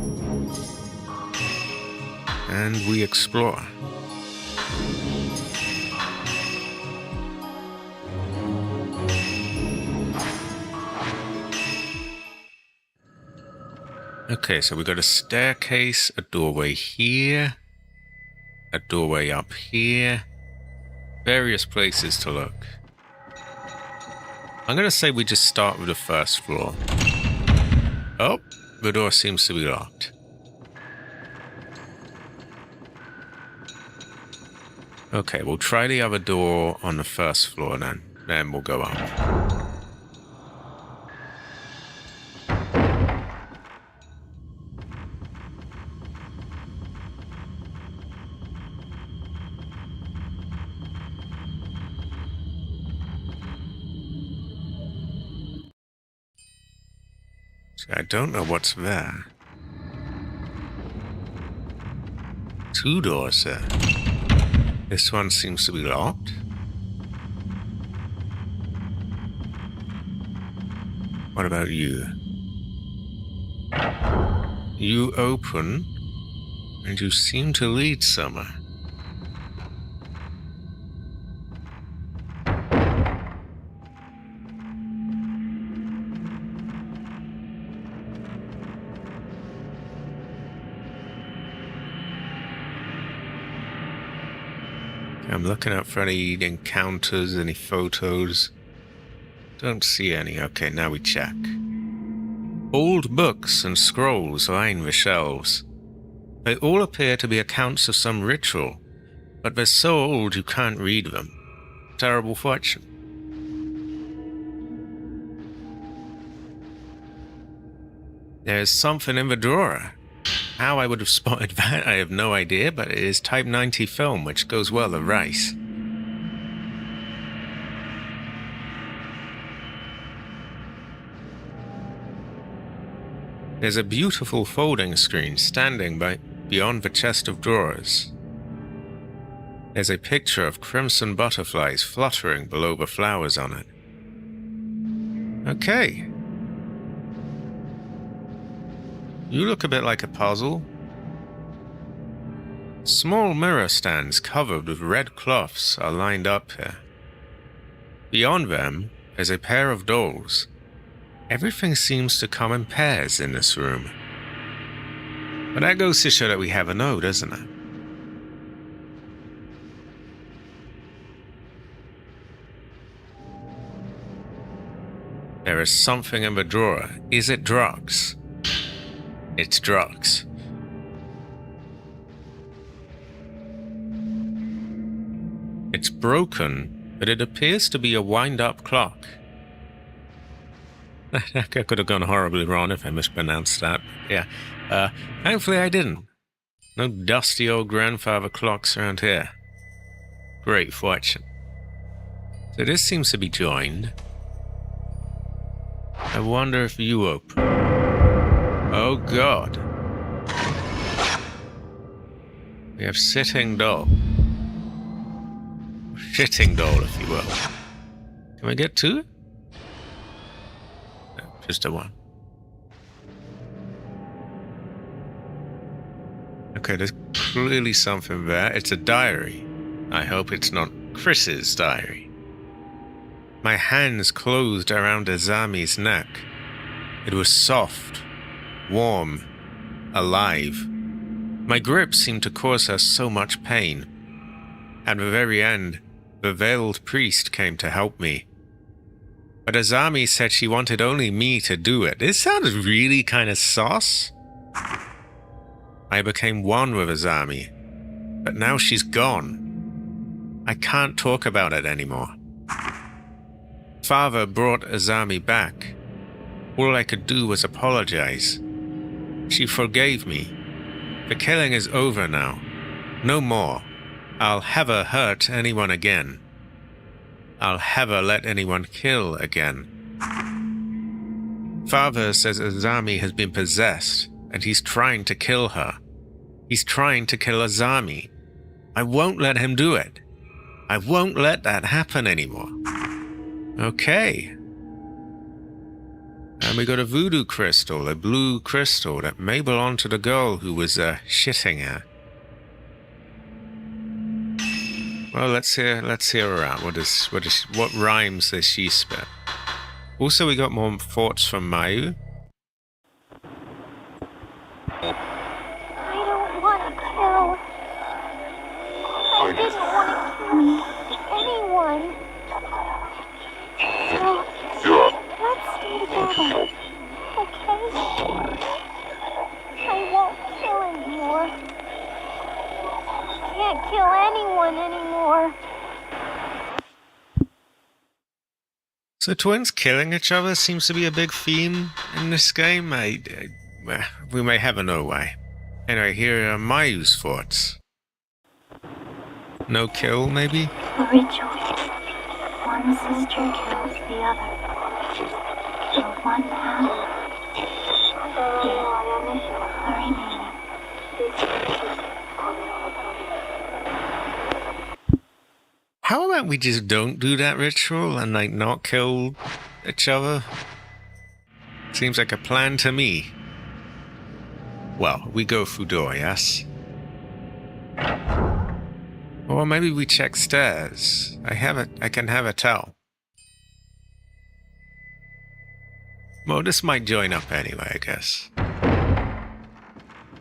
And we explore. Okay, so we got a staircase, a doorway here, a doorway up here, various places to look. I'm gonna say we just start with the first floor. Oh, the door seems to be locked. Okay, we'll try the other door on the first floor then we'll go up. I don't know what's there. 2 doors there. This one seems to be locked. What about you? You open, and you seem to lead somewhere. I'm looking out for any encounters, any photos. Don't see any. Okay, now we check. Old books and scrolls line the shelves. They all appear to be accounts of some ritual, but they're so old you can't read them. Terrible fortune. There's something in the drawer. How I would have spotted that, I have no idea, but it is Type 90 film, which goes well with rice. There's a beautiful folding screen standing beyond the chest of drawers. There's a picture of crimson butterflies fluttering below the flowers on it. Okay. You look a bit like a puzzle. Small mirror stands covered with red cloths are lined up here. Beyond them is a pair of dolls. Everything seems to come in pairs in this room. But that goes to show that we have a no, doesn't it? There is something in the drawer. Is it drugs? It's drugs. It's broken, but it appears to be a wind-up clock. I could have gone horribly wrong if I mispronounced that. Yeah, thankfully I didn't. No dusty old grandfather clocks around here. Great fortune. So this seems to be joined. I wonder if you open. Oh God. We have sitting doll. Shitting doll, if you will. Can we get two? No, just a one. Okay, there's clearly something there. It's a diary. I hope it's not Chris's diary. My hands closed around Azami's neck. It was soft, warm, alive. My grip seemed to cause her so much pain. At the very end, the veiled priest came to help me. But Azami said she wanted only me to do it. This sounded really kind of sus. I became one with Azami, but now she's gone. I can't talk about it anymore. Father brought Azami back. All I could do was apologize. She forgave me. The killing is over now. No more. I'll never hurt anyone again. I'll never let anyone kill again. Father says Azami has been possessed, and he's trying to kill her. He's trying to kill Azami. I won't let him do it. I won't let that happen anymore. Okay. And we got a voodoo crystal, a blue crystal that may belong to the girl who was shitting her. Well, let's hear her out. What rhymes does she spit? Also, we got more thoughts from Mayu. I don't want to kill. I didn't want to kill anyone. So, let's stay together, okay? I won't kill anymore. I can't kill anyone anymore. So twins killing each other seems to be a big theme in this game. We may have a no way. Anyway, here are Mayu's thoughts. No kill, maybe? A ritual. One sister kills the other. Kill one half. The remaining. How about we just don't do that ritual and not kill each other? Seems like a plan to me. Well, we go through door, yes? Or maybe we check stairs. I can have a tell. Well, this might join up anyway, I guess.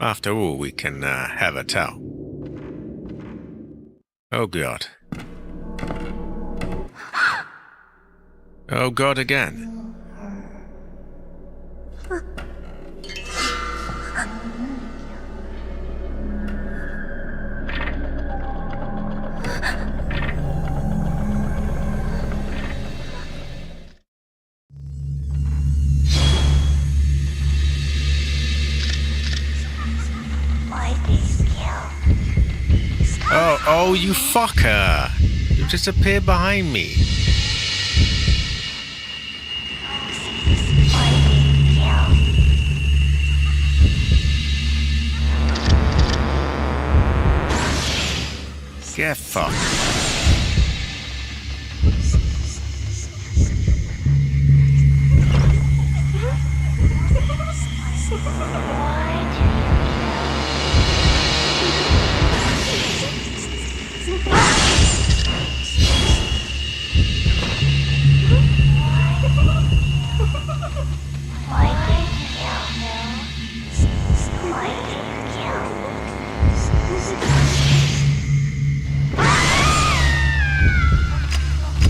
After all, we can have a tell. Oh god. Oh god again. Oh, you fucker! You just appeared behind me. Get fucked.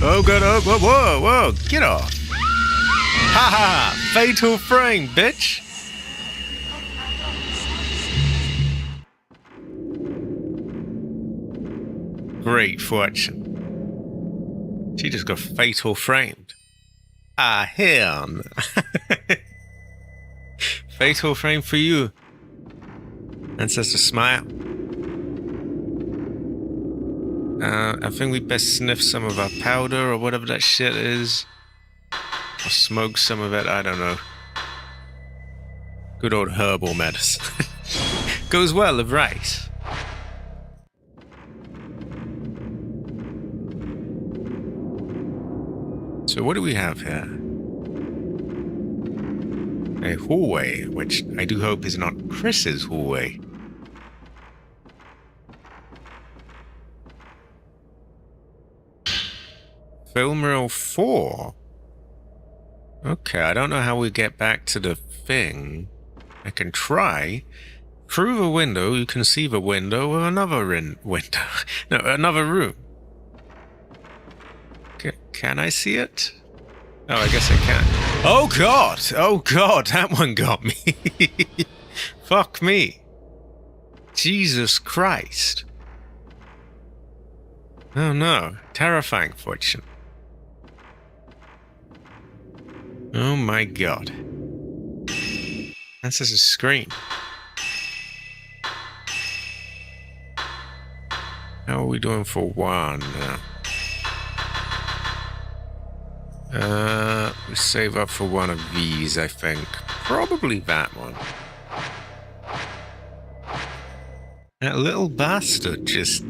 Oh god, oh, whoa, get off. Haha, fatal frame, bitch. Great fortune. She just got fatal framed. Ah, him. Fatal frame for you. Ancestor smile. I think we best sniff some of our powder or whatever that shit is. Or smoke some of it, I don't know. Good old herbal medicine. Goes well with rice. So what do we have here? A hallway, which I do hope is not Chris's hallway. Film reel 4. Okay, I don't know how we get back to the thing. I can try. Through the window, you can see the window or another window. No, another room. Can I see it? Oh, I guess I can. Oh god! Oh god, that one got me. Fuck me. Jesus Christ. Oh no, terrifying fortune. Oh my god. That's just a scream. How are we doing for one? We save up for one of these, I think. Probably that one. That little bastard just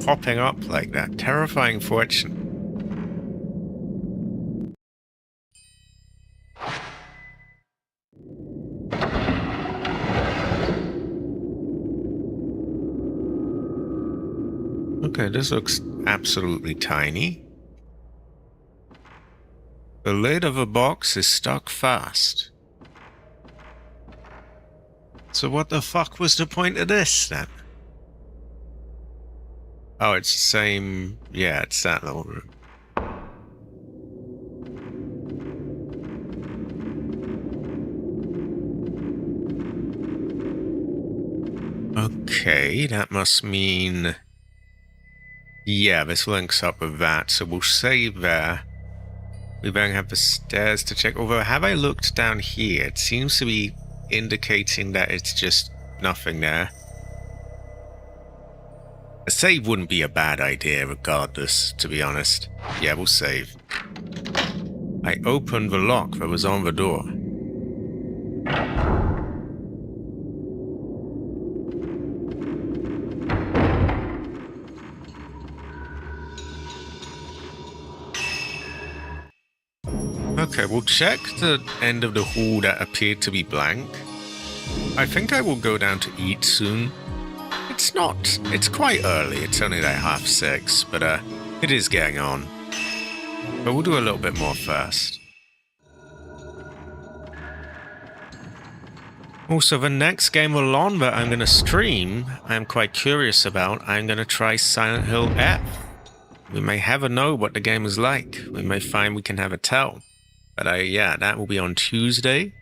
popping up like that. Terrifying fortune. Okay, this looks absolutely tiny. The lid of a box is stuck fast. So what the fuck was the point of this, then? Oh, it's the same... Yeah, it's that little room. Okay, that must mean... Yeah, this links up with that, so we'll save there. We then have the stairs to check. Although, have I looked down here? It seems to be indicating that it's just nothing there. A save wouldn't be a bad idea regardless, to be honest. Yeah, we'll save. I opened the lock that was on the door. Okay, we'll check the end of the hall that appeared to be blank. I think I will go down to eat soon. It's quite early, it's only like 6:30, but it is getting on. But we'll do a little bit more first. Also, the next game along that I'm going to stream, I'm quite curious about. I'm going to try Silent Hill F. We may never know what the game is like. We may find we can have a tell. But yeah, that will be on Tuesday.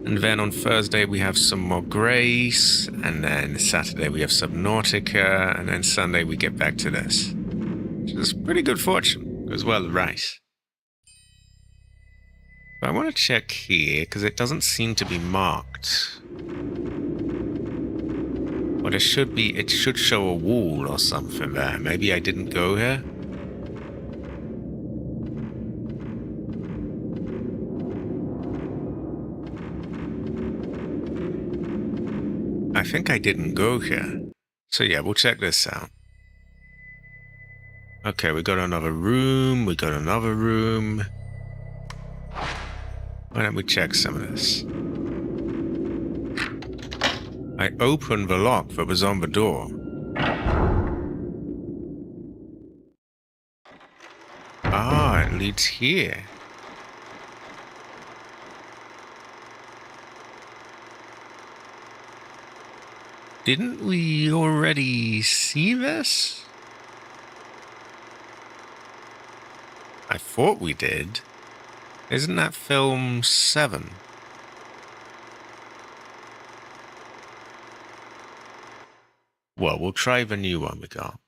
And then on Thursday we have some more Grace. And then Saturday we have Subnautica. And then Sunday we get back to this. Which is pretty good fortune. As well, right. But I want to check here, because it doesn't seem to be marked. But it should show a wall or something there. Maybe I didn't go here? I think I didn't go here. So yeah, we'll check this out. Okay, we got another room, we got another room. Why don't we check some of this? I opened the lock that was on the door. Ah, it leads here. Didn't we already see this? I thought we did. Isn't that film 7? Well, we'll try the new one we got.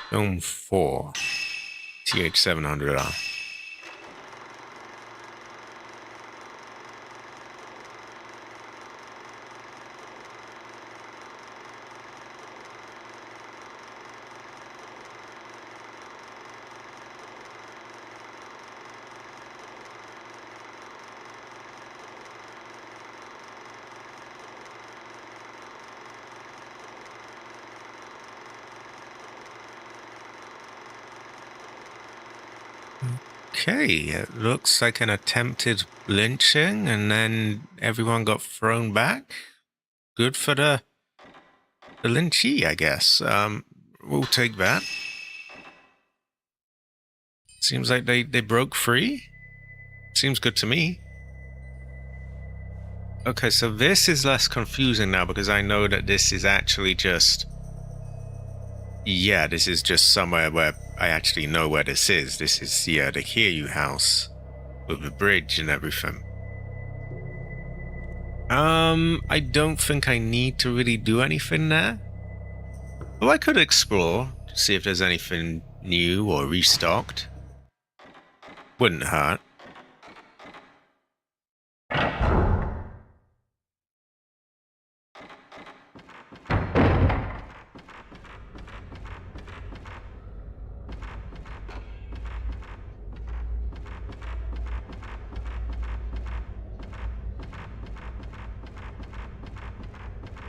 Film 4. TH700R. Okay, it looks like an attempted lynching, and then everyone got thrown back. Good for the lynchee, I guess. We'll take that. Seems like they broke free. Seems good to me. Okay, so this is less confusing now, because I know that this is actually just... Yeah, this is just somewhere where I actually know where this is. This is, yeah, the Hear You house with the bridge and everything. I don't think I need to really do anything there. Well, I could explore, see if there's anything new or restocked. Wouldn't hurt.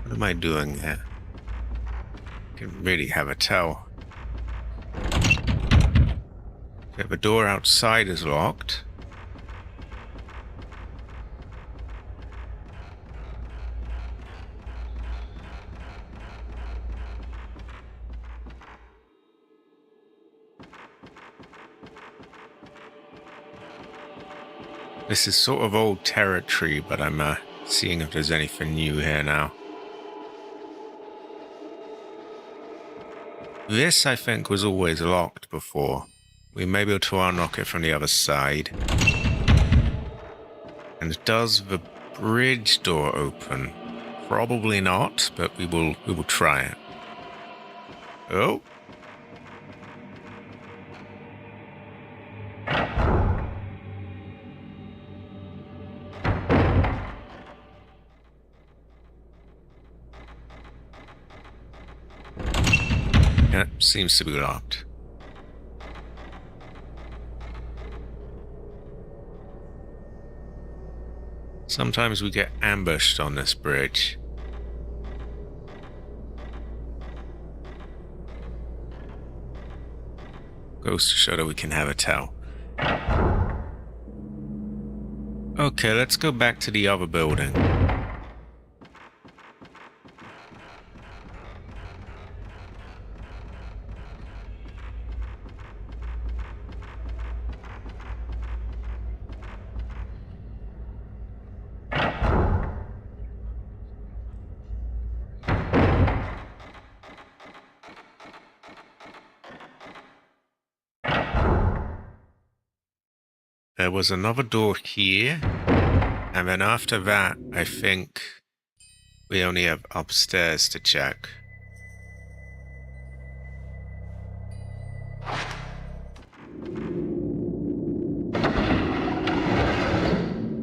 What am I doing here? Can really have a tell. Okay, the door outside is locked. This is sort of old territory, but I'm seeing if there's anything new here now. This, I think, was always locked before. We may be able to unlock it from the other side. And does the bridge door open? Probably not, but we will try it. Oh. Yep, seems to be locked. Sometimes we get ambushed on this bridge. Goes to show that we can have a tell. Okay, let's go back to the other building. There was another door here. And then after that, I think we only have upstairs to check.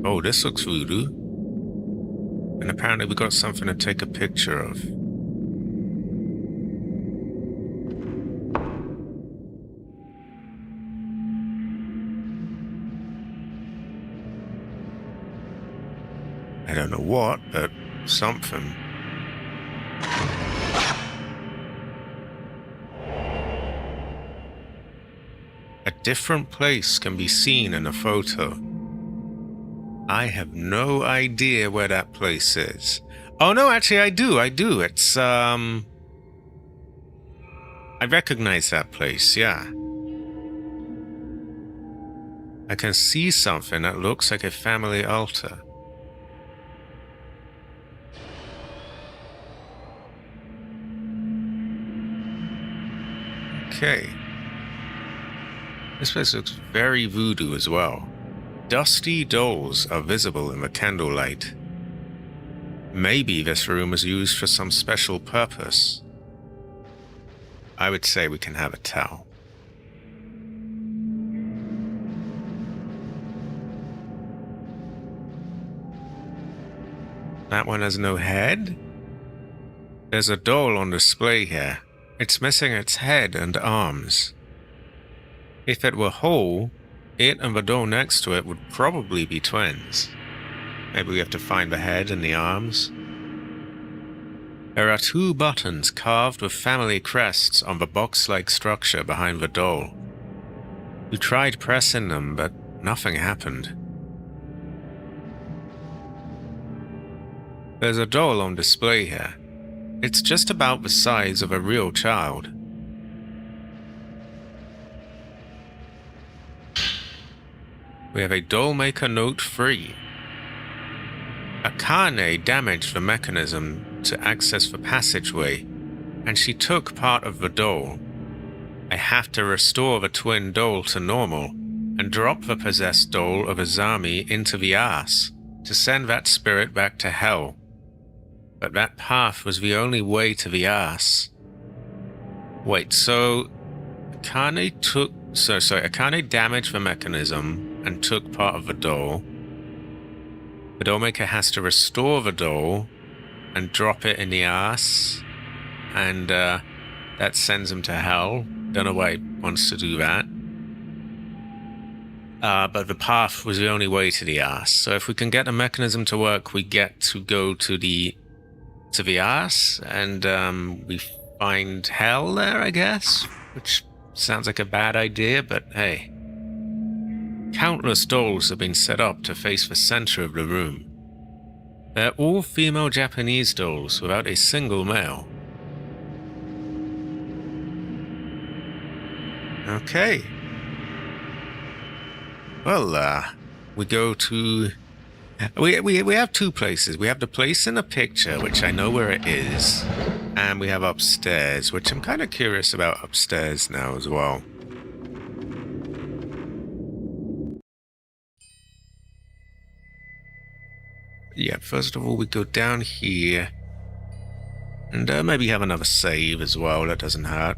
Oh, this looks voodoo. And apparently we got something to take a picture of. I don't know what, but something. A different place can be seen in a photo. I have no idea where that place is. Oh no, actually I do. It's, I recognize that place, yeah. I can see something that looks like a family altar. Okay. This place looks very voodoo as well. Dusty dolls are visible in the candlelight. Maybe this room was used for some special purpose. I would say we can have a towel. That one has no head? There's a doll on display here. It's missing its head and arms. If it were whole, it and the doll next to it would probably be twins. Maybe we have to find the head and the arms. There are 2 buttons carved with family crests on the box-like structure behind the doll. We tried pressing them, but nothing happened. There's a doll on display here. It's just about the size of a real child. We have a Dollmaker Note 3. Akane damaged the mechanism to access the passageway, and she took part of the doll. I have to restore the twin doll to normal, and drop the possessed doll of Azami into the ass, to send that spirit back to hell. But that path was the only way to the ass. Wait, so Akane damaged the mechanism and took part of the doll. The Dollmaker has to restore the doll and drop it in the ass, and that sends him to hell. Don't know why he wants to do that. But the path was the only way to the ass. So if we can get the mechanism to work, we get to go to the ass, and we find hell there, I guess, which sounds like a bad idea, but hey. Countless dolls have been set up to face the center of the room. They're all female Japanese dolls without a single male. Okay. Well, we go to... We have 2 places. We have the place in the picture, which I know where it is, and we have upstairs, which I'm kind of curious about upstairs now as well. Yeah, first of all, we go down here, and maybe have another save as well, that doesn't hurt.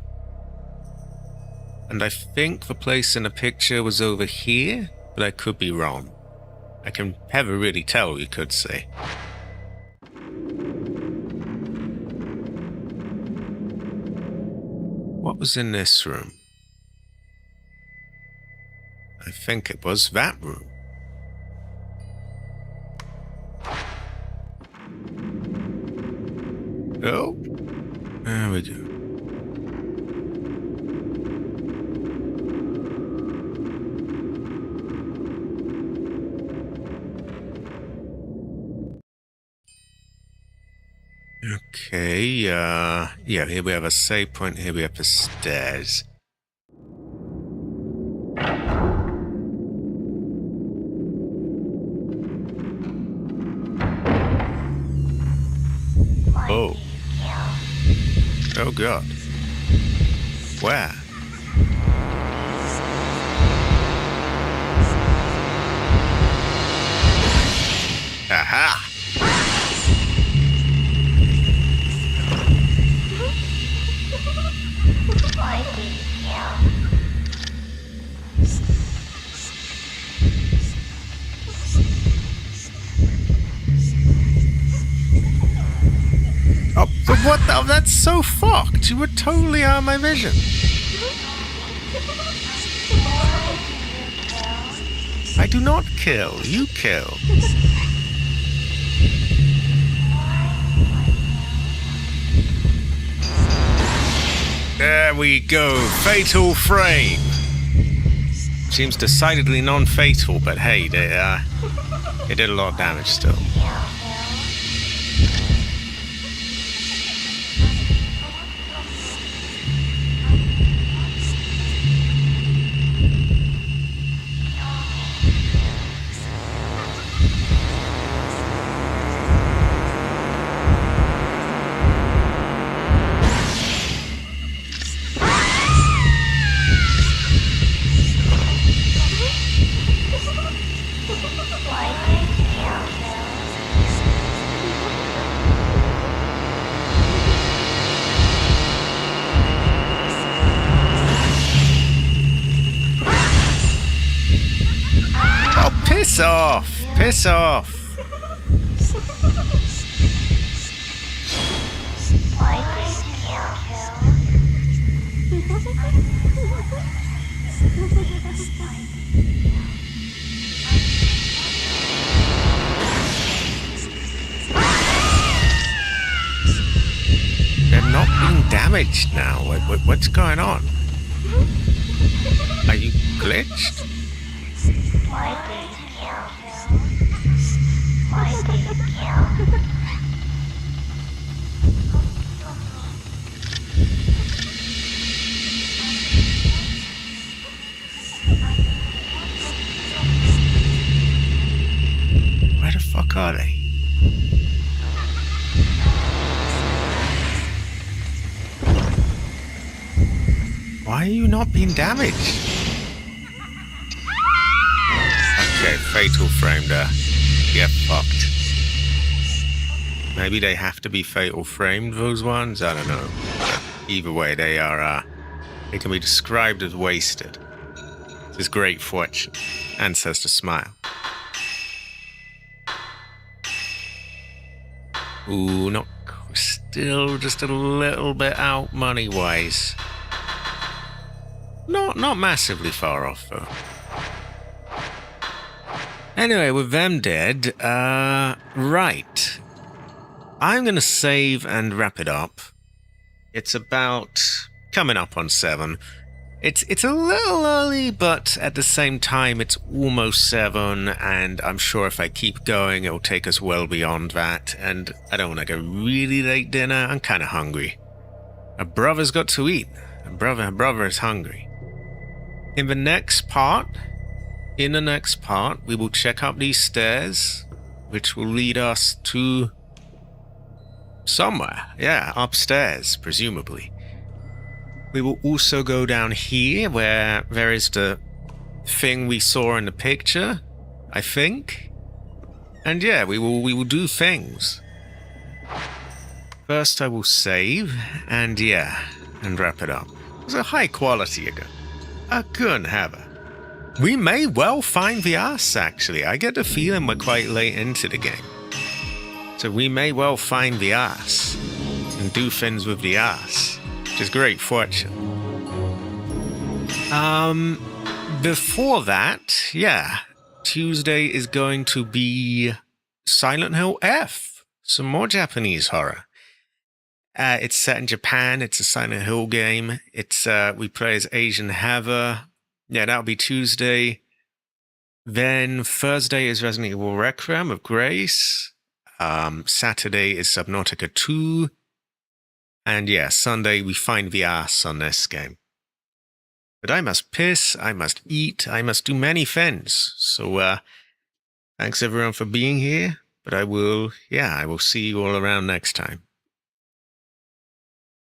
And I think the place in the picture was over here, but I could be wrong. I can never really tell, you could say. What was in this room? I think it was that room. Oh, there we go. Okay, yeah, here we have a save point, here we have the stairs. Oh. Oh god. Where? What the? That's so fucked. You were totally out of my vision. I do not kill. You kill. There we go. Fatal frame. Seems decidedly non-fatal, but hey, they did a lot of damage still. Piss off! Piss off! They're not being damaged now. What's going on? Are you glitched? Where the fuck are they? Why are you not being damaged? Okay, fatal frame there. Get fucked. Maybe they have to be fatal framed, those ones? I don't know. But either way, they can be described as wasted. This is great fortune. Ancestor smile. Ooh, still just a little bit out money-wise. Not massively far off, though. Anyway, with them dead, right. I'm gonna save and wrap it up. It's about coming up on 7. It's a little early, but at the same time, it's almost 7, and I'm sure if I keep going, it'll take us well beyond that, and I don't want like a really late dinner. I'm kind of hungry. A brother's got to eat. A brother is hungry. In the next part, we will check up these stairs, which will lead us to somewhere. Yeah, upstairs, presumably. We will also go down here where there is the thing we saw in the picture, I think. And yeah, we will do things. First I will save, and wrap it up. It's a high quality again. I couldn't have it. We may well find the ass, actually. I get the feeling we're quite late into the game. So we may well find the ass and do things with the ass, which is great fortune. Before that, Tuesday is going to be Silent Hill F. Some more Japanese horror. It's set in Japan. It's a Silent Hill game. We play as Asian Heather. Yeah, that'll be Tuesday. Then Thursday is Resident Evil Requiem of Grace. Saturday is Subnautica 2. And Sunday we find the ass on this game. But I must piss, I must eat, I must do many things. So, thanks everyone for being here. But I will see you all around next time.